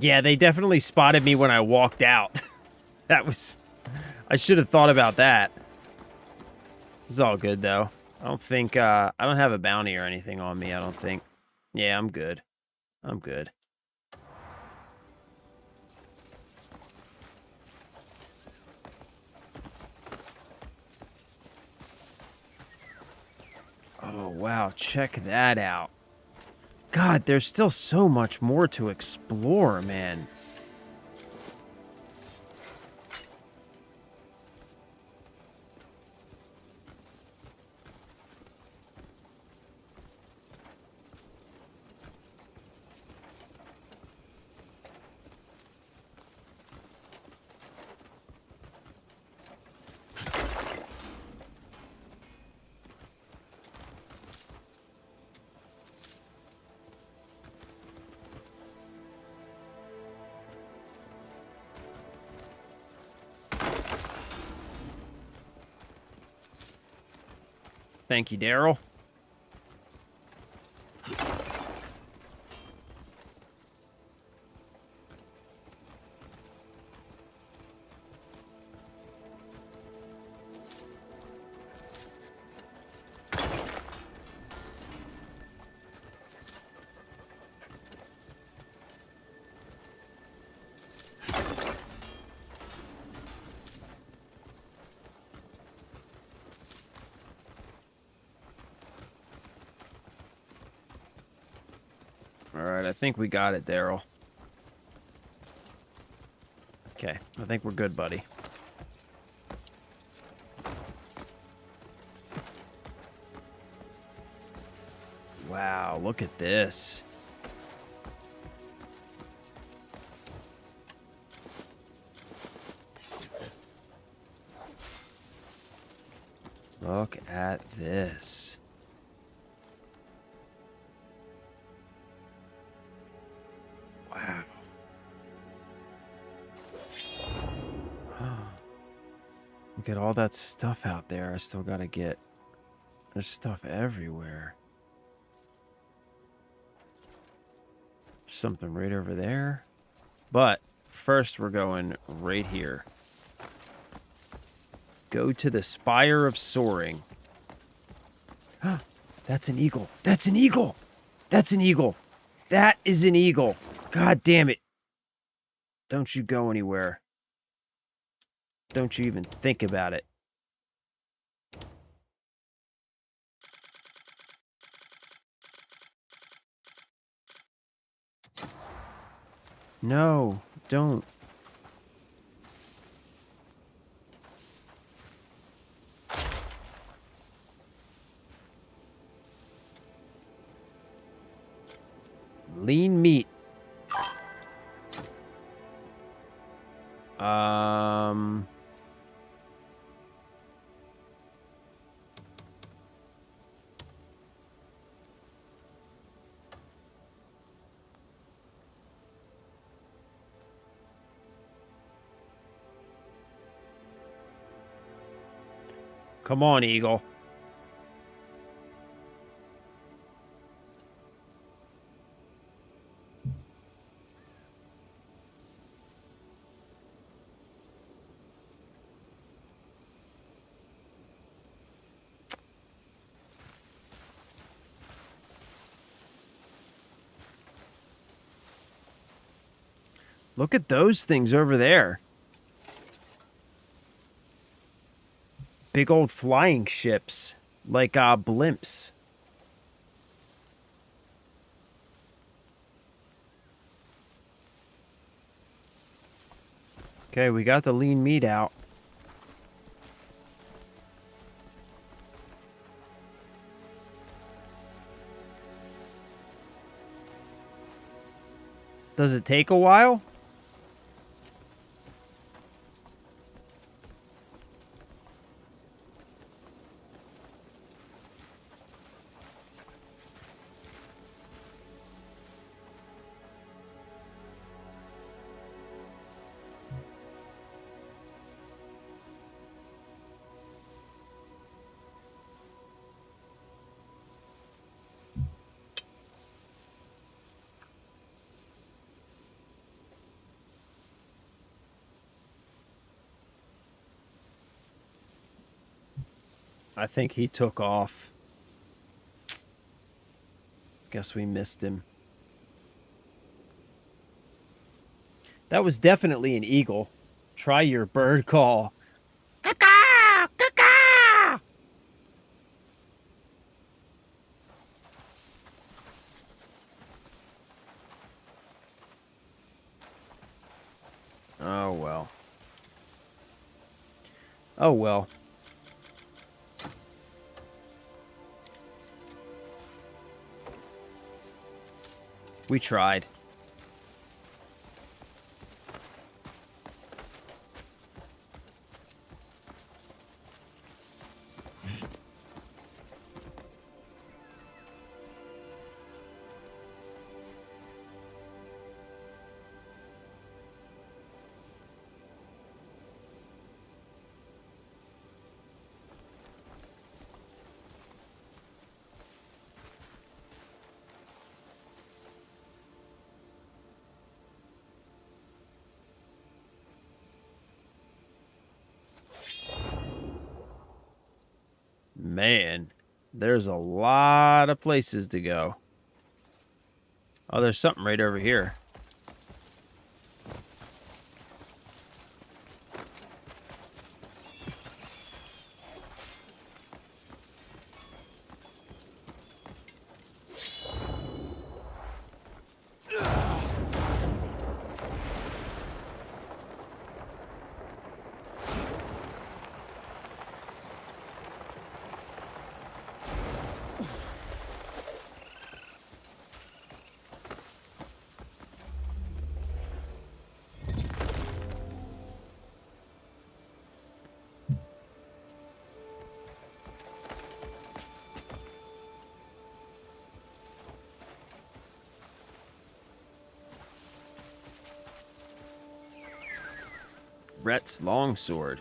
Yeah, they definitely spotted me when I walked out. That was... I should have thought about that. It's all good, though. I don't think, I don't have a bounty or anything on me, I don't think. Yeah, I'm good. I'm good. wow, check that out. God, there's still so much more to explore, man. Thank you, Daryl. Alright, I think we got it, Daryl. Okay, I think we're good, buddy. Wow, look at this. Look at this. Wow. Look at all that stuff out there I still gotta get. There's stuff everywhere. Something right over there. But first we're going right here. Go to the Spire of Soaring. That's an eagle. That's an eagle. That's an eagle. That is an eagle. God damn it. Don't you go anywhere. Don't you even think about it. No, don't. Lean meat. Come on, eagle. Look at those things over there. Big old flying ships, like blimps. Okay, we got the lean meat out. Does it take a while? I think he took off. Guess we missed him. That was definitely an eagle. Try your bird call. Caw-caw! Caw-caw! Oh, well. Oh, well. We tried. Man, there's a lot of places to go. Oh, there's something right over here. Rhett's longsword.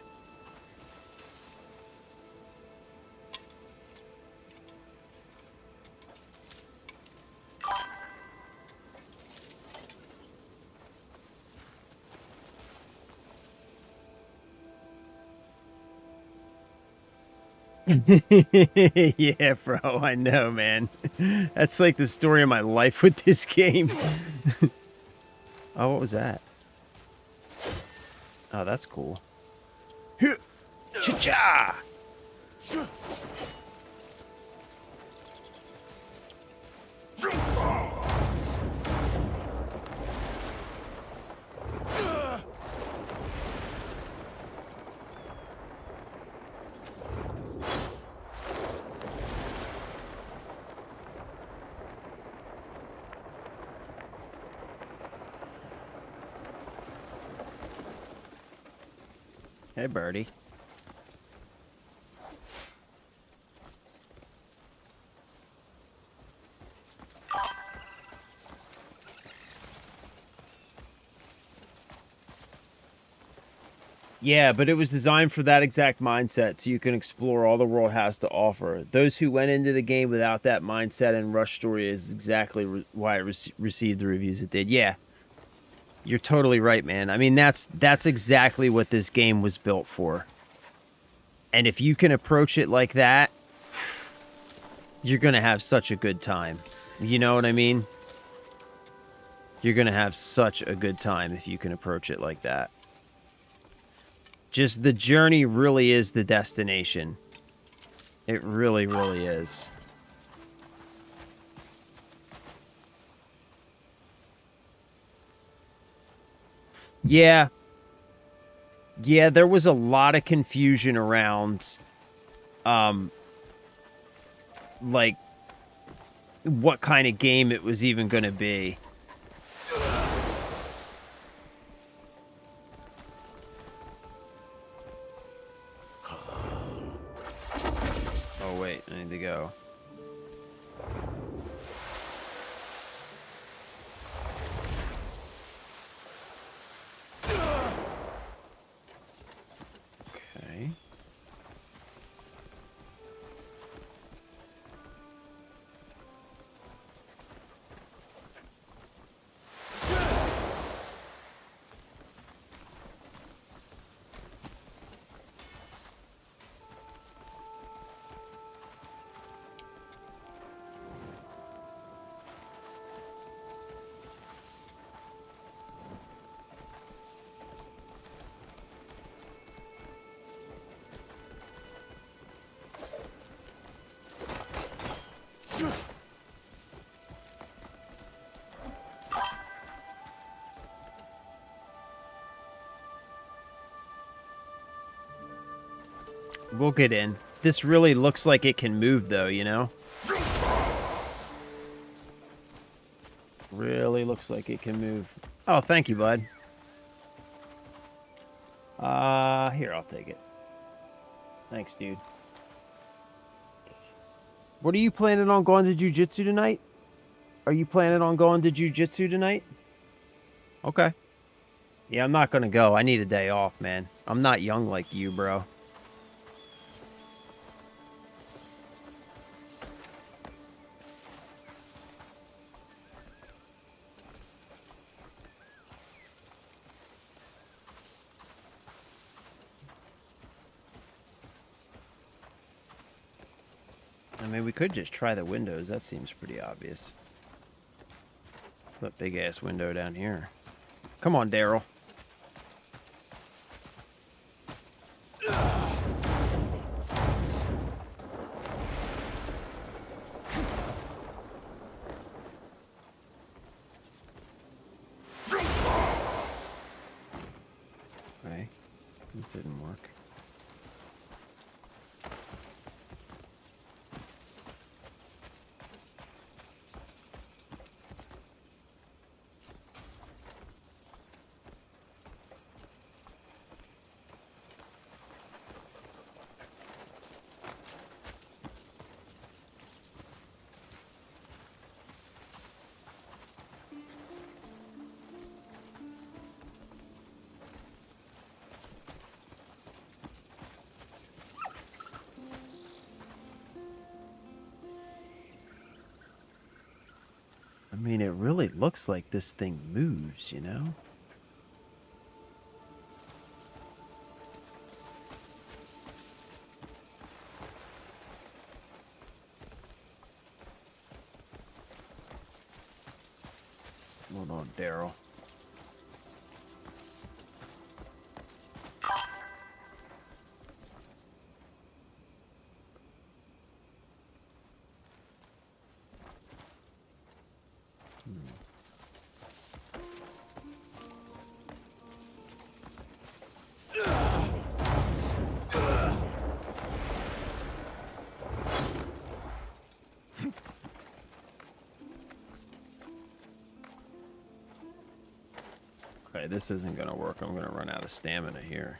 Yeah, bro, I know, man. That's like the story of my life with this game. Oh, what was that? Oh, that's cool. Cha-cha! Hey, birdie. Yeah, but it was designed for that exact mindset, so you can explore all the world has to offer. Those who went into the game without that mindset and rush story is exactly why it received the reviews it did. Yeah, you're totally right, man. I mean, that's exactly what this game was built for. And if you can approach it like that, you're going to have such a good time. You know what I mean? You're going to have such a good time if you can approach it like that. Just the journey really is the destination. It really, really is. Yeah. Yeah, there was a lot of confusion around, like, what kind of game it was even going to be. Oh, wait, I need to go. Okay. We'll get in. This really looks like it can move, though, you know? Really looks like it can move. Oh, thank you, bud. Here, I'll take it. Thanks, dude. What are you planning on going to jiu-jitsu tonight? Are you planning on going to jiu-jitsu tonight? Okay. Yeah, I'm not gonna go. I need a day off, man. I'm not young like you, bro. I mean, we could just try the windows. That seems pretty obvious. That big-ass window down here. Come on, Daryl. Okay. It didn't work. I mean, it really looks like this thing moves, you know? Hold on, Daryl. Okay, this isn't gonna work. I'm gonna run out of stamina here.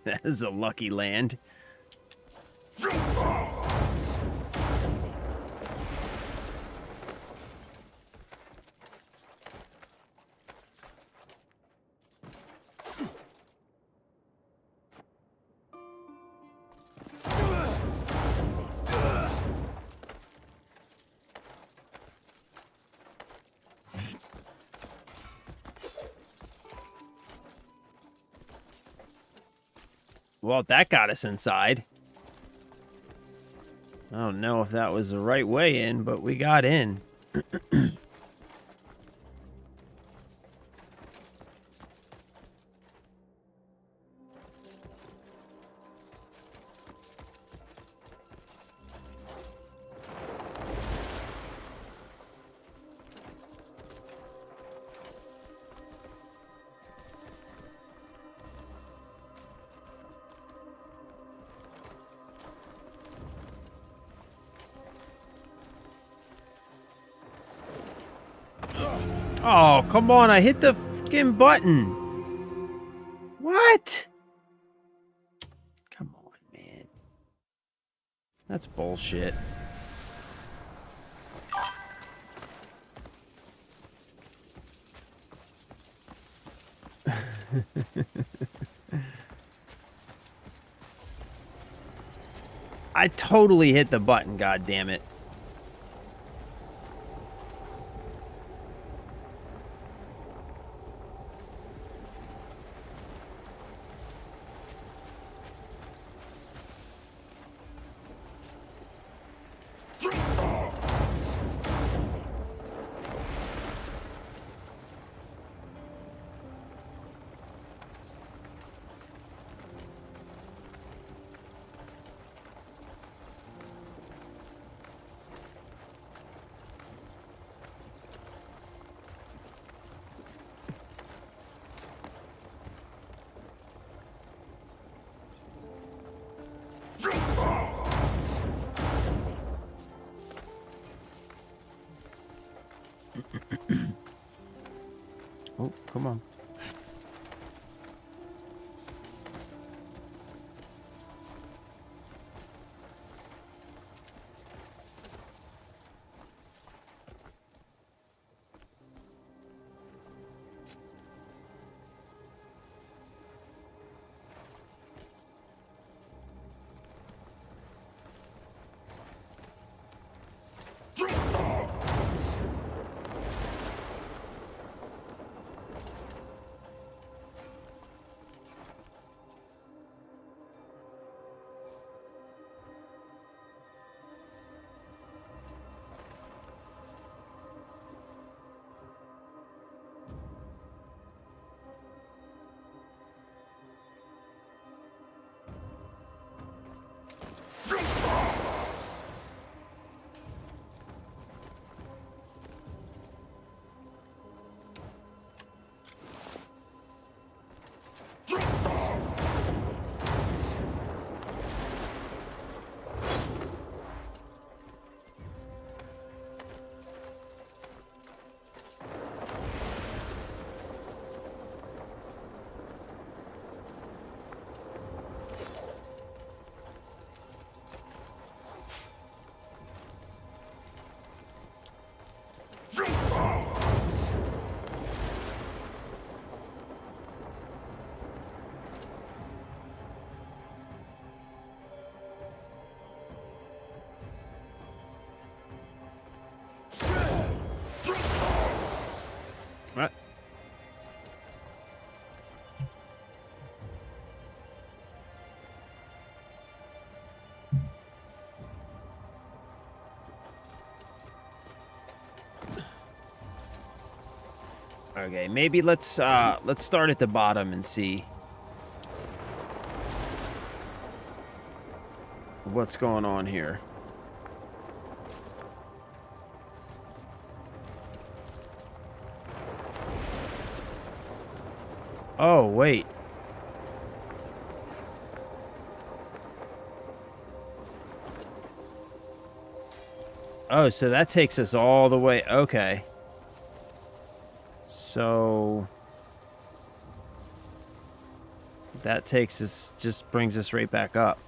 That is a lucky land. Well, that got us inside. I don't know if that was the right way in, but we got in. Oh, come on. I hit the fucking button. What? Come on, man. That's bullshit. I totally hit the button, god damn it. Oh, come on. What? Okay, maybe let's start at the bottom and see what's going on here. Oh, wait. Oh, so that takes us all the way. Okay. So that takes us, just brings us right back up.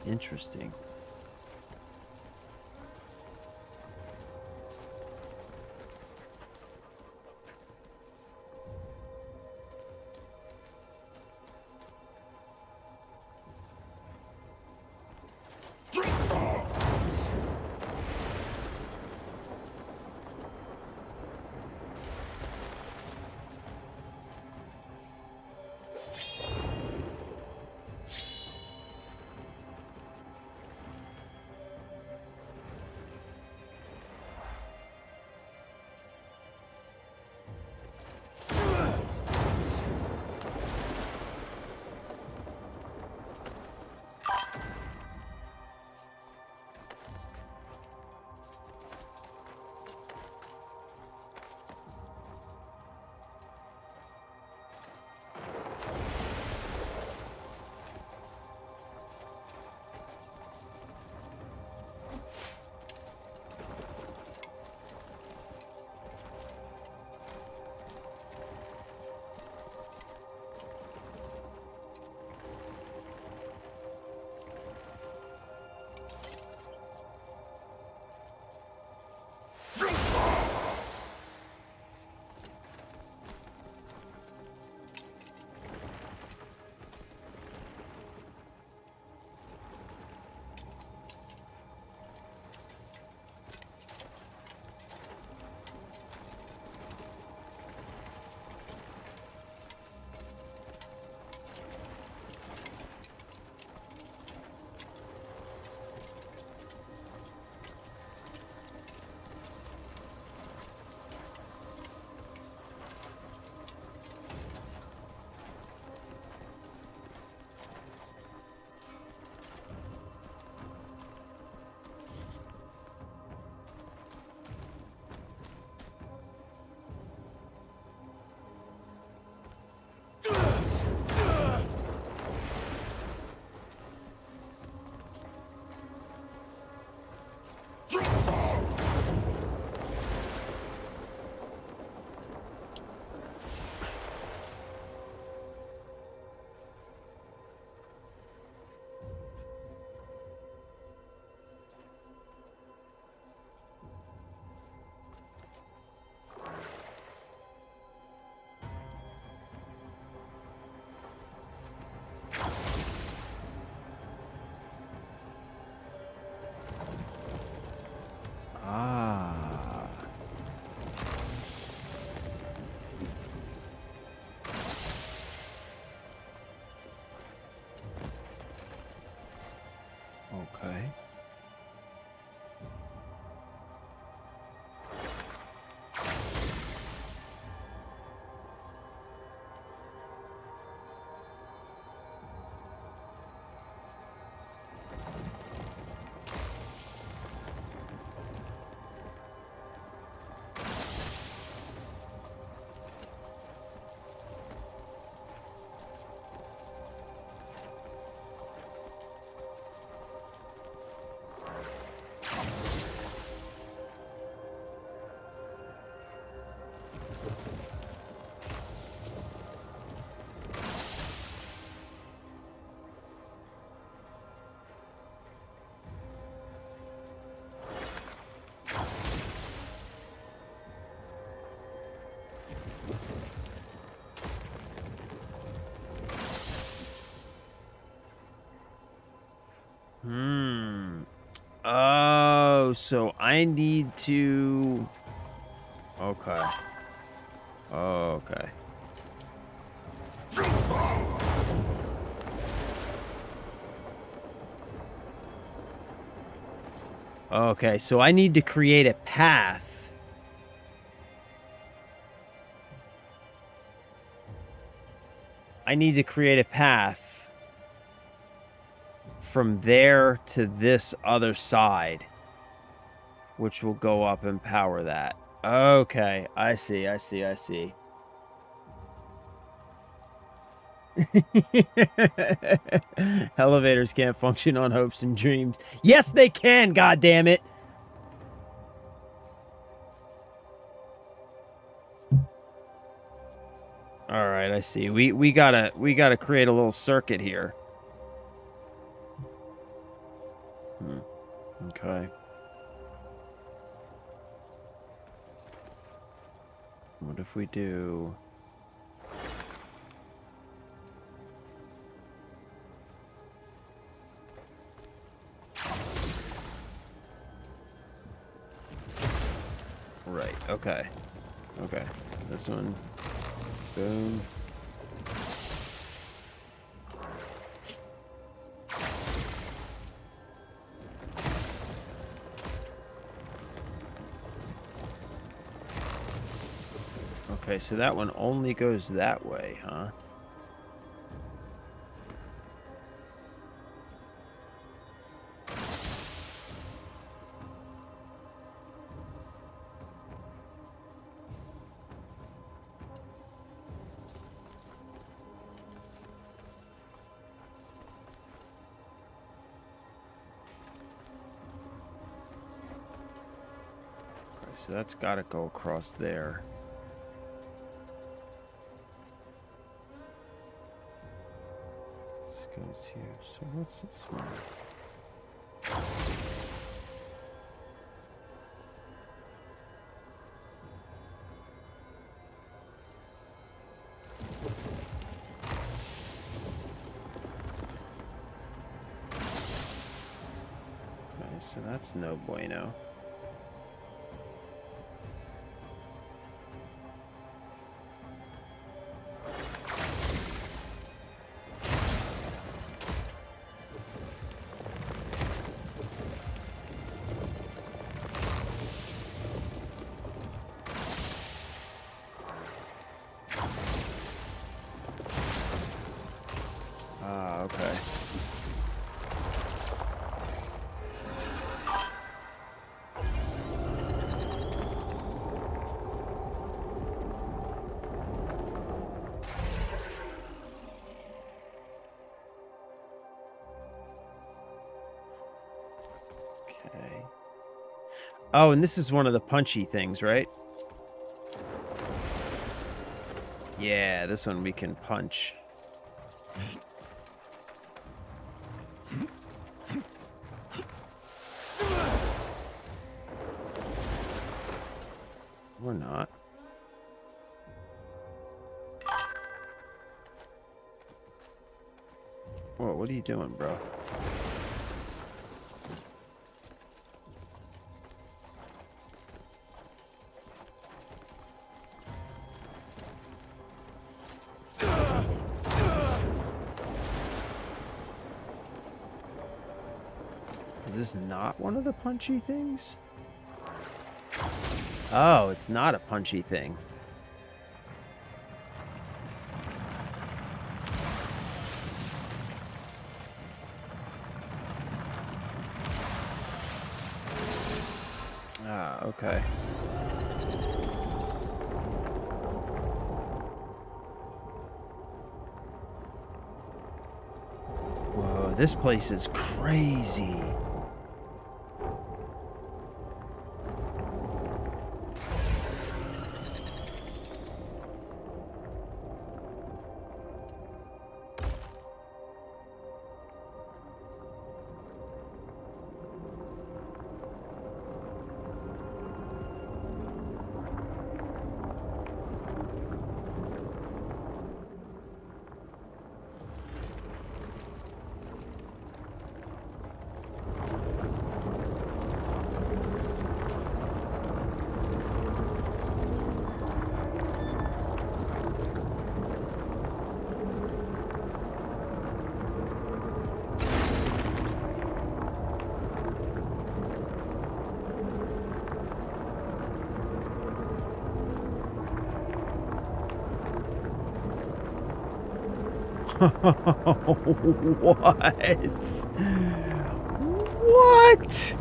Interesting. Oh, so I need to... Okay. Okay. Okay, so I need to create a path. I need to create a path from there to this other side, which will go up and power that. Okay, I see. Elevators can't function on hopes and dreams. Yes, they can, goddammit! Alright, I see. We gotta create a little circuit here. Okay. What if we do... Right, okay. Okay. This one. Boom. Okay, so that one only goes that way, huh? Okay, so that's got to go across there. This goes here. So what's this one? Okay, so that's no bueno. Ah, okay. Okay. Oh, and this is one of the punchy things, right? Yeah, this one we can punch. Or not. Whoa, what are you doing, bro? Is this not one of the punchy things? Oh, it's not a punchy thing. Ah, okay. Whoa, this place is crazy. What? What?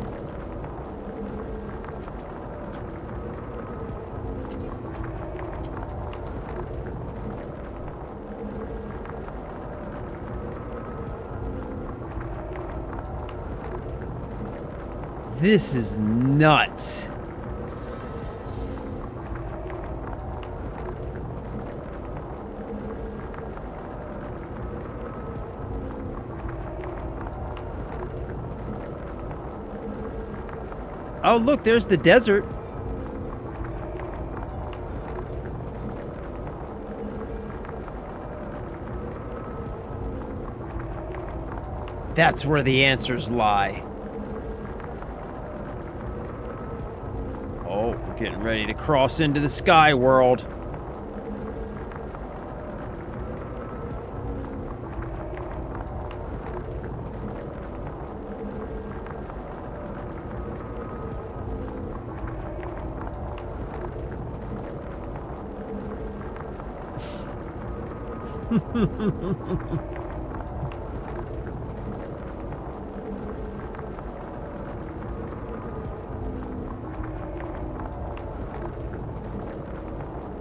This is nuts. Oh, look, there's the desert. That's where the answers lie. Oh, we're getting ready to cross into the sky world.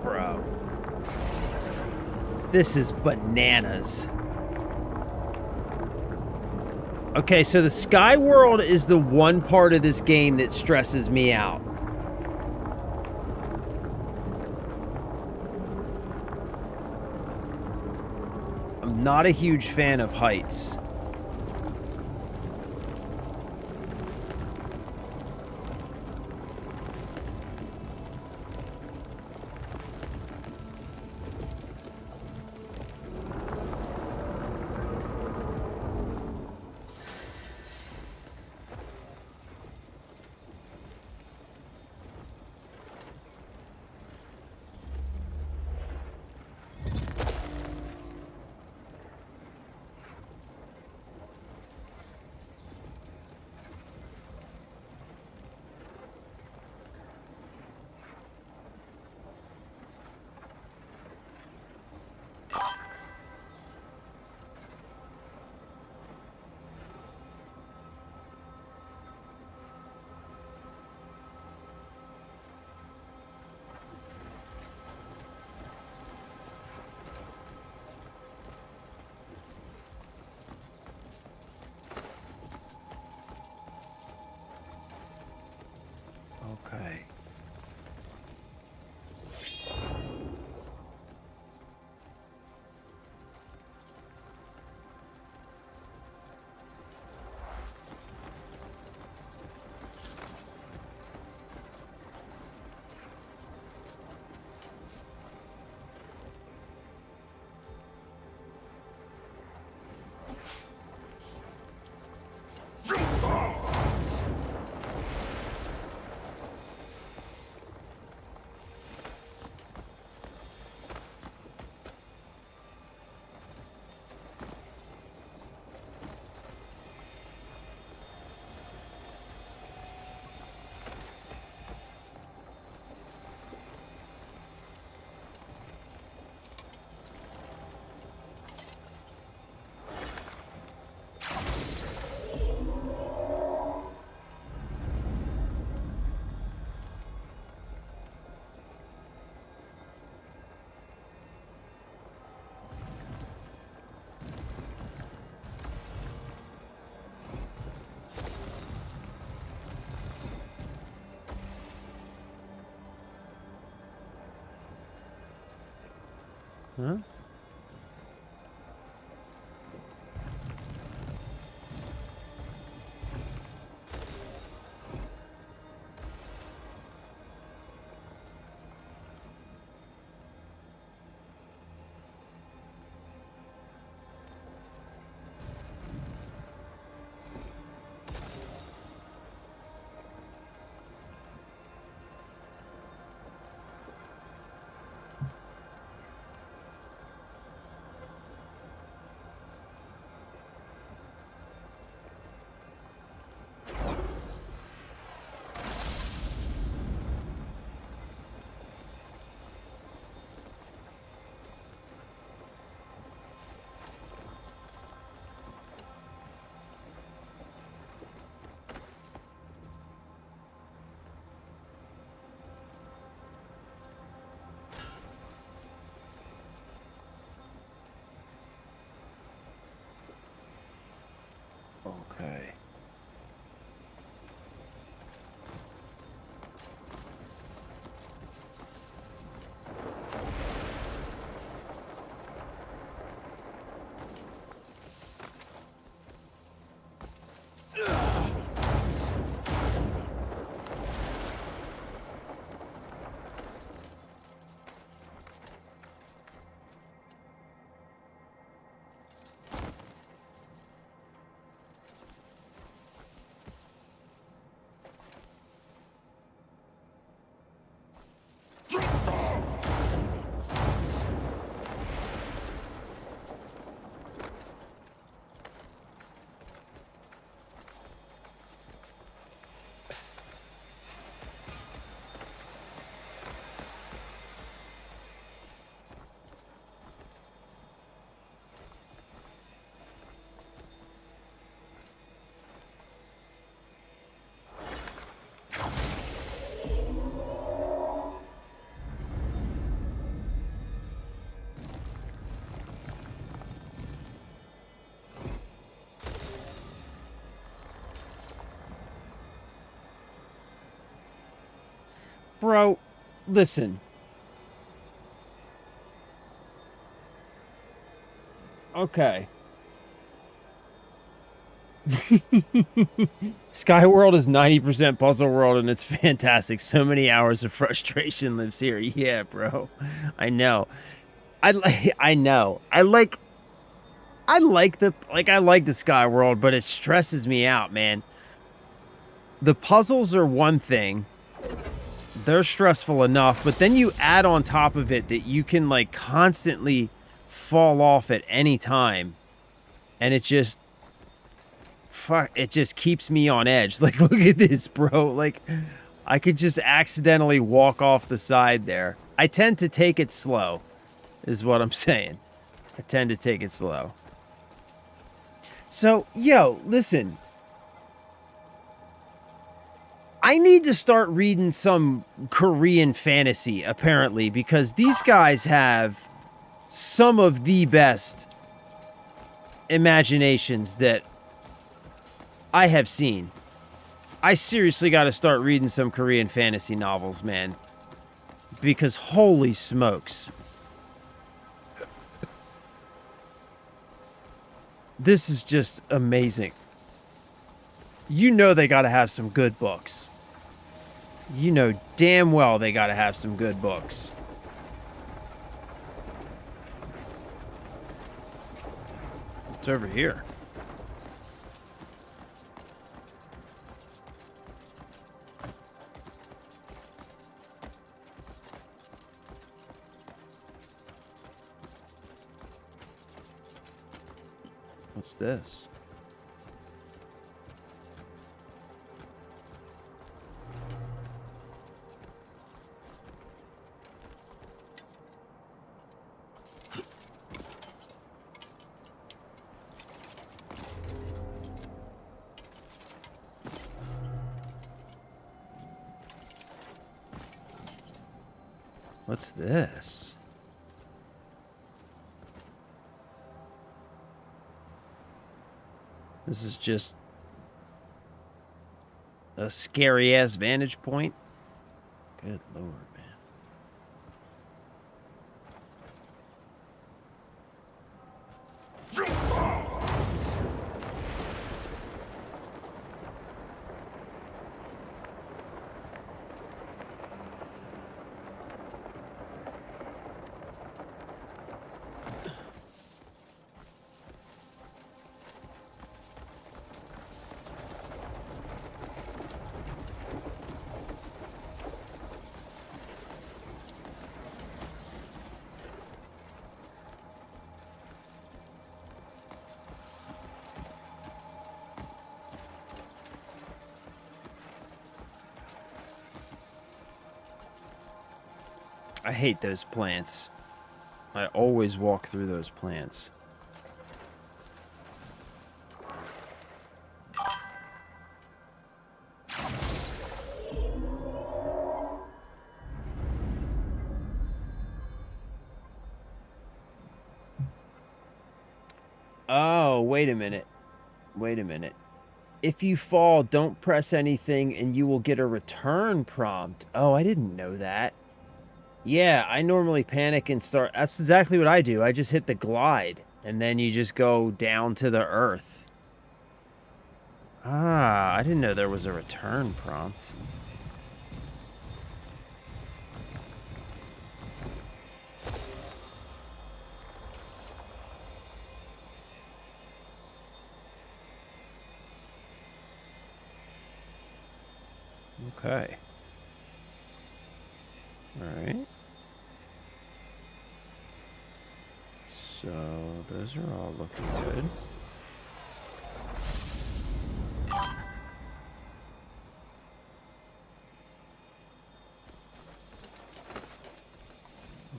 Bro. This is bananas. Okay, so the sky world is the one part of this game that stresses me out. I'm not a huge fan of heights. Okay. Huh? Okay. Bro, listen. Okay. Skyworld is 90% puzzle world and it's fantastic. So many hours of frustration lives here. Yeah, bro. I know. I know. I like the Skyworld, but it stresses me out, man. The puzzles are one thing. They're stressful enough, but then you add on top of it that you can like constantly fall off at any time. And it just keeps me on edge. Like, look at this, bro. Like, I could just accidentally walk off the side there. I tend to take it slow, is what I'm saying. I tend to take it slow. So, yo, listen. I need to start reading some Korean fantasy, apparently, because these guys have some of the best imaginations that I have seen. I seriously got to start reading some Korean fantasy novels, man. Because holy smokes. This is just amazing. You know they got to have some good books. You know damn well they got to have some good books. What's over here? What's this? What's this? This is just a scary-ass vantage point. Good lord, man. I hate those plants. I always walk through those plants. Oh, wait a minute. Wait a minute. If you fall, don't press anything and you will get a return prompt. Oh, I didn't know that. Yeah, I normally panic and start. That's exactly what I do. I just hit the glide and then you just go down to the earth. Ah, I didn't know there was a return prompt. Okay. All right. So those are all looking good.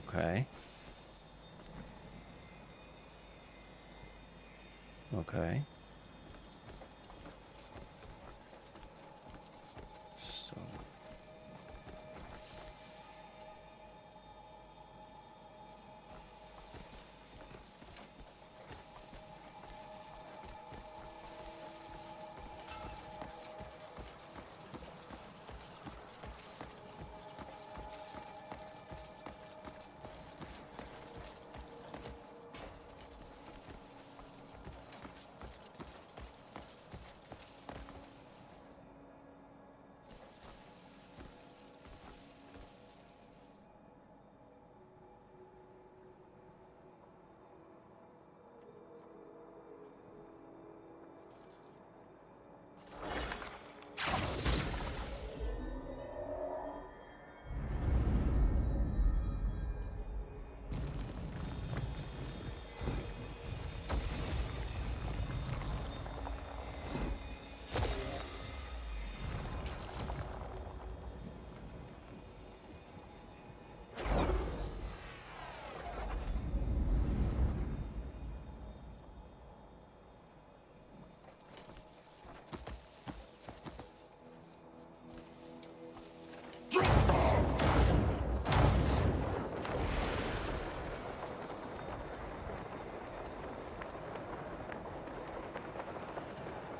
Okay. Okay. So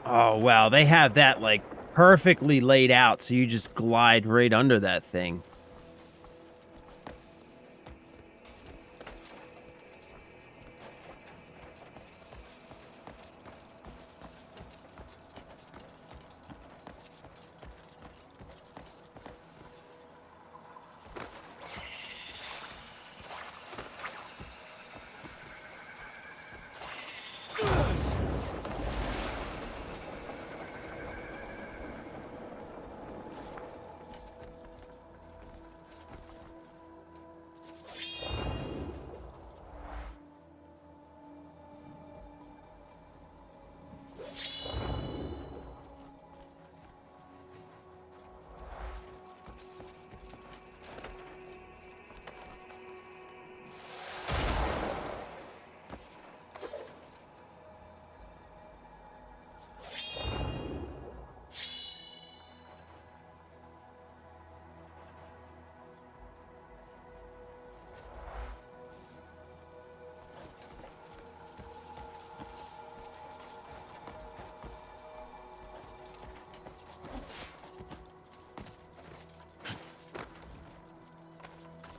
oh, wow. They have that, like, perfectly laid out, so you just glide right under that thing.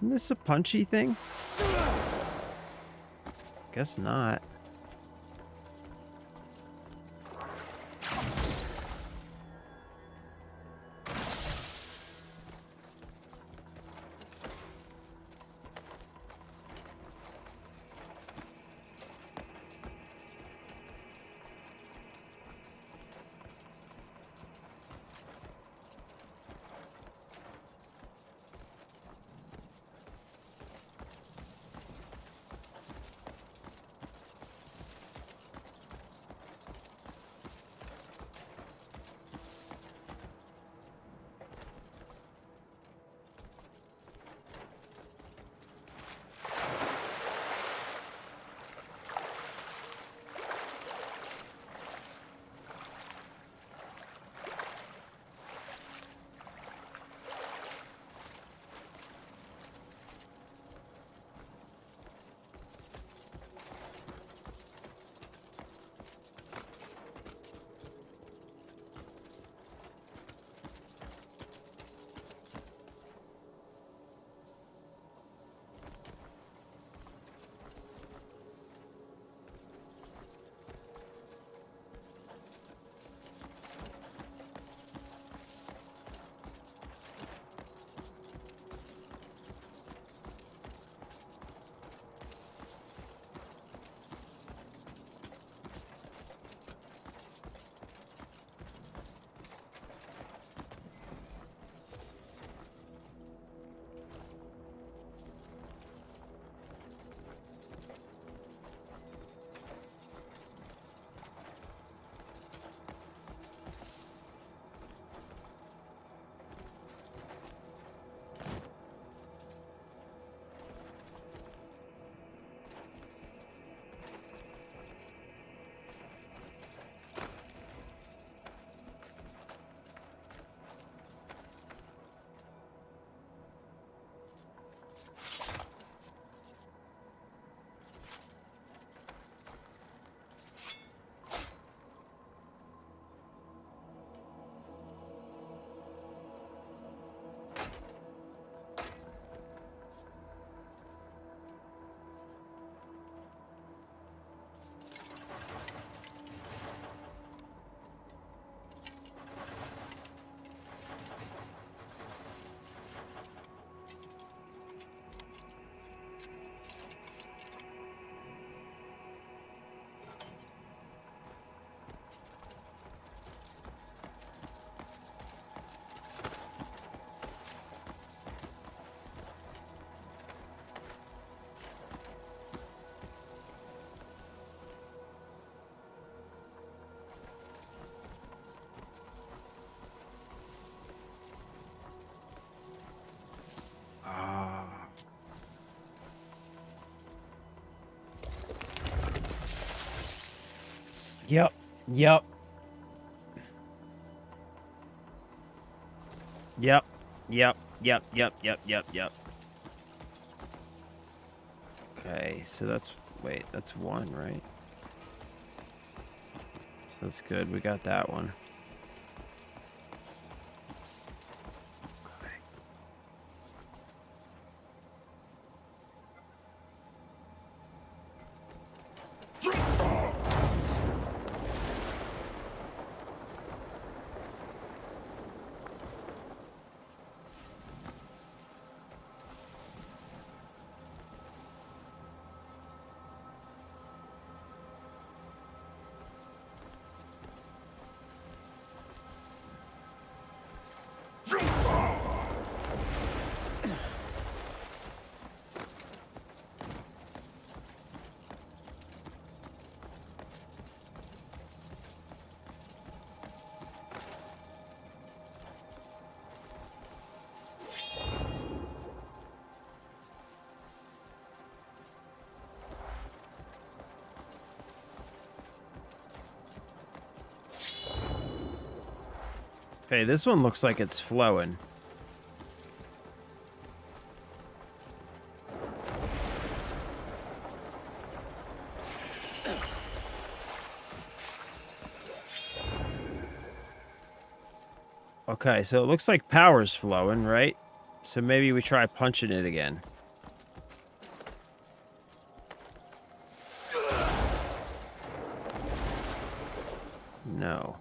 Isn't this a punchy thing? Guess not. Yep. Yep. Yep. Yep. Yep. Yep. Yep. Yep. Yep. Okay, so that's... Wait, that's one, right? So that's good. We got that one. Okay, this one looks like it's flowing. Okay, so it looks like power's flowing, right? So maybe we try punching it again. No.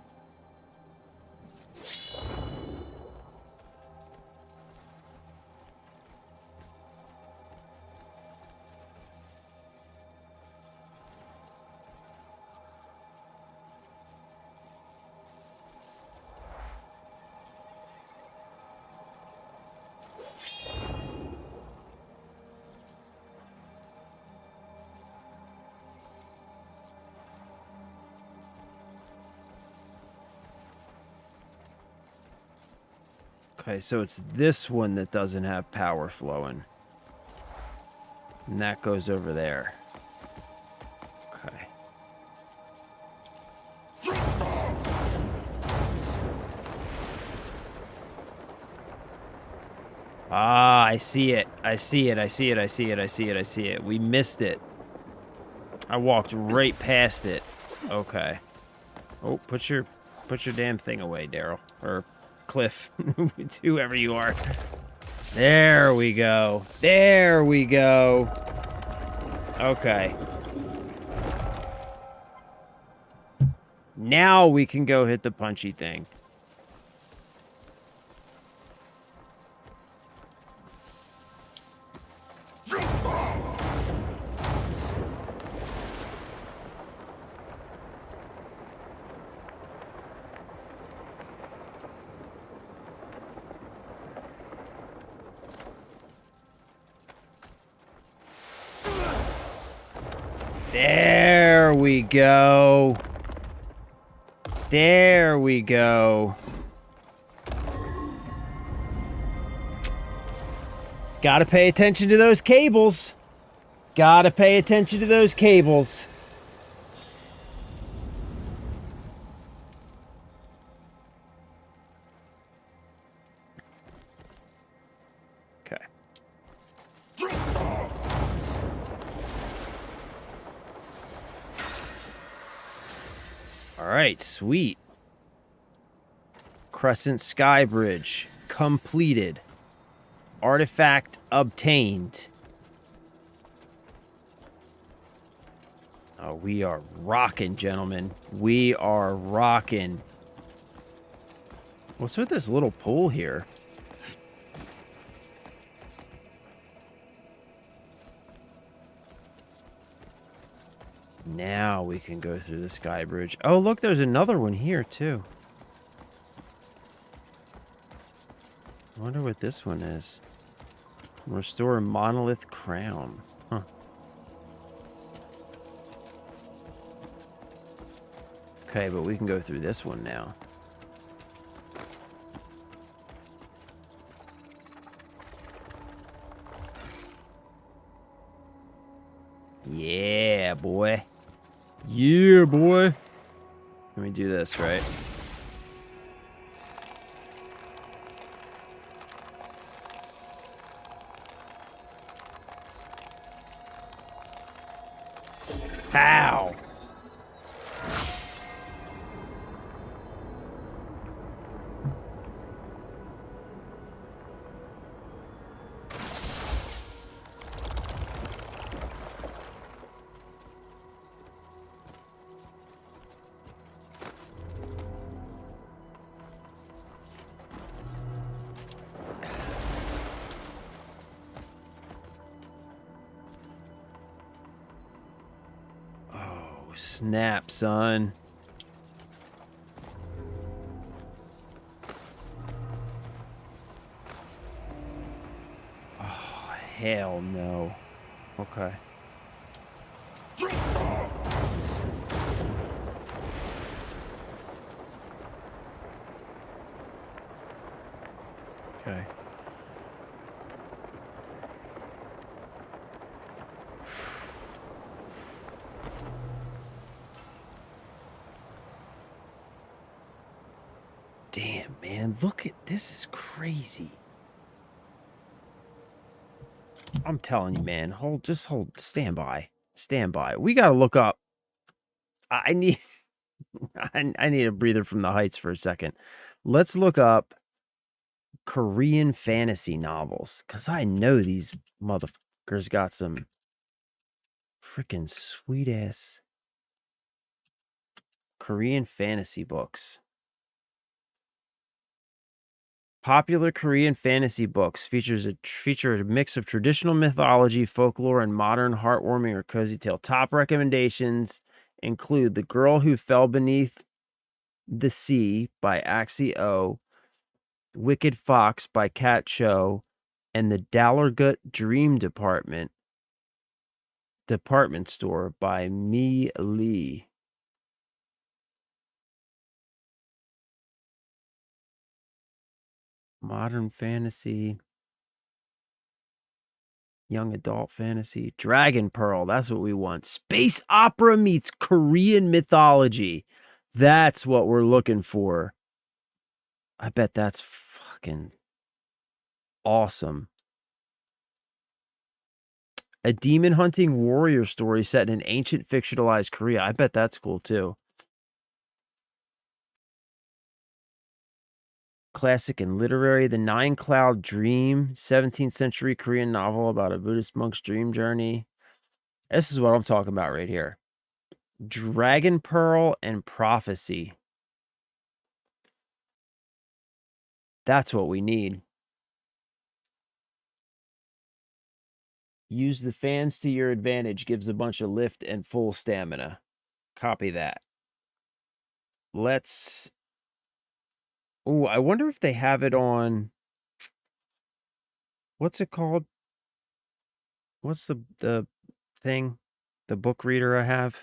Okay, so it's this one that doesn't have power flowing. And that goes over there. Okay. Ah, I see it. I see it. I see it. I see it. I see it. I see it. We missed it. I walked right past it. Okay. Oh, put your damn thing away, Daryl. Or Cliff. Whoever you are. There we go. There we go. Okay. Now we can go hit the punchy thing. There we go. There we go. Gotta pay attention to those cables. Gotta pay attention to those cables. Okay. All right, sweet. Crescent Sky Bridge completed. Artifact obtained. Oh, we are rocking, gentlemen. We are rocking. What's with this little pool here? Now we can go through the sky bridge. Oh, look, there's another one here, too. I wonder what this one is. Restore monolith crown. Huh. Okay, but we can go through this one now. Yeah, boy. Yeah, boy. Let me do this, right? How? Oh, snap, son. Oh, hell no. Okay. Okay. Damn, man. Look at this is crazy. I'm telling you, man. Just hold. Stand by. Stand by. We got to look up. I need I need a breather from the heights for a second. Let's look up Korean fantasy novels, because I know these motherfuckers got some freaking sweet ass Korean fantasy books. Popular Korean fantasy books feature a mix of traditional mythology, folklore, and modern heartwarming or cozy tale. Top recommendations include The Girl Who Fell Beneath the Sea by Axie O, Wicked Fox by Cat Cho, and The Dallergut Dream Department Store by Mi Lee. Modern fantasy, young adult fantasy, Dragon Pearl. That's what we want. Space opera meets Korean mythology. That's what we're looking for. I bet that's fucking awesome. A demon hunting warrior story set in an ancient fictionalized Korea. I bet that's cool too. Classic and literary, The Nine Cloud Dream, 17th century Korean novel about a Buddhist monk's dream journey. This is what I'm talking about right here. Dragon Pearl and Prophecy. That's what we need. Use the fans to your advantage. Gives a bunch of lift and full stamina. Copy that. Let's... Oh, I wonder if they have it on... What's it called? What's the thing? The book reader I have?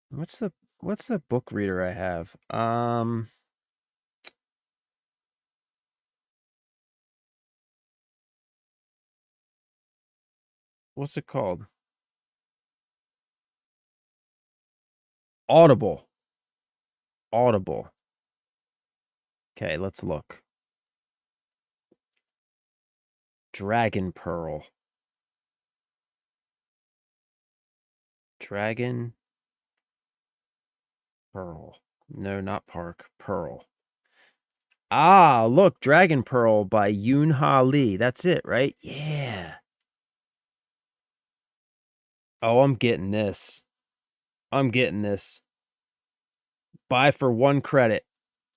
What's the book reader I have? What's it called? Audible. Audible. Okay, let's look. Dragon Pearl. Dragon Pearl. No, not Park. Pearl. Ah, look, Dragon Pearl by Yoon Ha Lee. That's it, right? Yeah. Oh, I'm getting this. I'm getting this. Buy for 1 credit.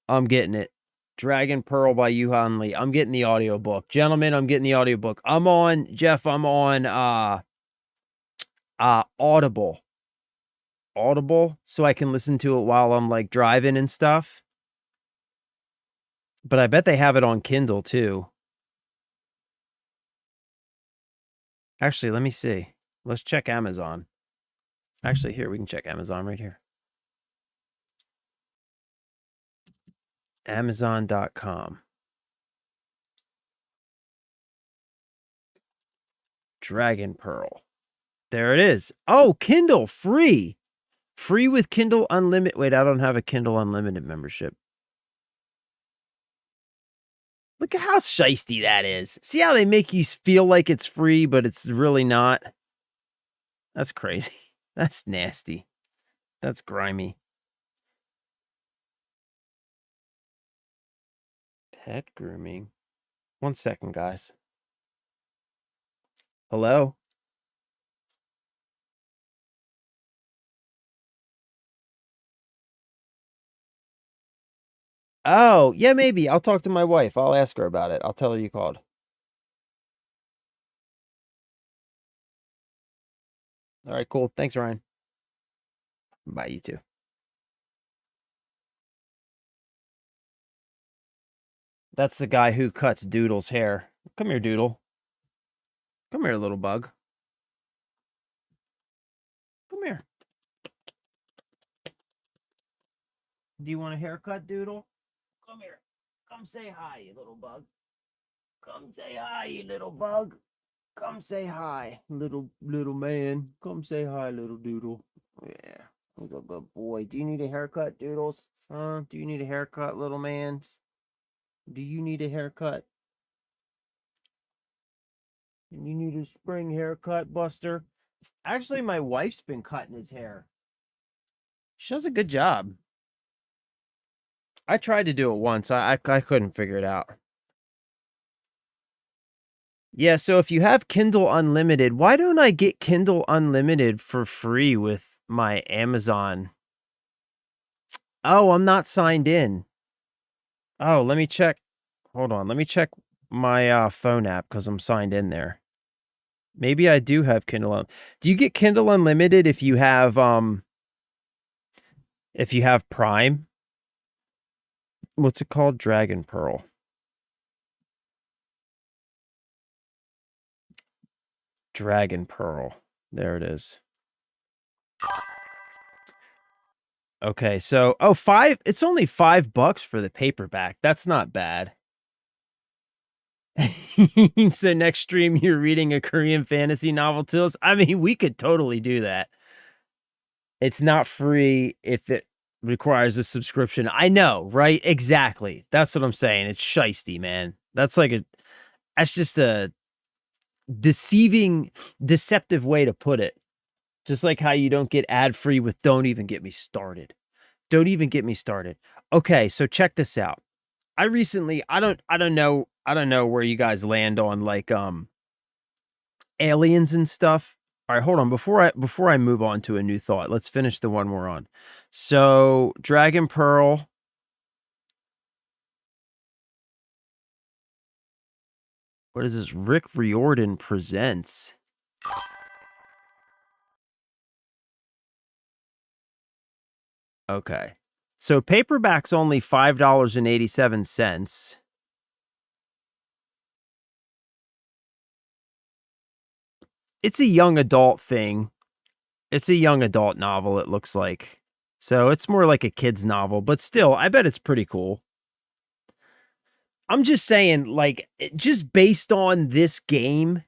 I'm getting it. Dragon Pearl by Yuhan Lee. I'm getting the audiobook. Gentlemen, I'm getting the audiobook. I'm on Audible. Audible, so I can listen to it while I'm like driving and stuff. But I bet they have it on Kindle too. Actually, let me see. Let's check Amazon. Actually, here, we can check Amazon right here. Amazon.com. Dragon Pearl. There it is. Oh, Kindle free. Free with Kindle Unlimited. Wait, I don't have a Kindle Unlimited membership. Look at how shisty that is. See how they make you feel like it's free, but it's really not? That's crazy. That's nasty. That's grimy. Pet grooming. 1 second, guys. Hello? Oh, yeah, maybe. I'll talk to my wife. I'll ask her about it. I'll tell her you called. All right, cool. Thanks, Ryan. Bye, you too. That's the guy who cuts Doodle's hair. Come here, Doodle. Come here, little bug. Come here. Do you want a haircut, Doodle? Come here. Come say hi, you little bug. Come say hi, you little bug. Come say hi, little man. Come say hi, little Doodle. Yeah, he's a good boy. Do you need a haircut, Doodles? Do you need a haircut, little man? Do you need a haircut? You need a spring haircut, Buster? Actually, my wife's been cutting his hair. She does a good job. I tried to do it once. I couldn't figure it out. Yeah, so if you have Kindle Unlimited, why don't I get Kindle Unlimited for free with my Amazon? Oh, I'm not signed in. Oh, let me check. Hold on. Let me check my phone app because I'm signed in there. Maybe I do have Kindle. Do you get Kindle Unlimited if you have Prime? What's it called? Dragon Pearl. Dragon Pearl. There it is. Okay, so it's only $5 for the paperback. That's not bad. So next stream you're reading a Korean fantasy novel to us? I mean, we could totally do that. It's not free if it requires a subscription. I know, right? Exactly. That's what I'm saying. It's shisty, man. That's just a deceptive way to put it. Just like how you don't get ad-free with Don't Even Get Me Started. Don't even get me started. Okay, so check this out. I don't know where you guys land on like aliens and stuff. All right, hold on. Before I move on to a new thought, let's finish the one we're on. So, Dragon Pearl. What is this? Rick Riordan presents. Okay. So paperback's only $5.87. It's a young adult thing. It's a young adult novel, it looks like. So it's more like a kid's novel, but still, I bet it's pretty cool. I'm just saying, like, just based on this game,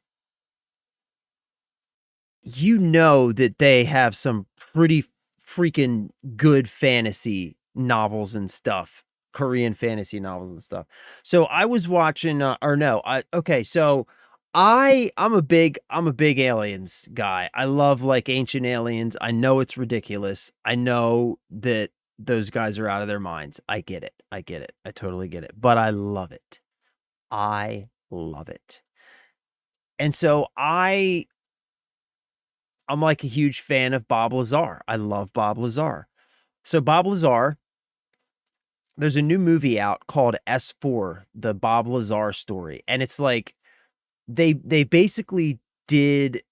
you know that they have some pretty freaking good fantasy novels and stuff. Korean fantasy novels and stuff. So I was watching so I'm a big aliens guy. I love like Ancient Aliens. I know it's ridiculous. I know that those guys are out of their minds. I get it. I totally get it. But I love it. And so I'm like a huge fan of Bob Lazar. I love Bob Lazar. So Bob Lazar, there's a new movie out called S4, the Bob Lazar story. And it's like they basically did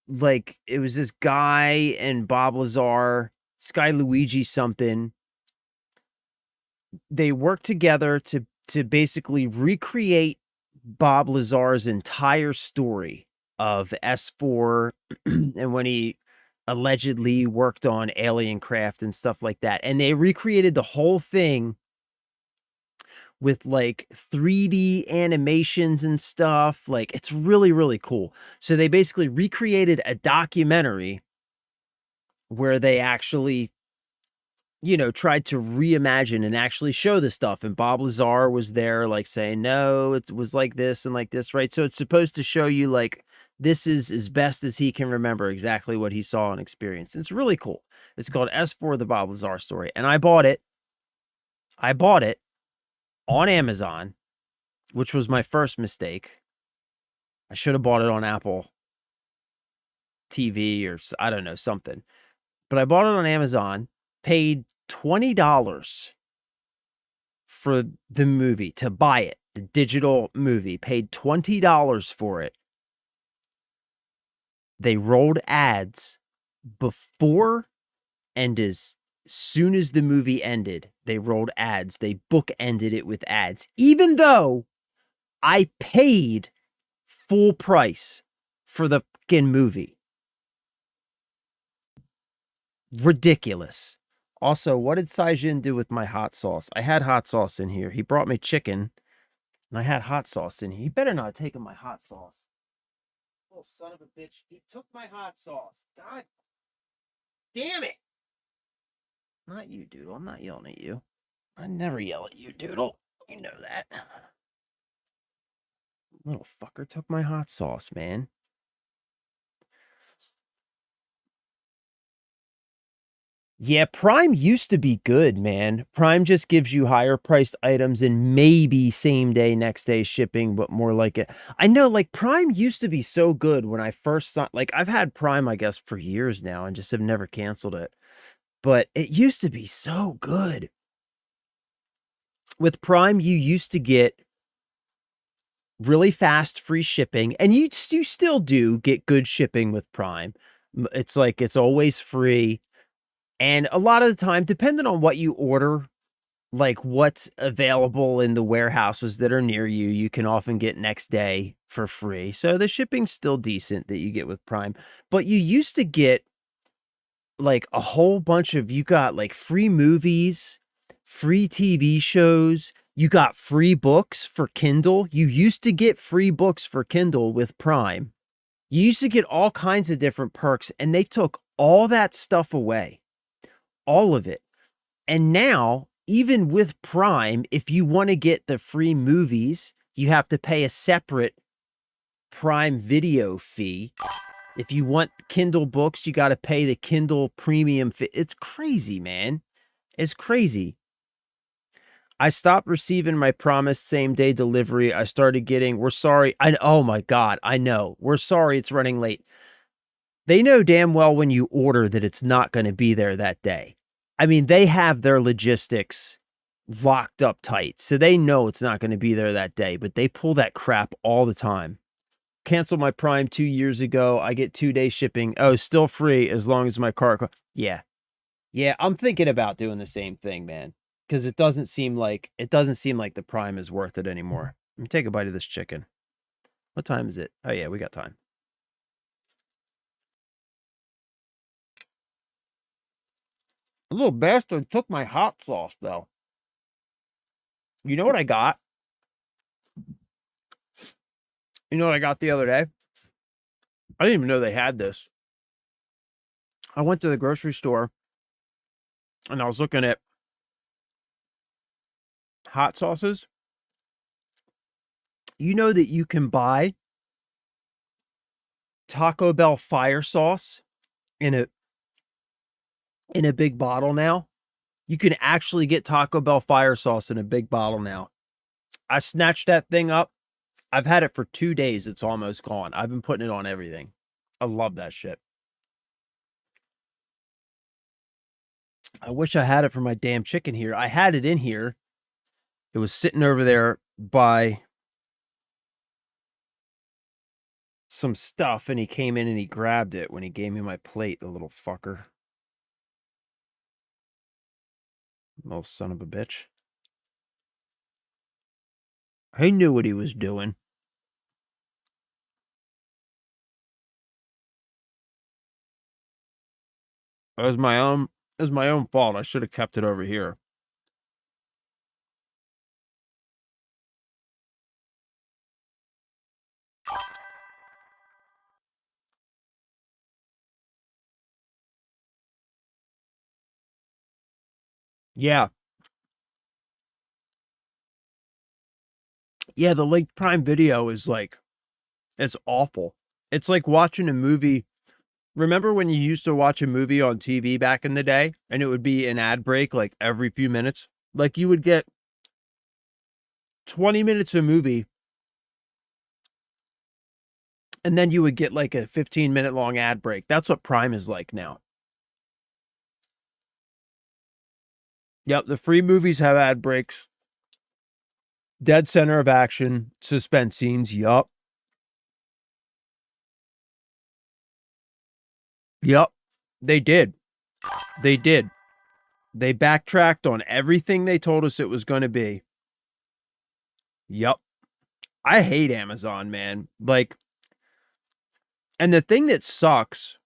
like it was this guy and Bob Lazar, Sky Luigi something. They worked together to basically recreate Bob Lazar's entire story of S4 and when he allegedly worked on alien craft and stuff like that. And they recreated the whole thing with like 3D animations and stuff. Like, it's really, really cool. So they basically recreated a documentary where they actually, you know, tried to reimagine and actually show the stuff. And Bob Lazar was there, like saying, no, it was like this and like this, right? So it's supposed to show you like this is as best as he can remember exactly what he saw and experienced. And it's really cool. It's called S4 The Bob Lazar Story. And I bought it. I bought it on Amazon, which was my first mistake. I should have bought it on Apple TV or I don't know, something. But I bought it on Amazon, paid $20 for the movie to buy it, the digital movie, paid $20 for it. They rolled ads before and as soon as the movie ended, they rolled ads. They bookended it with ads, even though I paid full price for the fucking movie. Ridiculous. Also, what did Saijin do with my hot sauce? I had hot sauce in here. He brought me chicken, and I had hot sauce in here. He better not have taken my hot sauce. Oh, son of a bitch. He took my hot sauce. God damn it. Not you, Doodle. I'm not yelling at you. I never yell at you, Doodle. You know that. Little fucker took my hot sauce, man. Yeah, Prime used to be good, man. Prime just gives you higher priced items and maybe same day, next day shipping, but more like it. I know, like, Prime used to be so good when I first saw, like, I've had Prime, I guess, for years now and just have never canceled it. But it used to be so good. With Prime, you used to get really fast free shipping, and you still do get good shipping with Prime. It's like, it's always free. And a lot of the time, depending on what you order, like what's available in the warehouses that are near you, you can often get next day for free. So the shipping's still decent that you get with Prime. But you used to get like a whole bunch of, you got like free movies, free TV shows, you got free books for Kindle. You used to get free books for Kindle with Prime. You used to get all kinds of different perks, and they took all that stuff away. All of it. And now, even with Prime, if you want to get the free movies, you have to pay a separate Prime Video fee. If you want Kindle books, you got to pay the Kindle premium fee. It's crazy, man. It's crazy. I stopped receiving my promised same-day delivery. I started getting, we're sorry. Oh my God, I know. We're sorry it's running late. They know damn well when you order that it's not going to be there that day. I mean, they have their logistics locked up tight, so they know it's not going to be there that day, but they pull that crap all the time. Canceled my Prime 2 years ago. I get 2-day shipping. Oh, still free as long as my car. Yeah. Yeah, I'm thinking about doing the same thing, man, because it doesn't seem like the Prime is worth it anymore. Let me take a bite of this chicken. What time is it? Oh yeah, we got time. The little bastard took my hot sauce, though. You know what I got? You know what I got the other day? I didn't even know they had this. I went to the grocery store and I was looking at hot sauces. You know that you can buy Taco Bell fire sauce in a big bottle now? You can actually get Taco Bell fire sauce in a big bottle now. I snatched that thing up. I've had it for 2 days. It's almost gone. I've been putting it on everything. I love that shit. I wish I had it for my damn chicken here. I had it in here. It was sitting over there by some stuff, and he came in and he grabbed it when he gave me my plate, the little fucker. Little son of a bitch. He knew what he was doing. It was my own fault. I should have kept it over here. Yeah. Yeah, the linked Prime Video is like, it's awful. It's like watching a movie. Remember when you used to watch a movie on TV back in the day and it would be an ad break like every few minutes? Like you would get 20 minutes of movie and then you would get like a 15-minute long ad break. That's what Prime is like now. Yep, the free movies have ad breaks. Dead center of action, suspense scenes. Yup. Yup. They did. They did. They backtracked on everything they told us it was going to be. Yup. I hate Amazon, man. Like, and the thing that sucks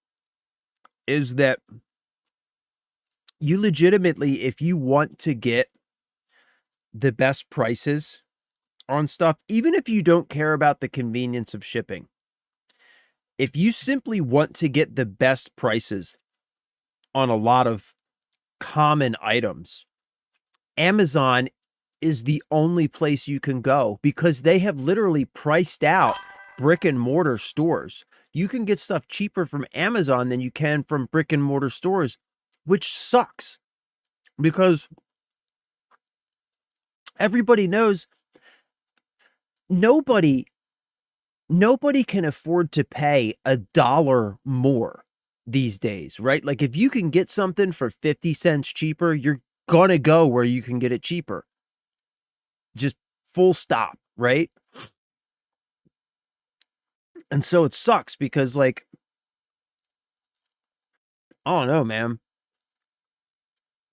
is that you legitimately, if you want to get the best prices on stuff, even if you don't care about the convenience of shipping, if you simply want to get the best prices on a lot of common items, Amazon is the only place you can go because they have literally priced out brick and mortar stores. You can get stuff cheaper from Amazon than you can from brick and mortar stores, which sucks because everybody knows nobody can afford to pay $1 more these days, right? Like if you can get something for 50 cents cheaper, you're gonna go where you can get it cheaper. Just full stop, right? And so it sucks because like, I don't know, man.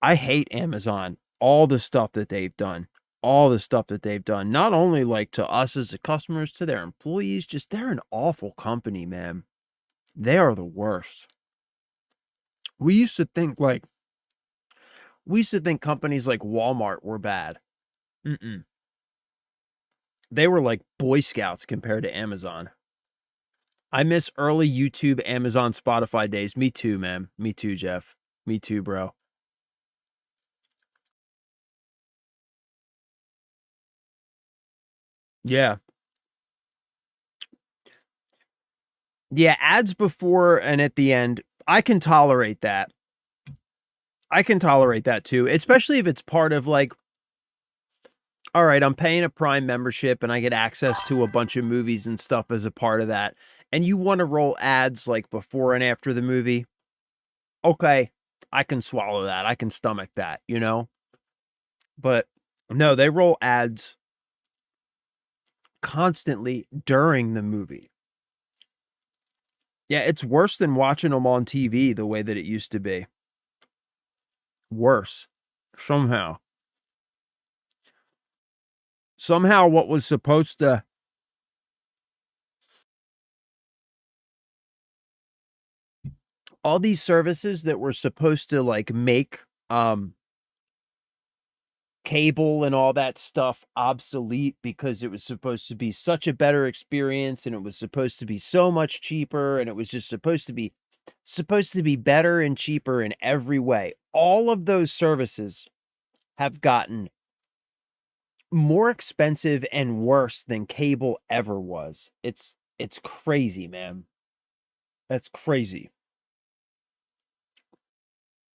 I hate Amazon. All the stuff that they've done. All the stuff that they've done. Not only like to us as the customers, to their employees, just they're an awful company, man. They are the worst. We used to think companies like Walmart were bad. Mm-mm. They were like Boy Scouts compared to Amazon. I miss early YouTube, Amazon, Spotify days. Me too, man. Me too, Jeff. Me too, bro. Yeah. Yeah, ads before and at the end. I can tolerate that. I can tolerate that too, especially if it's part of like, all right, I'm paying a Prime membership and I get access to a bunch of movies and stuff as a part of that. And you want to roll ads like before and after the movie. Okay, I can swallow that. I can stomach that, you know? But no, they roll ads constantly during the movie. Yeah, it's worse than watching them on TV the way that it used to be. Worse. Somehow. Somehow what was supposed to all these services that were supposed to like make cable and all that stuff obsolete because it was supposed to be such a better experience and it was supposed to be so much cheaper and it was just supposed to be better and cheaper in every way. All of those services have gotten more expensive and worse than cable ever was. It's crazy, man. That's crazy.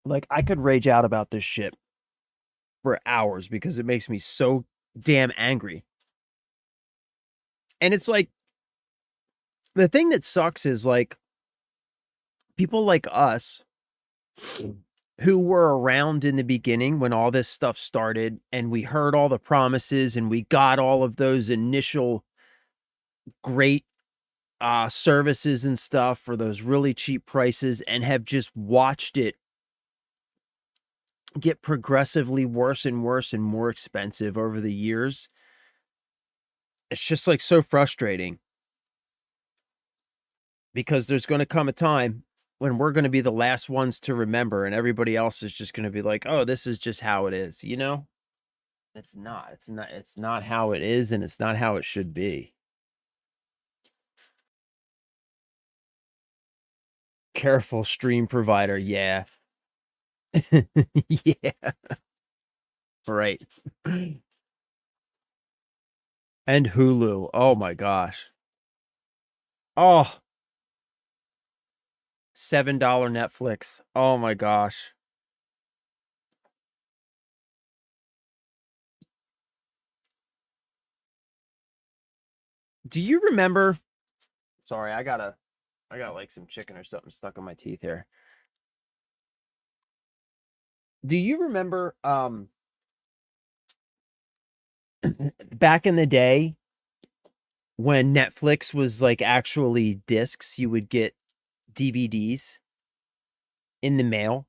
Like I could rage out about this shit for hours because it makes me so damn angry. And it's like the thing that sucks is like people like us who were around in the beginning when all this stuff started and we heard all the promises and we got all of those initial great services and stuff for those really cheap prices and have just watched it get progressively worse and worse and more expensive over the years. It's just like so frustrating because there's going to come a time when we're going to be the last ones to remember and everybody else is just going to be like, "Oh, this is just how it is," you know? It's not. It's not how it is and it's not how it should be. Careful stream provider, yeah. Yeah. Right. And Hulu. Oh my gosh. Oh, $7 Netflix. Oh my gosh. Do you remember? Sorry, I got like some chicken or something stuck in my teeth here. Do you remember back in the day when Netflix was like actually discs, you would get DVDs in the mail,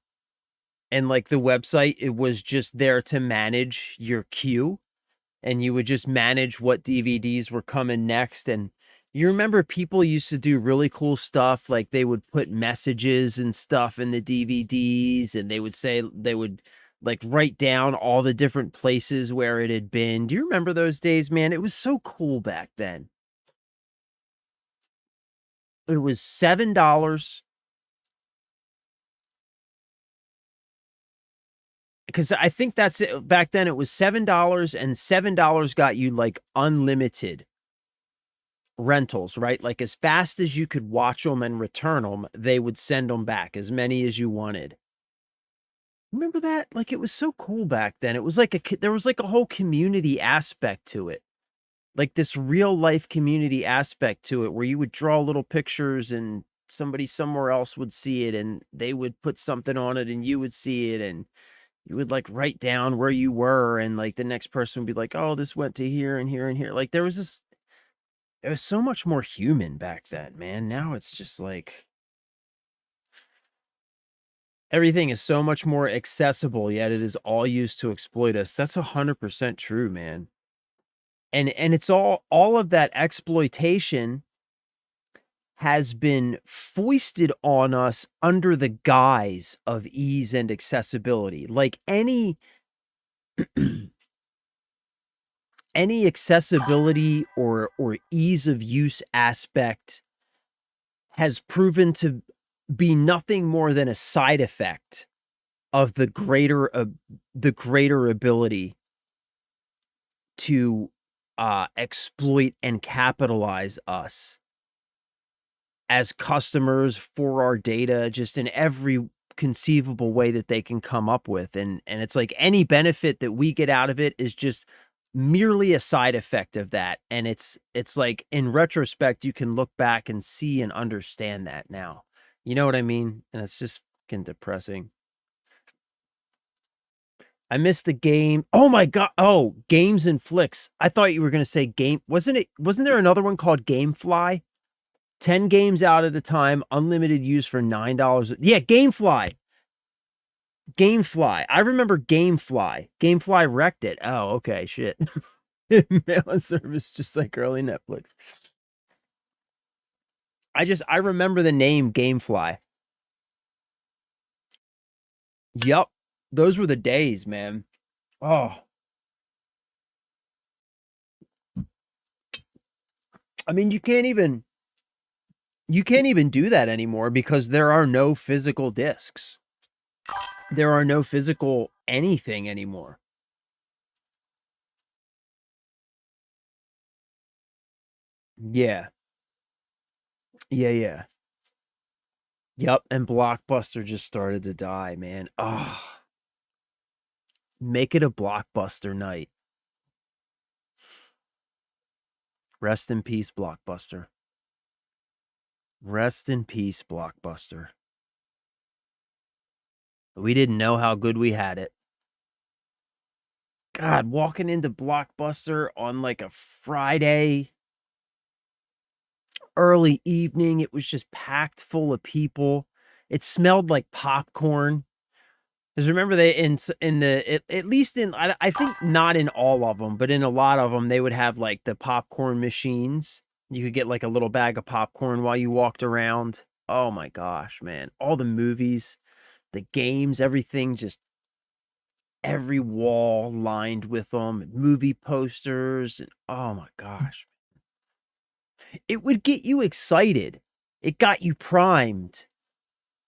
and like the website, it was just there to manage your queue, and you would just manage what DVDs were coming next. And you remember people used to do really cool stuff, like they would put messages and stuff in the DVDs, and they would like write down all the different places where it had been. Do you remember those days, man? It was so cool back then. It was $7 because I think that's it. Back then it was $7, and $7 got you like unlimited rentals, right? Like as fast as you could watch them and return them, they would send them back as many as you wanted. Remember that? Like it was so cool back then. It was like there was like a whole community aspect to it. Like this real life community aspect to it where you would draw little pictures and somebody somewhere else would see it and they would put something on it and you would see it and you would like write down where you were and like the next person would be like, "Oh, this went to here and here and here." Like there was this it was so much more human back then, man. Now it's just like everything is so much more accessible, yet it is all used to exploit us. That's 100% true, man. And it's all of that exploitation has been foisted on us under the guise of ease and accessibility. Like any any accessibility or ease of use aspect has proven to be nothing more than a side effect of the greater ability to exploit and capitalize us as customers for our data, just in every conceivable way that they can come up with. And it's like any benefit that we get out of it is just merely a side effect of that. And it's like in retrospect, you can look back and see and understand that now. You know what I mean? And it's just fucking depressing. I missed the game. Oh my god. Oh, games and flicks. I thought you were gonna say game. Wasn't there another one called Gamefly? 10 games out at a time, unlimited use for $9. Yeah, Gamefly. Gamefly. I remember Gamefly. Gamefly wrecked it. Oh, okay, shit. Mail service just like early Netflix. I remember the name Gamefly. Yup. Those were the days, man. Oh. I mean, you can't even do that anymore because there are no physical discs. There are no physical anything anymore. Yeah. Yeah. Yep, and Blockbuster just started to die, man. Oh. Make it a Blockbuster night. Rest in peace, Blockbuster. Rest in peace, Blockbuster. We didn't know how good we had it. God, walking into Blockbuster on like a Friday, early evening, it was just packed full of people. It smelled like popcorn. Because remember, they at least in I think not in all of them, but in a lot of them, they would have like the popcorn machines. You could get like a little bag of popcorn while you walked around. Oh my gosh, man! All the movies, the games, everything, just every wall lined with them, movie posters, and oh my gosh, it would get you excited. It got you primed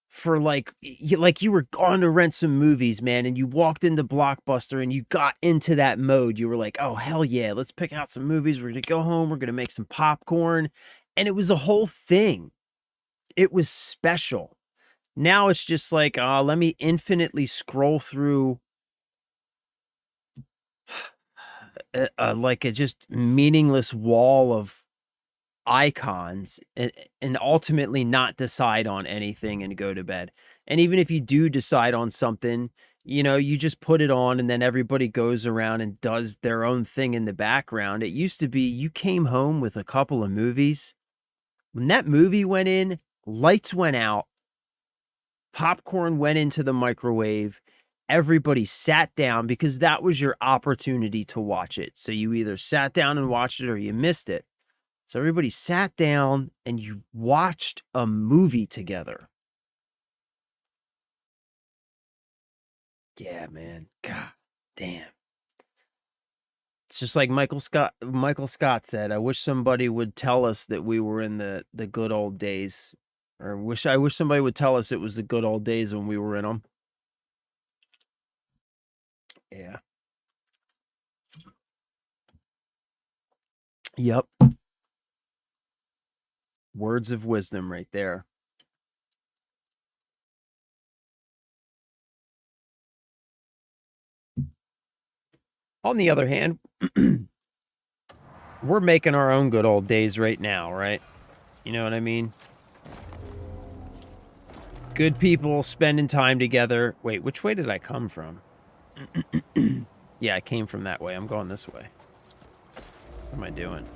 for like you were going to rent some movies, man, and you walked into Blockbuster and you got into that mode. You were like, "Oh, hell yeah, let's pick out some movies. We're going to go home, we're going to make some popcorn." And it was a whole thing. It was special. Now it's just like, let me infinitely scroll through like a just meaningless wall of icons and ultimately not decide on anything and go to bed. And even if you do decide on something, you know, you just put it on and then everybody goes around and does their own thing in the background. It used to be you came home with a couple of movies. When that movie went in, lights went out, popcorn went into the microwave. Everybody sat down because that was your opportunity to watch it. So you either sat down and watched it or you missed it. So everybody sat down and you watched a movie together. Yeah, man. God damn. It's just like Michael Scott said, I wish somebody would tell us that we were in the good old days. Or I wish somebody would tell us it was the good old days when we were in them. Yeah. Yep. Words of wisdom right there. On the other hand, we're making our own good old days right now, right? You know what I mean? Good people spending time together. Wait, which way did I come from? Yeah, I came from that way. I'm going this way. What am I doing?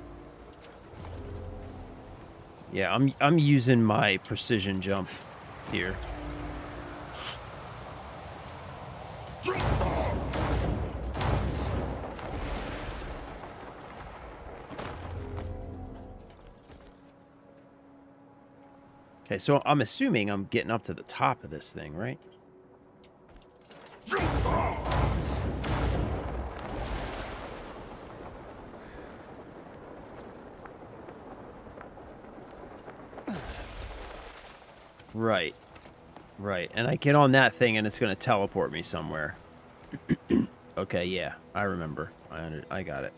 Yeah, I'm using my precision jump here. Okay, so I'm assuming I'm getting up to the top of this thing, right? Right. Right. And I get on that thing and it's going to teleport me somewhere. Okay, yeah. I remember. I got it.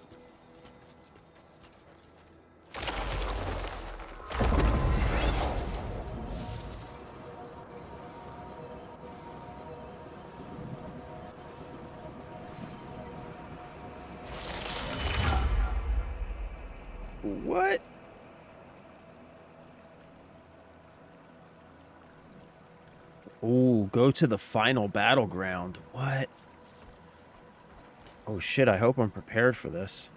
What? Ooh, go to the final battleground. What? Oh shit, I hope I'm prepared for this.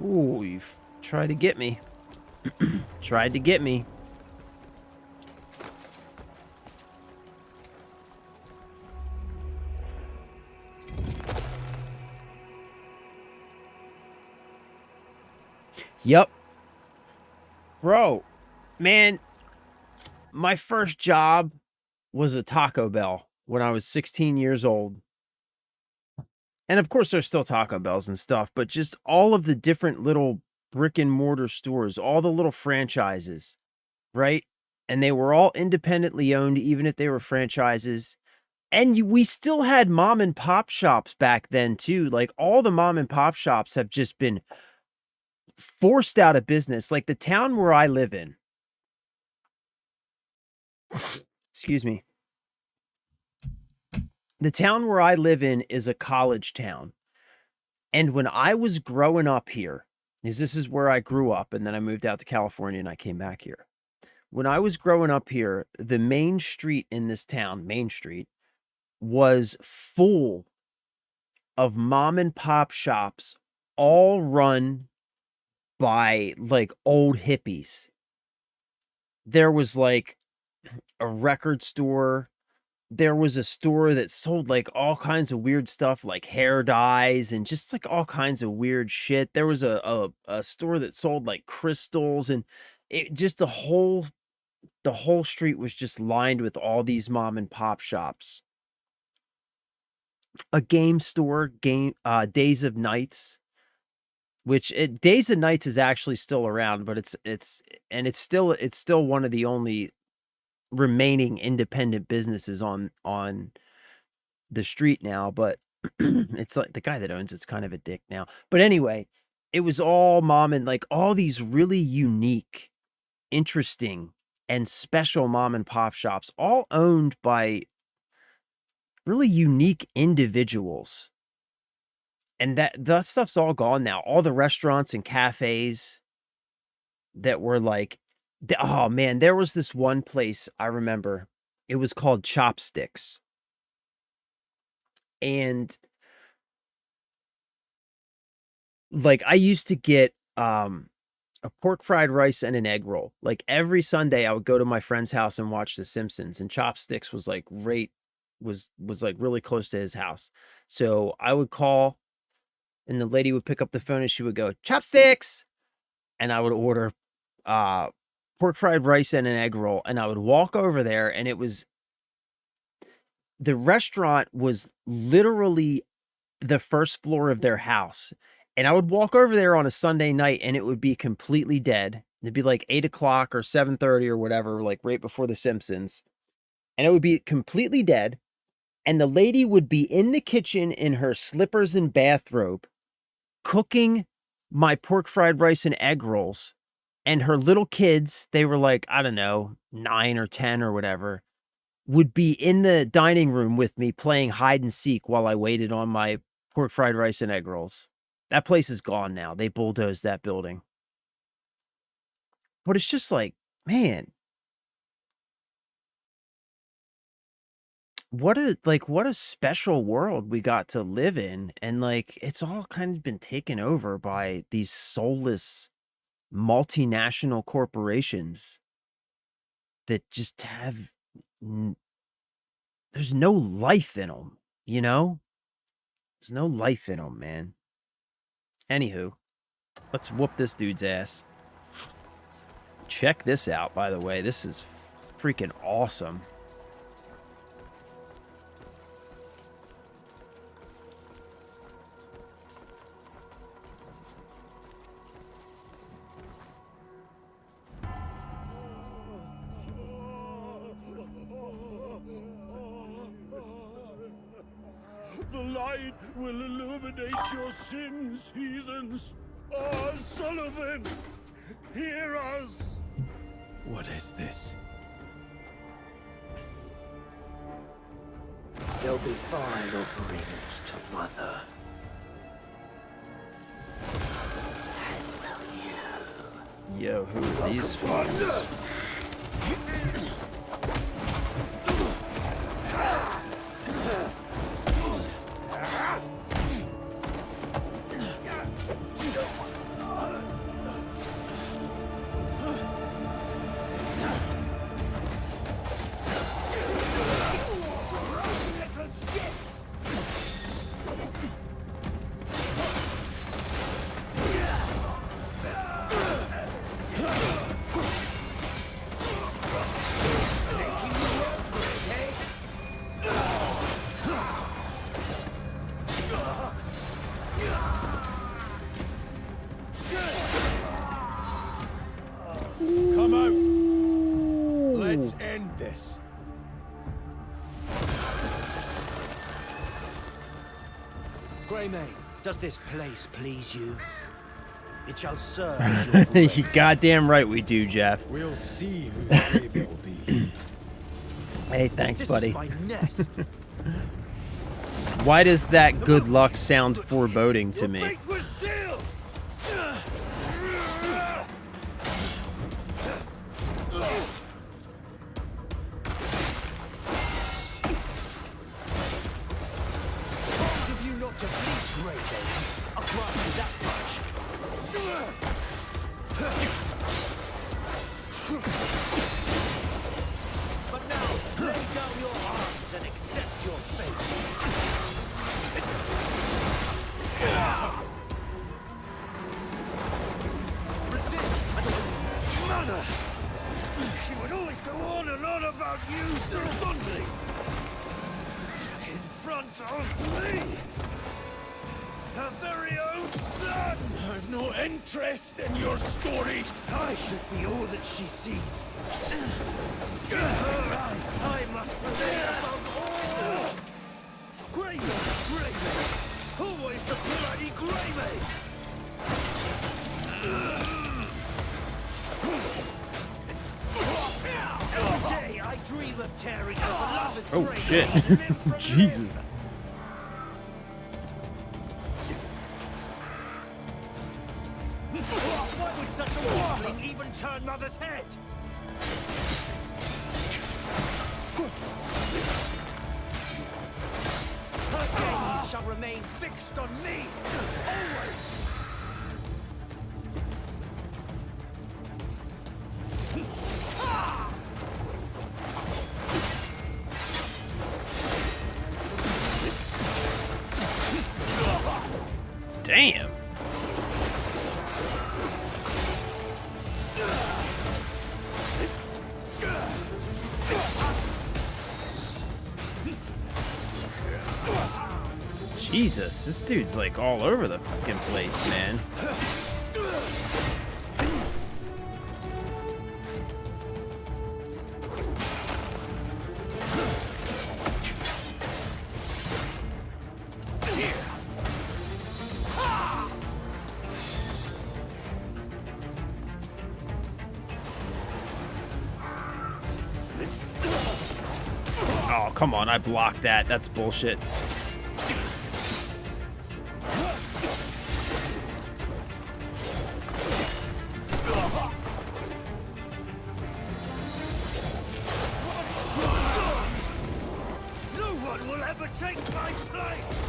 Ooh, you've tried to get me. Tried to get me. Yep. Bro, man, my first job was a Taco Bell when I was 16 years old. And of course, there's still Taco Bells and stuff, but just all of the different little brick and mortar stores, all the little franchises, right? And they were all independently owned, even if they were franchises. And we still had mom and pop shops back then, too. Like, all the mom and pop shops have just been forced out of business. Like, the town where I live in. Excuse me. The town where I live in is a college town. And when I was growing up here, because this is where I grew up, and then I moved out to California and I came back here. When I was growing up here, the main street in this town, Main Street, was full of mom and pop shops, all run by like old hippies. There was like a record store. There was a store that sold like all kinds of weird stuff like hair dyes and just like all kinds of weird shit. There was a store that sold like crystals and it just a whole the whole street was just lined with all these mom and pop shops. A game store, Days of Nights, which Days of Nights is actually still around, but it's still one of the only remaining independent businesses on the street now, but it's like the guy that owns it's kind of a dick now. But anyway, it was all mom and like all these really unique, interesting, and special mom and pop shops, all owned by really unique individuals. And that stuff's all gone now. All the restaurants and cafes that were like, oh man, there was this one place I remember. It was called Chopsticks. And like I used to get a pork fried rice and an egg roll. Like every Sunday I would go to my friend's house and watch The Simpsons, and Chopsticks was like was like really close to his house. So I would call and the lady would pick up the phone and she would go, "Chopsticks." And I would order pork fried rice and an egg roll, and I would walk over there, and the restaurant was literally the first floor of their house. And I would walk over there on a Sunday night and it would be completely dead. It'd be like 8 o'clock or 7:30 or whatever, like right before The Simpsons. And it would be completely dead. And the lady would be in the kitchen in her slippers and bathrobe, cooking my pork fried rice and egg rolls. And her little kids, they were like, I don't know, 9 or 10 or whatever, would be in the dining room with me playing hide and seek while I waited on my pork fried rice and egg rolls. That place is gone now. They bulldozed that building. But it's just like, man, what a special world we got to live in. And like, it's all kind of been taken over by these soulless multinational corporations that just have, there's no life in them, you know? There's no life in them, man. Anywho, let's whoop this dude's ass. Check this out, by the way. This is freaking awesome. The light will illuminate your sins, heathens. Oh, Sullivan, hear us. What is this? They'll be fine offerings to Mother. As will you. Yo, who are these fuckers? Come out. Let's end this. Greymane, does this place please you? It shall serve as your grave. You goddamn right we do, Jeff. We'll see whose grave it will be. Hey, thanks, buddy. This is my nest. Why does that good luck sound foreboding to me? Fate was sealed. Of you not to please Greymane. I'll grant you that much. But now, lay down your arms and accept your fate. Resist! Mother! She would always go your very own son! I've no interest in your story. I should be all that she sees. In her eyes, I must prevail above all! Greymane! Greymane! Always the bloody Greymane! Every day I dream of tearing her beloved Oh, Greymane shit. limb from Jesus. limb. Why would such a weakling even turn Mother's head? Her gaze shall remain fixed on me, always! Damn. Jesus, this dude's like all over the fucking place, man. Oh, come on, I blocked that. That's bullshit. No one will ever take my place!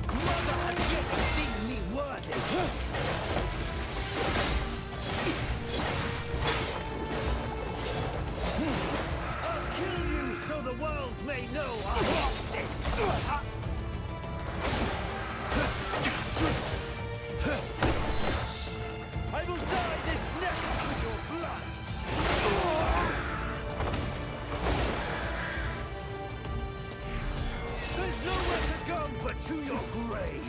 Mother has yet to deem me worthy. I'll kill you so the world may know I exist. I will dye this nest with your blood. There's nowhere to go but to your grave.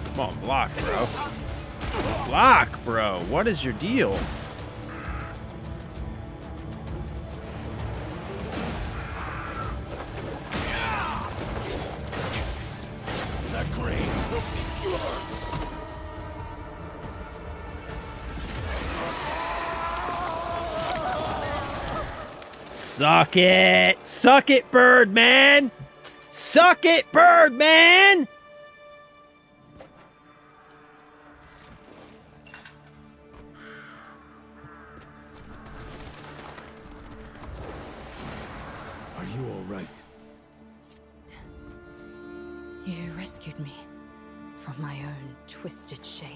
Come on, block, bro. Block, bro. What is your deal? The grave is yours. Suck it! Suck it, Birdman! Suck it, Birdman! Are you all right? You rescued me from my own twisted shade.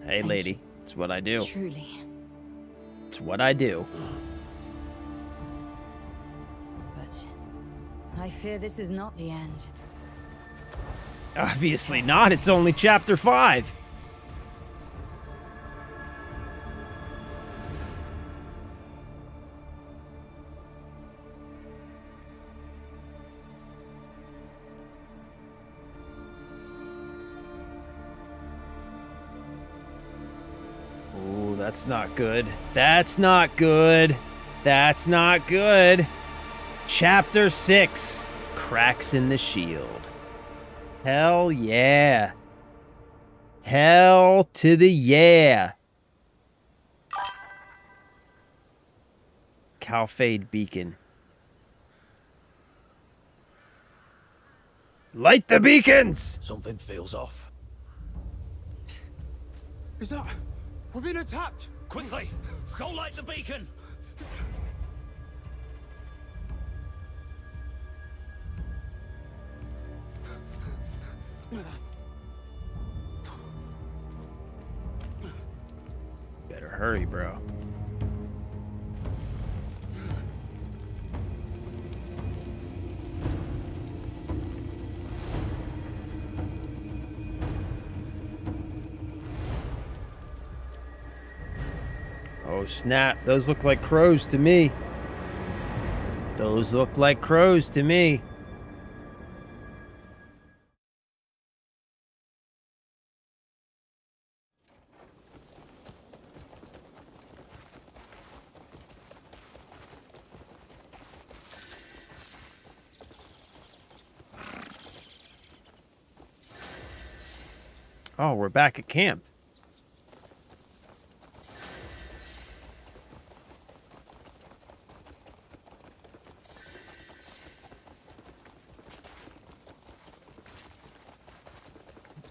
Hey, Thank lady. you. It's what I do. Truly. It's what I do. But I fear this is not the end. Obviously not. It's only chapter 5. Ooh, that's not good. That's not good. That's not good. Chapter 6. Cracks in the shield. Hell yeah. Hell to the yeah. Calfade beacon. Light the beacons! Something feels off. Is that... We're being attacked! Quickly! Go light the beacon! Better hurry, bro. Oh, snap. Those look like crows to me. Those look like crows to me. Oh, we're back at camp.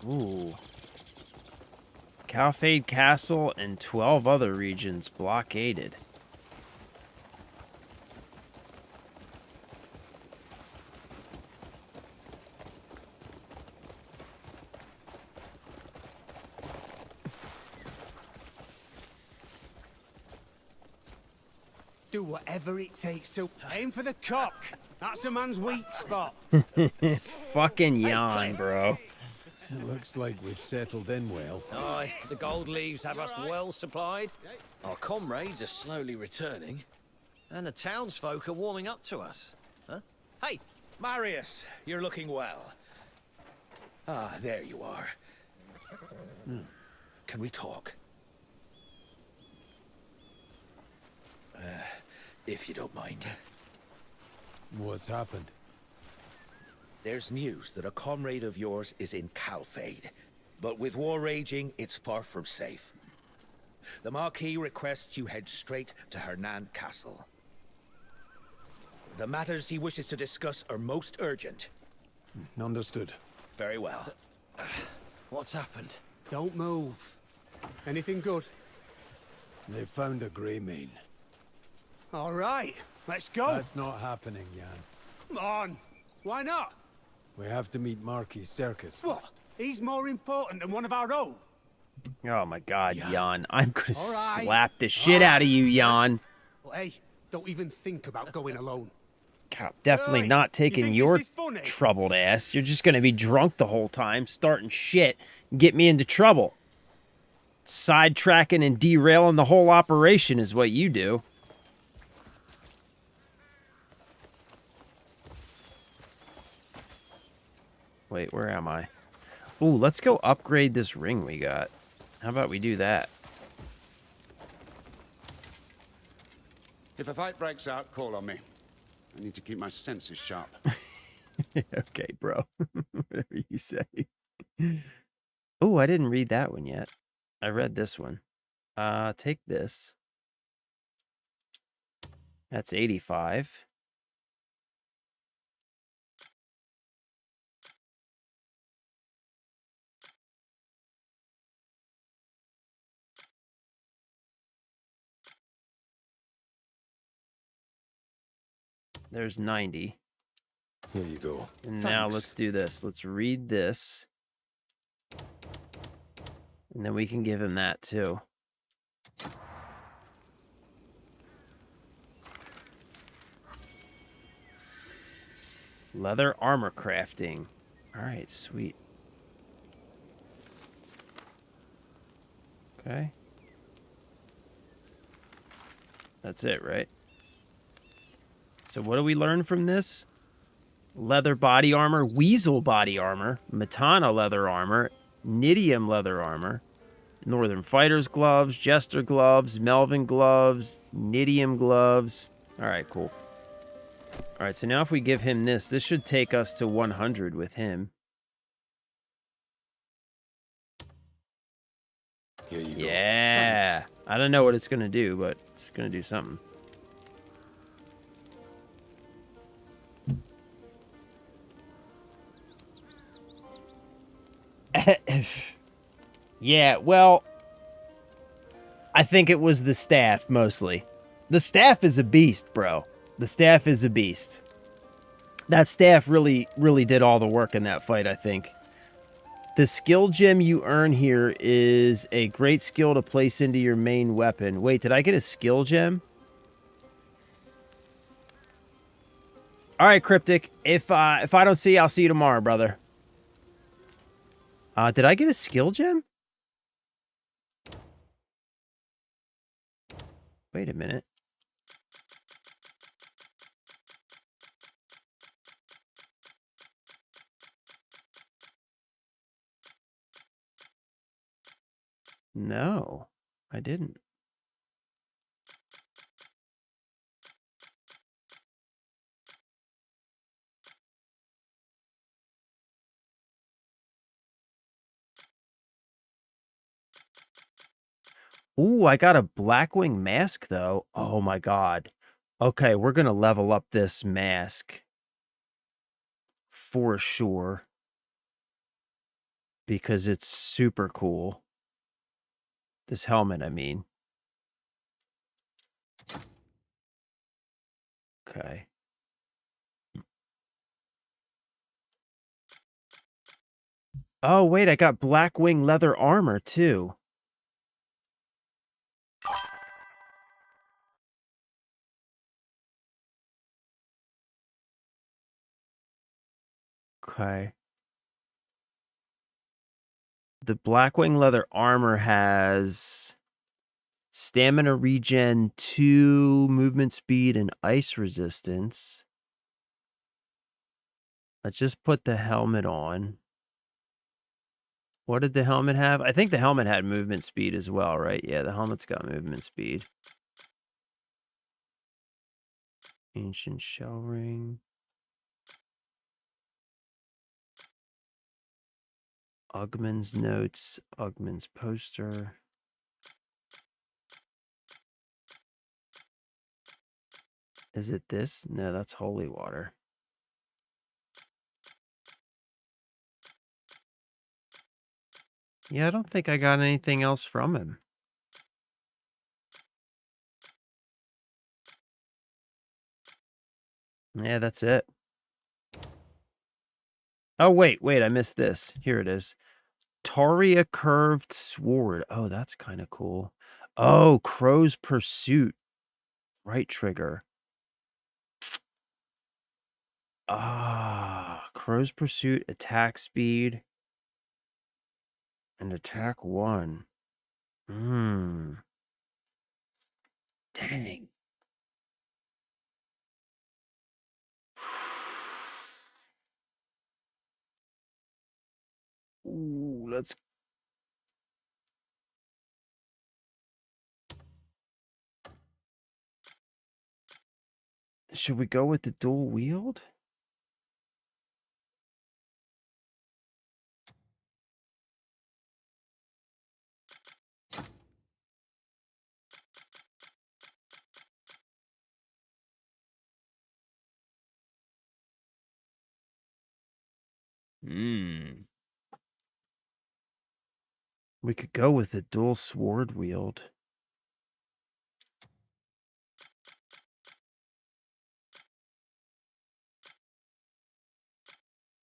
Ooh. Calfade Castle and 12 other regions blockaded. Do whatever it takes to aim for the cock. That's a man's weak spot. Fucking yawn, bro. It looks like we've settled in well. Aye, the gold leaves have us well supplied. Our comrades are slowly returning. And the townsfolk are warming up to us. Huh? Hey, Marius, you're looking well. Ah, there you are. Can we talk? If you don't mind. What's happened? There's news that a comrade of yours is in Calfade. But with war raging, it's far from safe. The Marquis requests you head straight to Hernan Castle. The matters he wishes to discuss are most urgent. Understood. Very well. what's happened? Don't move. Anything good? They found a grey mane. All right, let's go. That's not happening, Jan. Come on. Why not? We have to meet Marquis Circus first. What? He's more important than one of our own. Oh my god, Jan. I'm gonna All right. slap the shit out of you, Jan. Well, hey, don't even think about going alone. God, definitely Hey, not you taking think your this is funny? troubled ass. You're just gonna be drunk the whole time, starting shit, and get me into trouble. Sidetracking and derailing the whole operation is what you do. Wait, where am I? Ooh, let's go upgrade this ring we got. How about we do that? If a fight breaks out, call on me. I need to keep my senses sharp. Okay, bro. Whatever you say. Oh, I didn't read that one yet. I read this one. Take this. That's 85. There's 90. Here you go. And now let's do this. Let's read this. And then we can give him that too. Leather armor crafting. All right, sweet. Okay. That's it, right? So what do we learn from this? Leather body armor, weasel body armor, Matana leather armor, Nidium leather armor, Northern Fighters gloves, Jester gloves, Melvin gloves, Nidium gloves. All right, cool. All right, so now if we give him this, this should take us to 100 with him. Here you go. Yeah. Thanks. I don't know what it's going to do, but it's going to do something. Yeah, well, I think it was the staff mostly. The staff is a beast, bro. The staff is a beast. That staff really did all the work in that fight, I think. The skill gem you earn here is a great skill to place into your main weapon. Wait, did I get a skill gem? All right, Cryptic. If I don't see you, I'll see you tomorrow, brother. Did I get a skill gem? Wait a minute. No, I didn't. Ooh, I got a Blackwing mask, though. Oh, my God. Okay, we're going to level up this mask. For sure. Because it's super cool. This helmet, I mean. Okay. Oh, wait, I got Blackwing leather armor, too. Okay. The Blackwing leather armor has stamina regen, 2 movement speed, and ice resistance. Let's just put the helmet on. What did the helmet have? I think the helmet had movement speed as well, right? Yeah, the helmet's got movement speed. Ancient shell ring. Ugman's notes. Ugman's poster. Is it this? No, that's holy water. Yeah, I don't think I got anything else from him. Yeah, that's it. Oh, wait, I missed this. Here it is. Taria curved sword. Oh, that's kind of cool. Oh, Crow's Pursuit. Right trigger. Ah, Crow's Pursuit, attack speed, and attack 1. Dang. Ooh, let's... Should we go with the dual wield? We could go with the dual sword wield.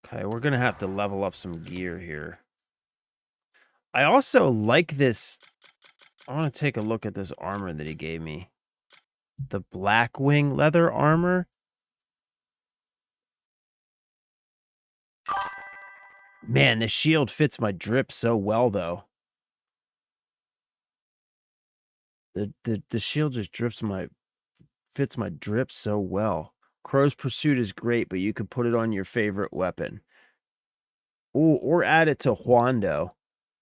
Okay, we're going to have to level up some gear here. I also like this. I want to take a look at this armor that he gave me. The Blackwing leather armor. Man, the shield fits my drip so well, though. The shield just fits my drip so well. Crow's Pursuit is great, but you could put it on your favorite weapon. Ooh, or add it to Huando.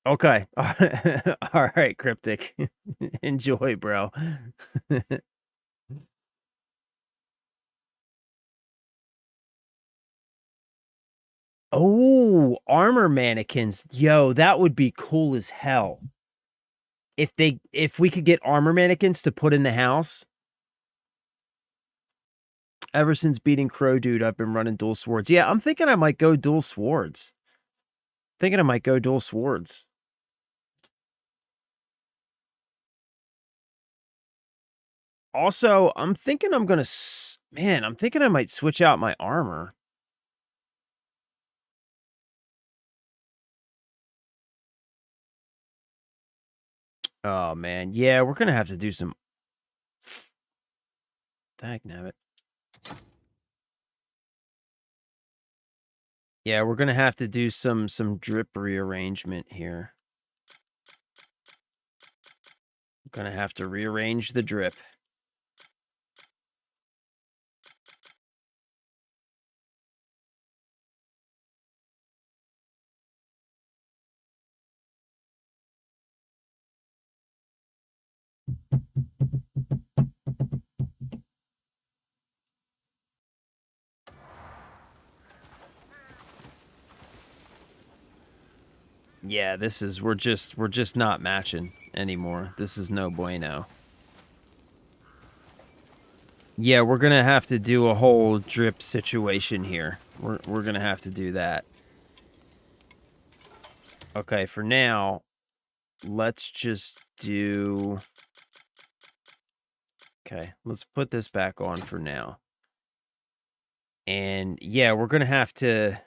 Okay. All right, Cryptic. Enjoy, bro. Oh, armor mannequins. Yo, that would be cool as hell. If we could get armor mannequins to put in the house. Ever since beating Crow Dude, I've been running dual swords. Yeah, I'm thinking I might go dual swords. Also, I'm thinking I'm going to... Man, I'm thinking I might switch out my armor. Oh, man. Yeah, we're going to have to do some... Dagnabbit. Yeah, we're going to have to do some drip rearrangement here. Gonna have to rearrange the drip. Yeah, this is we're just not matching anymore. This is no bueno. Yeah, we're gonna have to do a whole drip situation here. We're gonna have to do that. Okay, for now, let's just do. Okay, let's put this back on for now. And yeah, we're gonna have to.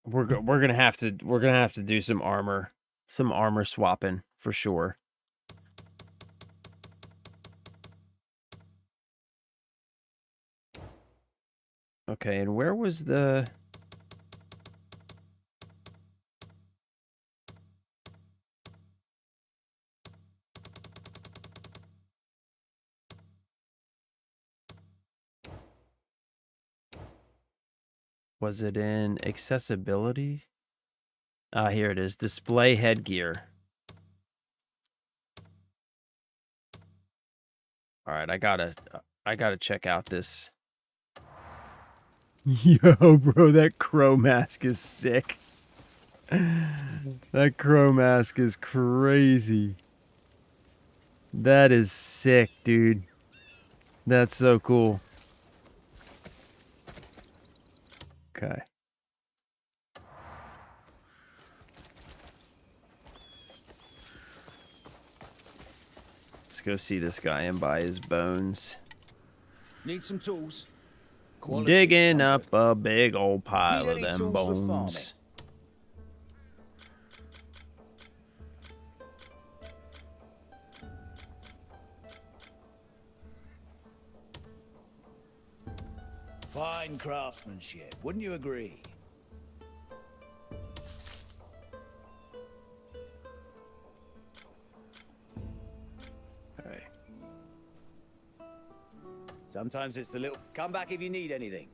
We're gonna have to do some armor swapping for sure. Okay, and where was the? Was it in accessibility? Ah, here it is. Display headgear. All right, I gotta check out this. Yo, bro, that crow mask is sick. That crow mask is crazy. That is sick, dude. That's so cool. Okay. Let's go see this guy and buy his bones. Need some tools? Digging up a big old pile Need of any them tools for farming? bones. Fine craftsmanship, wouldn't you agree? Okay. Sometimes it's the little... Come back if you need anything.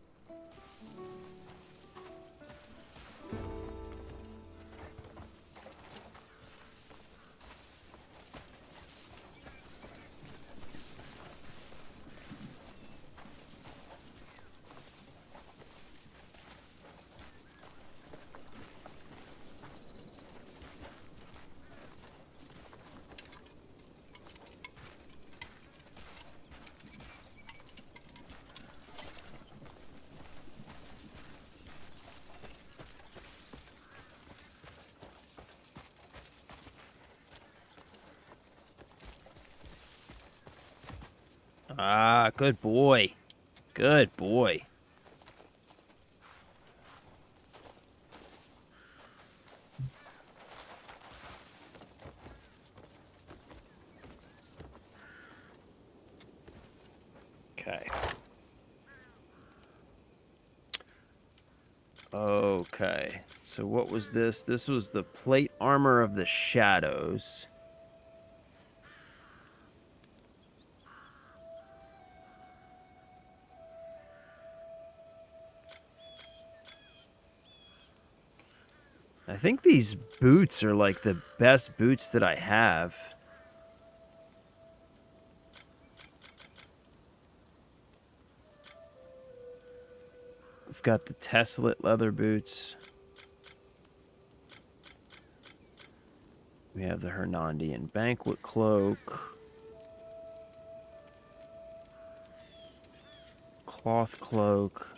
Ah, good boy. Good boy. Okay. Okay. So what was this? This was the plate armor of the shadows. I think these boots are like the best boots that I have. We've got the Teslet leather boots. We have the Hernandian banquet cloak. Cloth cloak.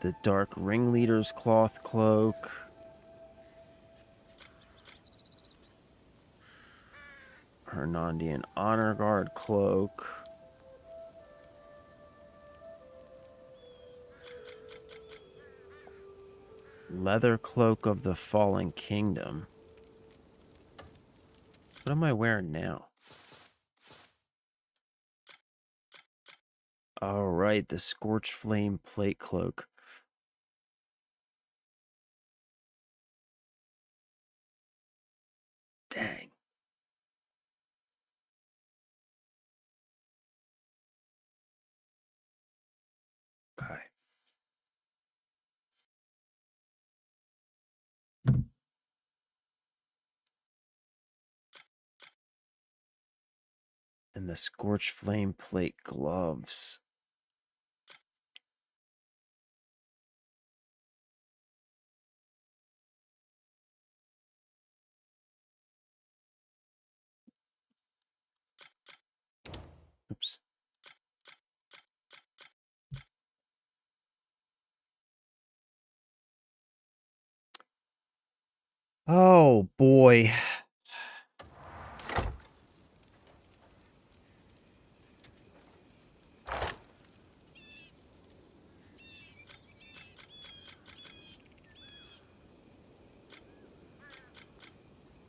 The Dark Ringleader's cloth cloak. Hernandian Honor Guard cloak. Leather cloak of the Fallen Kingdom. What am I wearing now? All right, the Scorched Flame plate cloak. Dang. Okay. And the scorched flame plate gloves. Oops. Oh boy.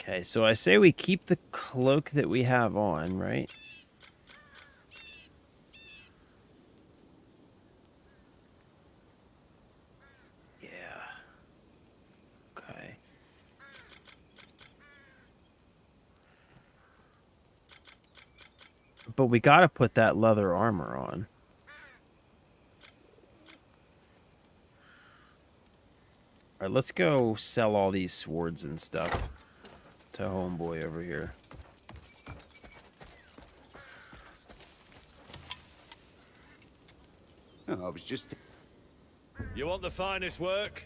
Okay, so I say we keep the cloak that we have on, right? Yeah. Okay. But we got to put that leather armor on. All right, let's go sell all these swords and stuff to homeboy over here. Oh, I was just... You want the finest work?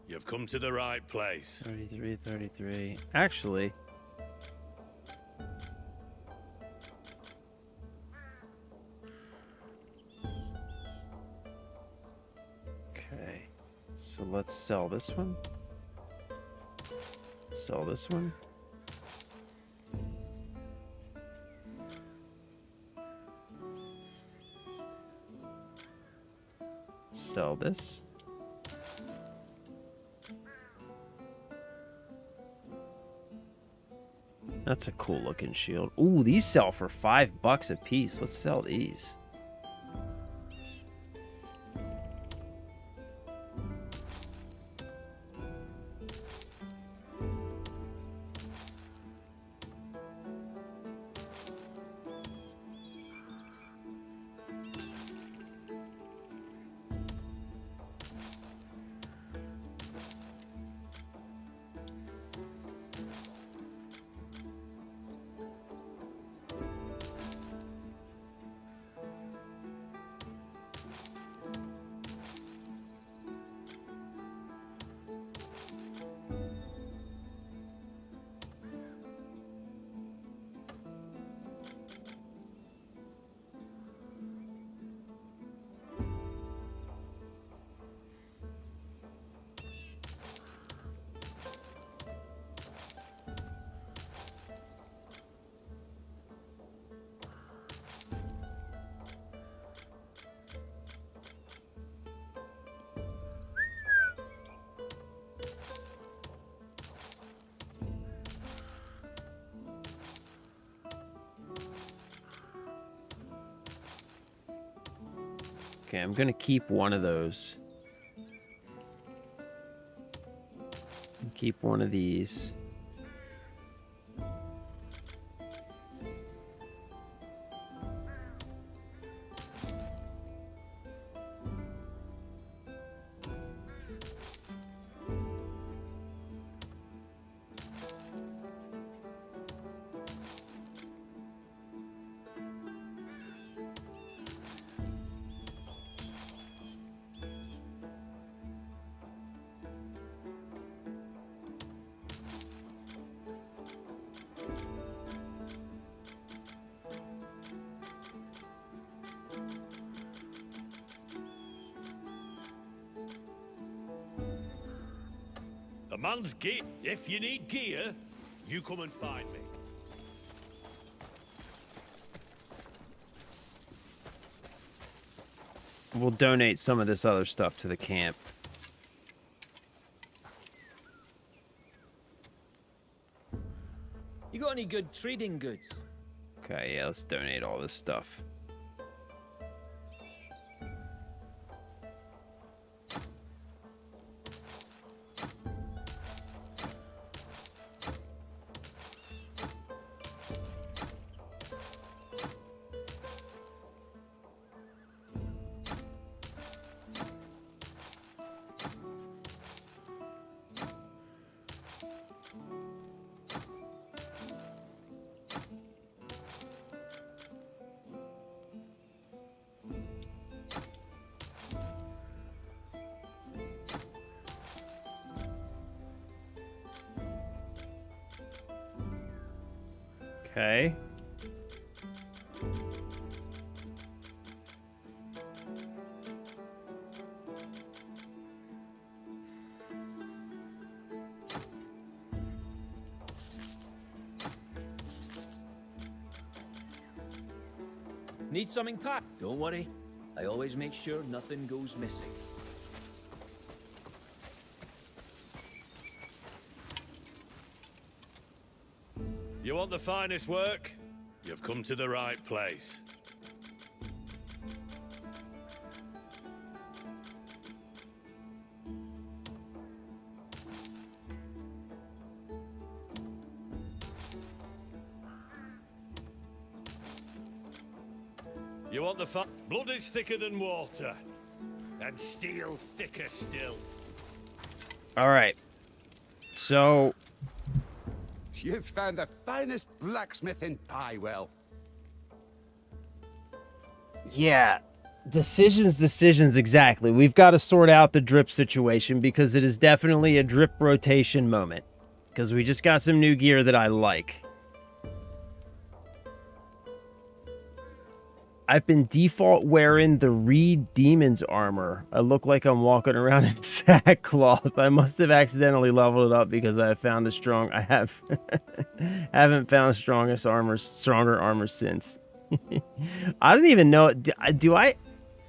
You've come to the right place. 33. Actually... Okay. So let's sell this one. Sell this one. Sell this. That's a cool looking shield. Ooh, these sell for $5 a piece. Let's sell these. Okay, I'm gonna keep one of those. Keep one of these. A man's gear. If you need gear, you come and find me. We'll donate some of this other stuff to the camp. You got any good trading goods? Okay, yeah, let's donate all this stuff. Okay. Need something packed? Don't worry. I always make sure nothing goes missing. You want the finest work? You've come to the right place. You want the blood is thicker than water, and steel thicker still. All right. So You've found the finest blacksmith in Piewell. yeah, decisions exactly. We've got to sort out the drip situation because it is definitely a drip rotation moment. Because we just got some new gear that I like. I've been default wearing the Reed Demon's armor. I look like I'm walking around in sackcloth. I must have accidentally leveled it up because I found a strong. I haven't found stronger armor since. I don't even know. Do I?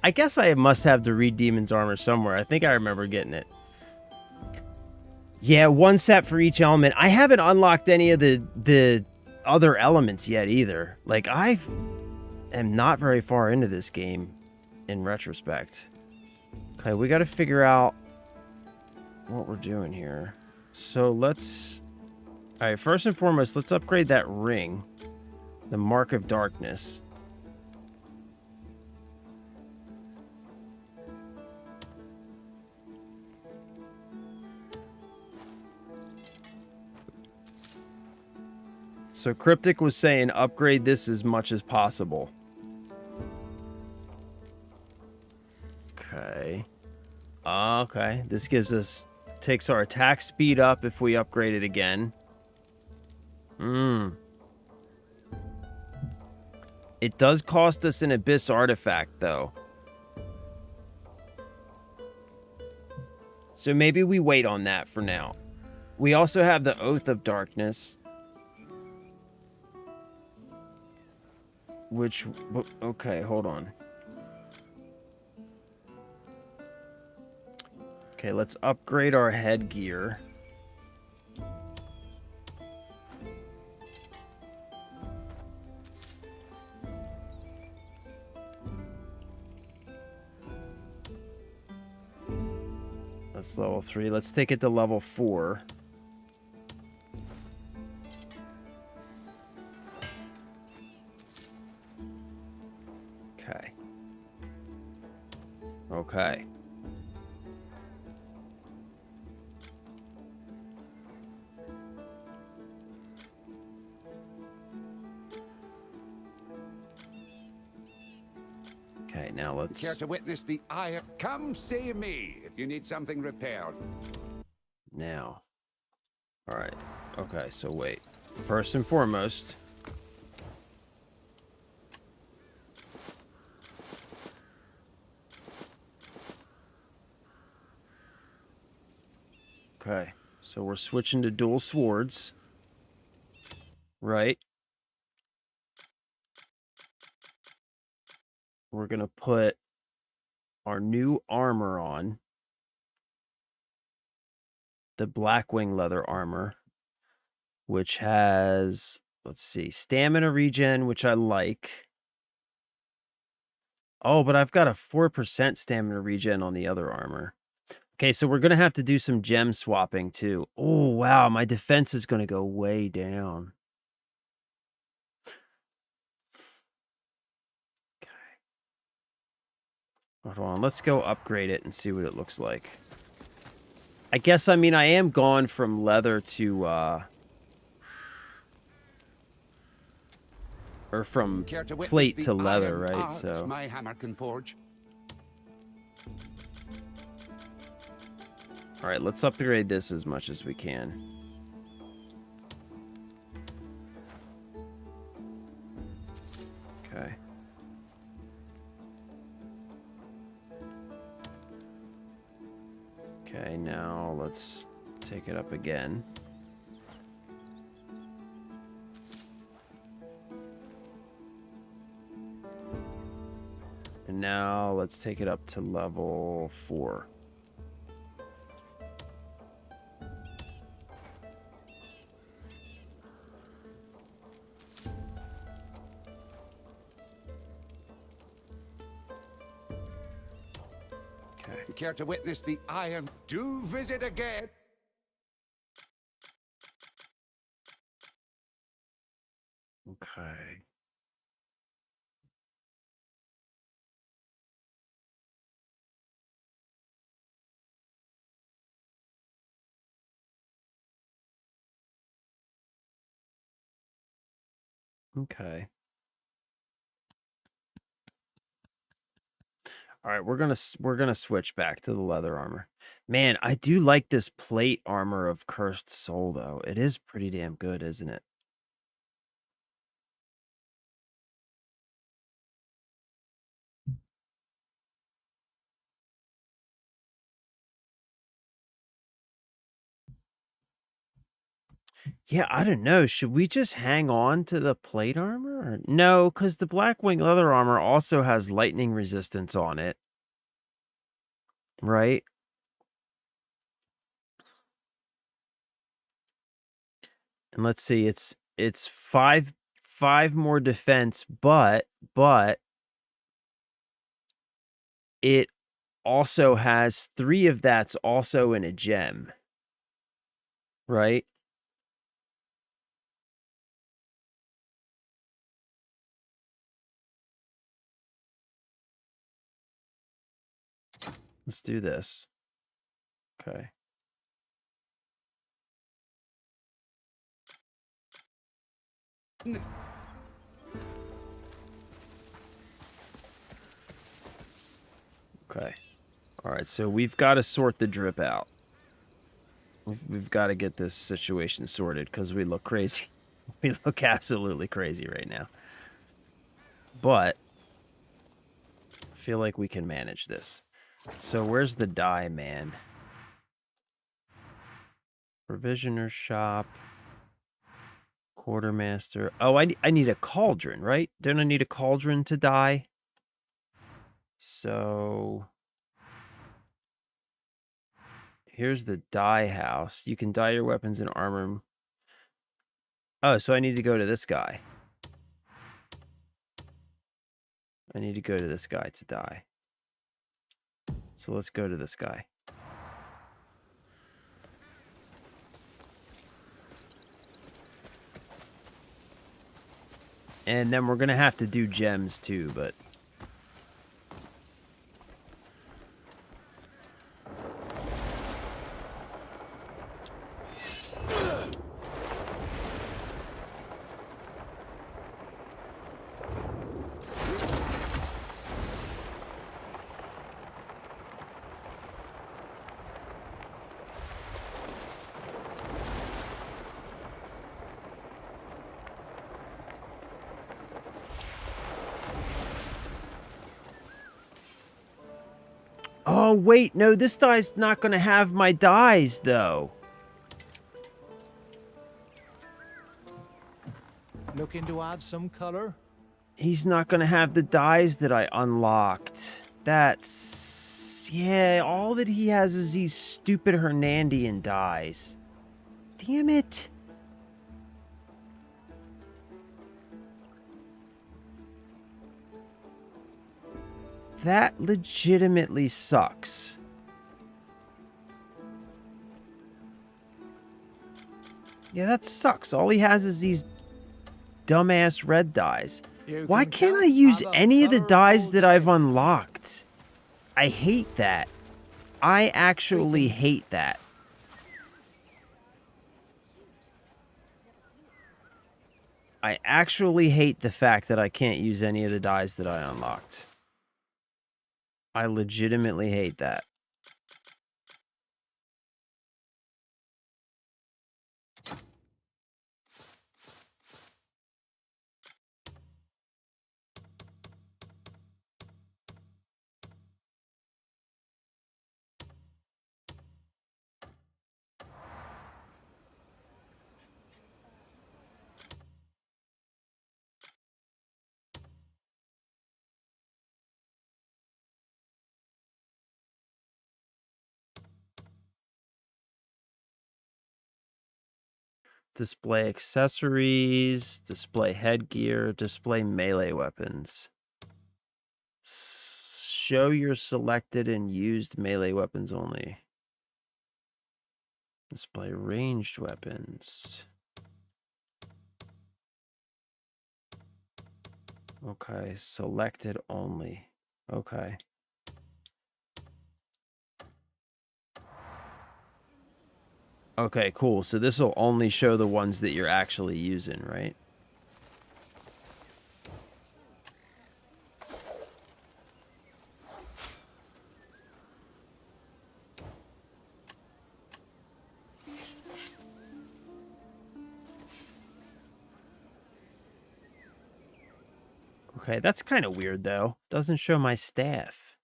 I guess I must have the Reed Demon's armor somewhere. I think I remember getting it. Yeah, one set for each element. I haven't unlocked any of the other elements yet either. Like I am not very far into this game in retrospect. Okay, we got to figure out what we're doing here. So let's... All right, first and foremost, let's upgrade that ring. The Mark of Darkness. So Cryptic was saying upgrade this as much as possible. Okay. Okay. This gives us... takes our attack speed up if we upgrade it again. It does cost us an Abyss artifact, though. So maybe we wait on that for now. We also have the Oath of Darkness. Which... okay, hold on. Okay, let's upgrade our headgear. That's level 3. Let's take it to level 4. Okay. Okay. Okay, now let's... Care to witness the ire? Come see me if you need something repaired. Now. Alright. Okay, so wait. First and foremost... Okay, so we're switching to dual swords. Right. We're going to put our new armor on. The Blackwing leather armor, which has, let's see, stamina regen, which I like. Oh, but I've got a 4% stamina regen on the other armor. Okay, so we're going to have to do some gem swapping too. Oh, wow, my defense is going to go way down. Hold on, let's go upgrade it and see what it looks like. I guess, I mean, I am gone from leather to, or from plate to leather, right? So my hammer can forge. All right, let's upgrade this as much as we can. Okay. Okay, now let's take it up again. And now let's take it up to level 4. Okay. You care to witness the Iron Do visit again? Okay. Okay. All right, we're gonna switch back to the leather armor. Man, I do like this plate armor of Cursed Soul though. It is pretty damn good, isn't it? Yeah, I don't know. Should we just hang on to the plate armor? Or... No, because the Blackwing leather armor also has lightning resistance on it. Right? And let's see, it's five more defense, but it also has 3 of that's also in a gem. Right? Let's do this. Okay. Okay. All right, so we've got to sort the drip out. We've got to get this situation sorted because we look crazy. We look absolutely crazy right now. But I feel like we can manage this. So where's the dye man? Provisioner shop. Quartermaster. Oh, I need a cauldron, right? Don't I need a cauldron to dye? So here's the dye house. You can dye your weapons and armor. Oh, so I need to go to this guy. I need to go to this guy to dye. So let's go to this guy. And then we're going to have to do gems too, but... Oh, wait, no, this guy's not going to have my dyes, though. Looking to add some color? He's not going to have the dyes that I unlocked. That's... Yeah, all that he has is these stupid Hernandian dyes. Damn it. That legitimately sucks. Yeah, that sucks. All he has is these dumbass red dyes. Why can't I use any of the dyes that I've unlocked? I hate that. I actually hate that. I actually hate the fact that I can't use any of the dyes that I unlocked. I legitimately hate that. Display accessories, display headgear, display melee weapons. Show your selected and used melee weapons only. Display ranged weapons. Okay, selected only. Okay. Okay, cool. So this will only show the ones that you're actually using, right? Okay, that's kind of weird, though. Doesn't show my staff.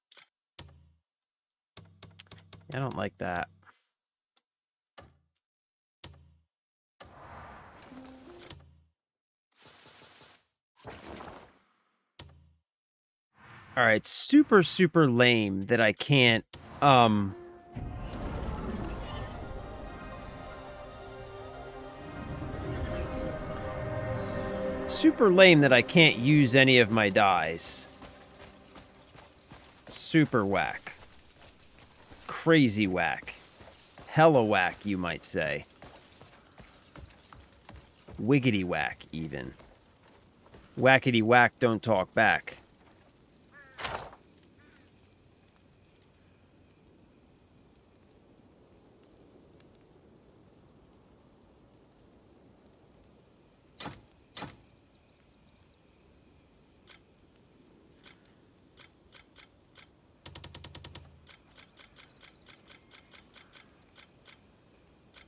I don't like that. All right, super, super lame that I can't, super lame that I can't use any of my dies. Super whack. Crazy whack. Hella whack, you might say. Wiggity whack, even. Whackity whack, don't talk back.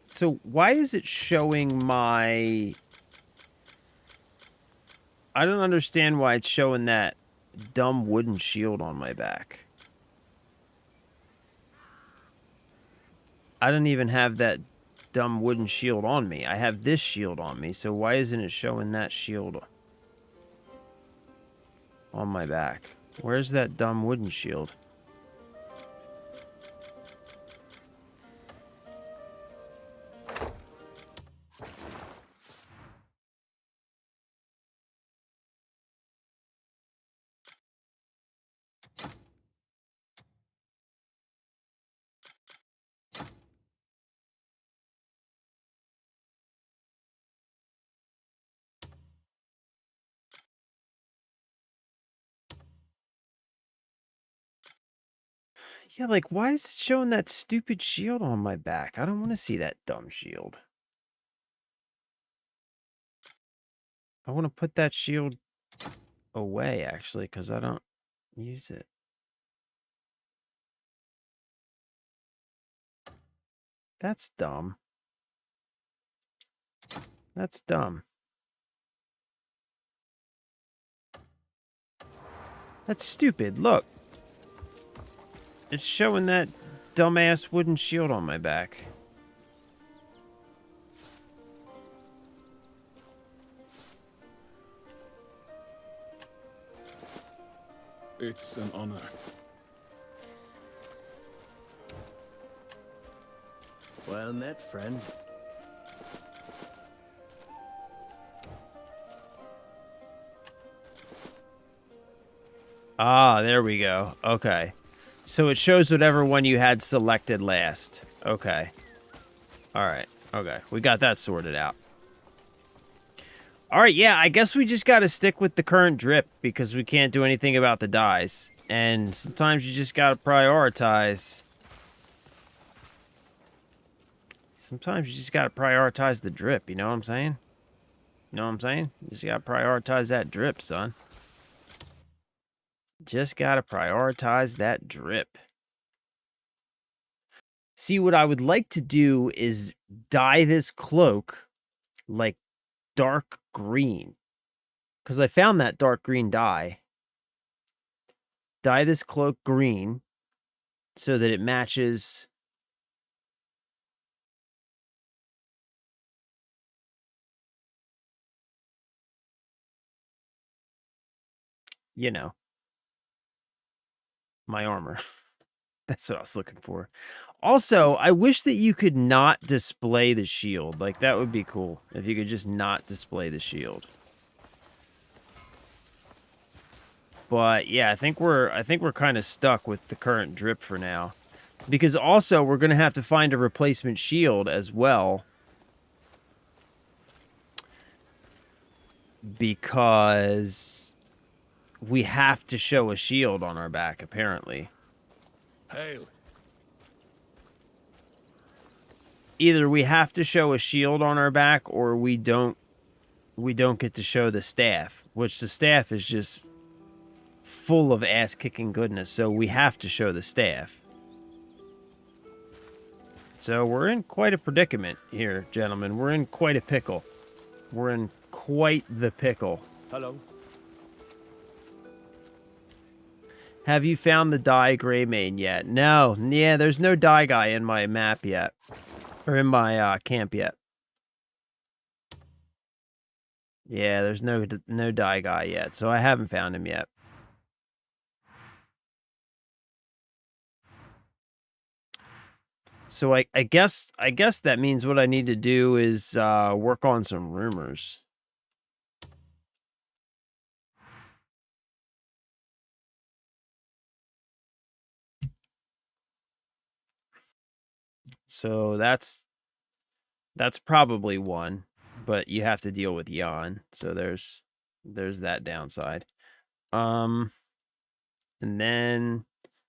So why is it showing my... I don't understand why it's showing that dumb wooden shield on my back. I don't even have that dumb wooden shield on me. I have this shield on me, so why isn't it showing that shield on my back? Where's that dumb wooden shield? Yeah, like, why is it showing that stupid shield on my back? I don't want to see that dumb shield. I want to put that shield away, actually, because I don't use it. That's dumb. That's dumb. That's stupid. Look. It's showing that dumbass wooden shield on my back. It's an honor. Well met, friend. Ah, there we go. Okay. So it shows whatever one you had selected last. Okay. Alright. Okay. We got that sorted out. Alright, yeah, I guess we just gotta stick with the current drip because we can't do anything about the dies. And sometimes you just gotta prioritize. Sometimes you just gotta prioritize the drip, you know what I'm saying? You know what I'm saying? You just gotta prioritize that drip, son. Just gotta prioritize that drip. See, what I would like to do is dye this cloak like dark green. Because I found that dark green dye. Dye this cloak green so that it matches... you know, my armor. That's what I was looking for. Also, I wish that you could not display the shield. Like, that would be cool if you could just not display the shield. But yeah, I think we're kind of stuck with the current drip for now. Because also we're going to have to find a replacement shield as well. Because we have to show a shield on our back, apparently. Hail. Either we have to show a shield on our back, or we don't get to show the staff, which the staff is just full of ass-kicking goodness, so we have to show the staff. So we're in quite a predicament here, gentlemen. We're in quite a pickle. We're in quite the pickle. Hello. Have you found the die Greymane yet? No. Yeah, there's no die guy in my map yet. Or in my camp yet. Yeah, there's no die guy yet, so I haven't found him yet. So I guess that means what I need to do is work on some rumors. So that's probably one, but you have to deal with Jan. So there's that downside. And then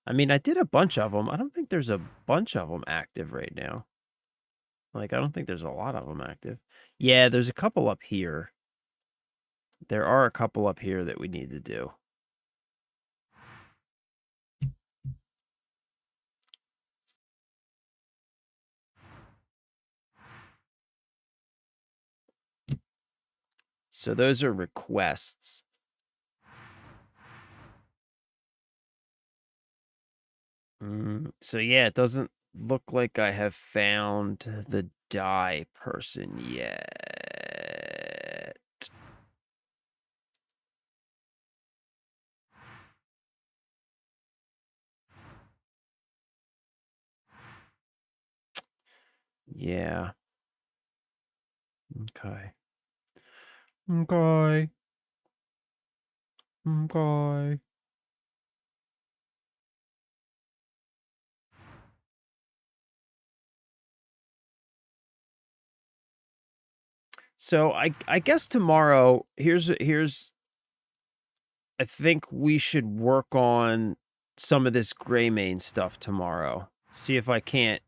I mean, I did a bunch of them. I don't think there's a bunch of them active right now. Like, I don't think there's a lot of them active. Yeah, there's a couple up here. There are a couple up here that we need to do. So those are requests. So yeah, it doesn't look like I have found the die person yet. Yeah. Okay. Okay. Okay. So I guess tomorrow here's I think we should work on some of this Greymane stuff tomorrow. See if I can't.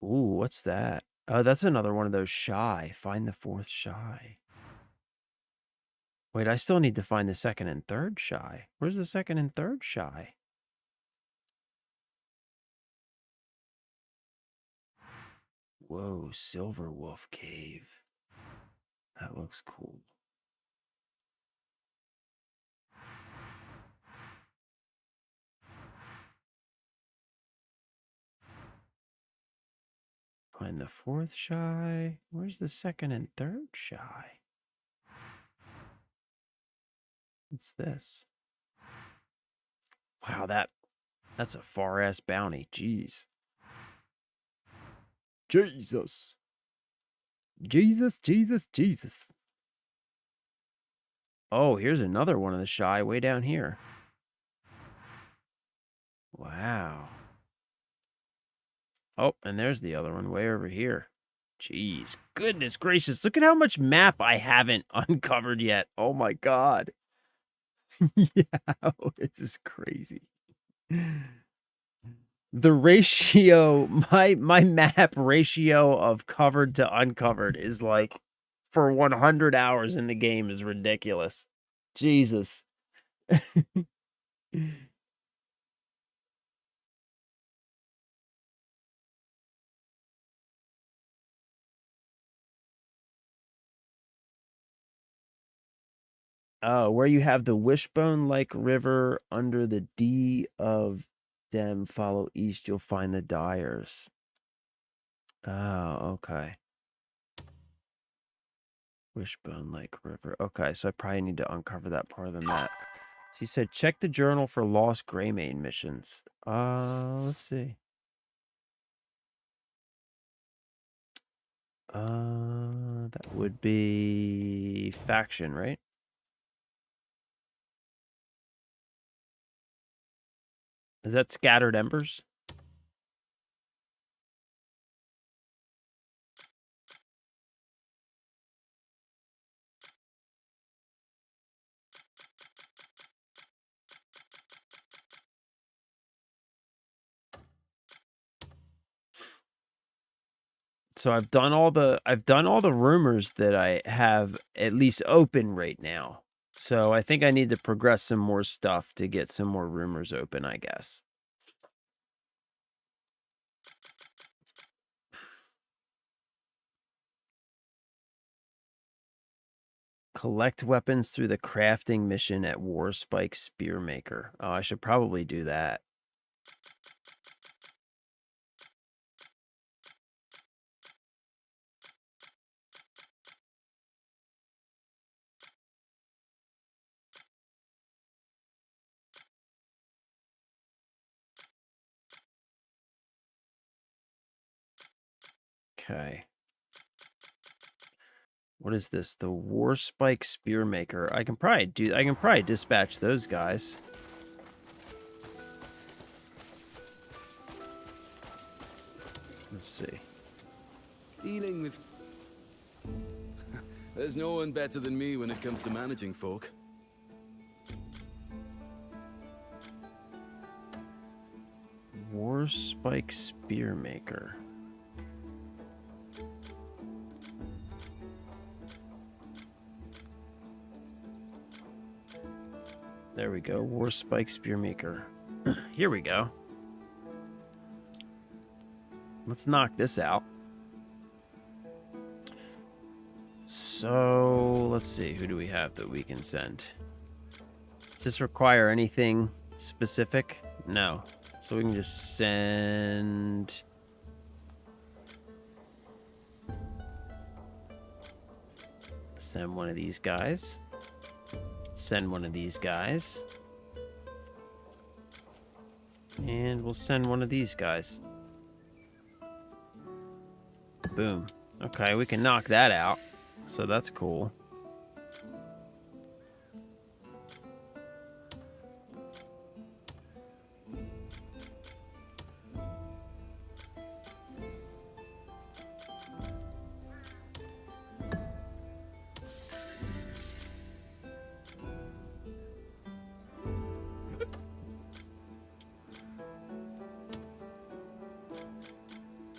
Ooh, what's that? Oh, that's another one of those shy. Find the fourth shy. Wait, I still need to find the second and third shy. Where's the second and third shy? Whoa, Silver Wolf Cave. That looks cool. Find the fourth shy. Where's the second and third shy? What's this? Wow, that's a far-ass bounty. Jeez. Jesus. Jesus, Jesus, Jesus. Oh, here's another one of the shy way down here. Wow. Oh, and there's the other one way over here. Jeez, goodness gracious. Look at how much map I haven't uncovered yet. Oh my god. Yeah, this is crazy. The ratio, my map ratio of covered to uncovered is like, for 100 hours in the game is ridiculous. Jesus. Where you have the wishbone-like river under the D of them, follow east, you'll find the dyers. Oh, okay. Wishbone-like river. Okay, so I probably need to uncover that part of the map. She said, check the journal for lost Greymane missions. Let's see. That would be faction, right? Is that Scattered Embers? So I've done all the rumors that I have at least open right now. So I think I need to progress some more stuff to get some more rumors open, I guess. Collect weapons through the crafting mission at Warspike Spearmaker. Oh, I should probably do that. Okay. What is this? The Warspike Spearmaker. I can probably dispatch those guys. Let's see. Dealing with... There's no one better than me when it comes to managing folk. Warspike Spearmaker. There we go. Warspike Spearmaker. Here we go. Let's knock this out. So, let's see. Who do we have that we can send? Does this require anything specific? No. So we can just send... Send one of these guys. Send one of these guys. And we'll send one of these guys. Boom. Okay, we can knock that out. So that's cool.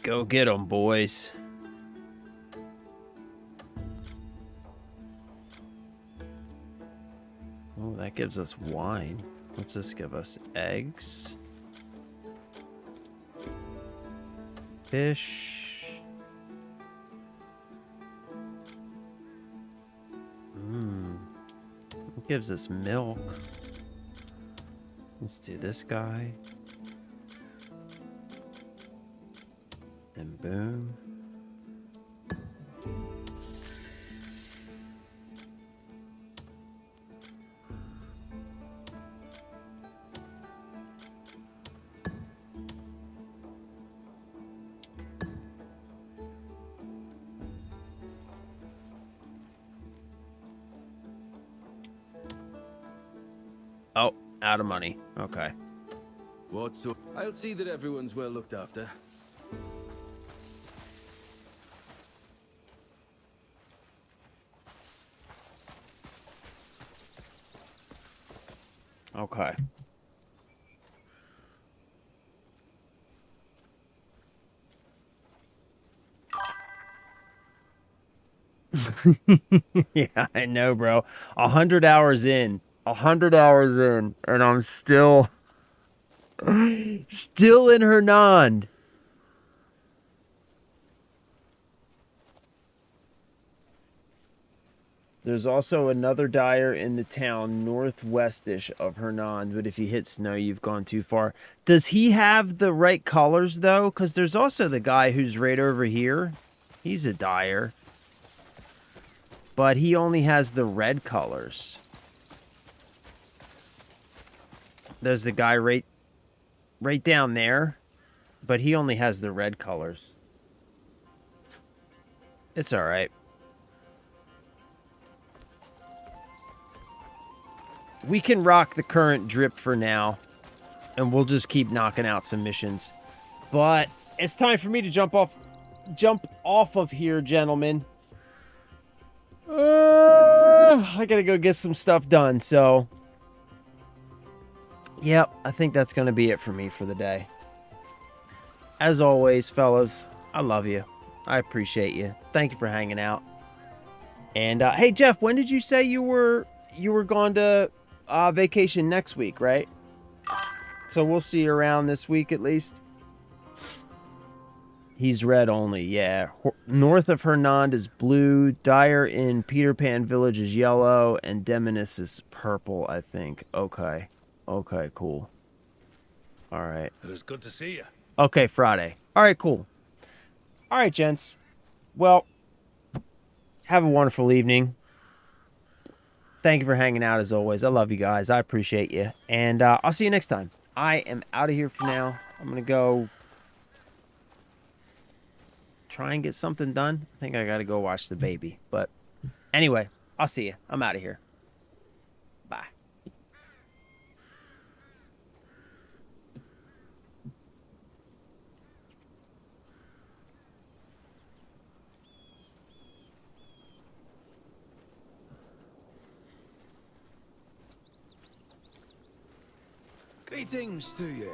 Go get them, boys. Oh, that gives us wine. What's this give us? Eggs. Fish. It gives us milk. Let's do this guy. And boom. Oh, out of money. Okay. What so? I'll see that everyone's well looked after. Okay. Yeah, I know, bro. 100 hours in. 100 hours in. And I'm still... still in Hernand. There's also another dyer in the town northwestish of Hernand, but if you hit snow, you've gone too far. Does he have the right colors, though? Because there's also the guy who's right over here. He's a dyer. But he only has the red colors. There's the guy right down there, but he only has the red colors. It's all right. We can rock the current drip for now, and we'll just keep knocking out some missions. But it's time for me to jump off of here, gentlemen. I gotta go get some stuff done, so... Yep, I think that's gonna be it for me for the day. As always, fellas, I love you. I appreciate you. Thank you for hanging out. And, hey, Jeff, when did you say you were going to vacation next week, right? So we'll see you around this week at least. He's red only, yeah. North of Hernand is blue. Dyer in Peter Pan Village is yellow. And Demonis is purple, I think. Okay. Okay, cool. All right. It was good to see you. Okay, Friday. All right, cool. All right, gents. Well, have a wonderful evening. Thank you for hanging out as always. I love you guys. I appreciate you. And I'll see you next time. I am out of here for now. I'm going to go try and get something done. I think I got to go watch the baby. But anyway, I'll see you. I'm out of here. Bye. Greetings to you.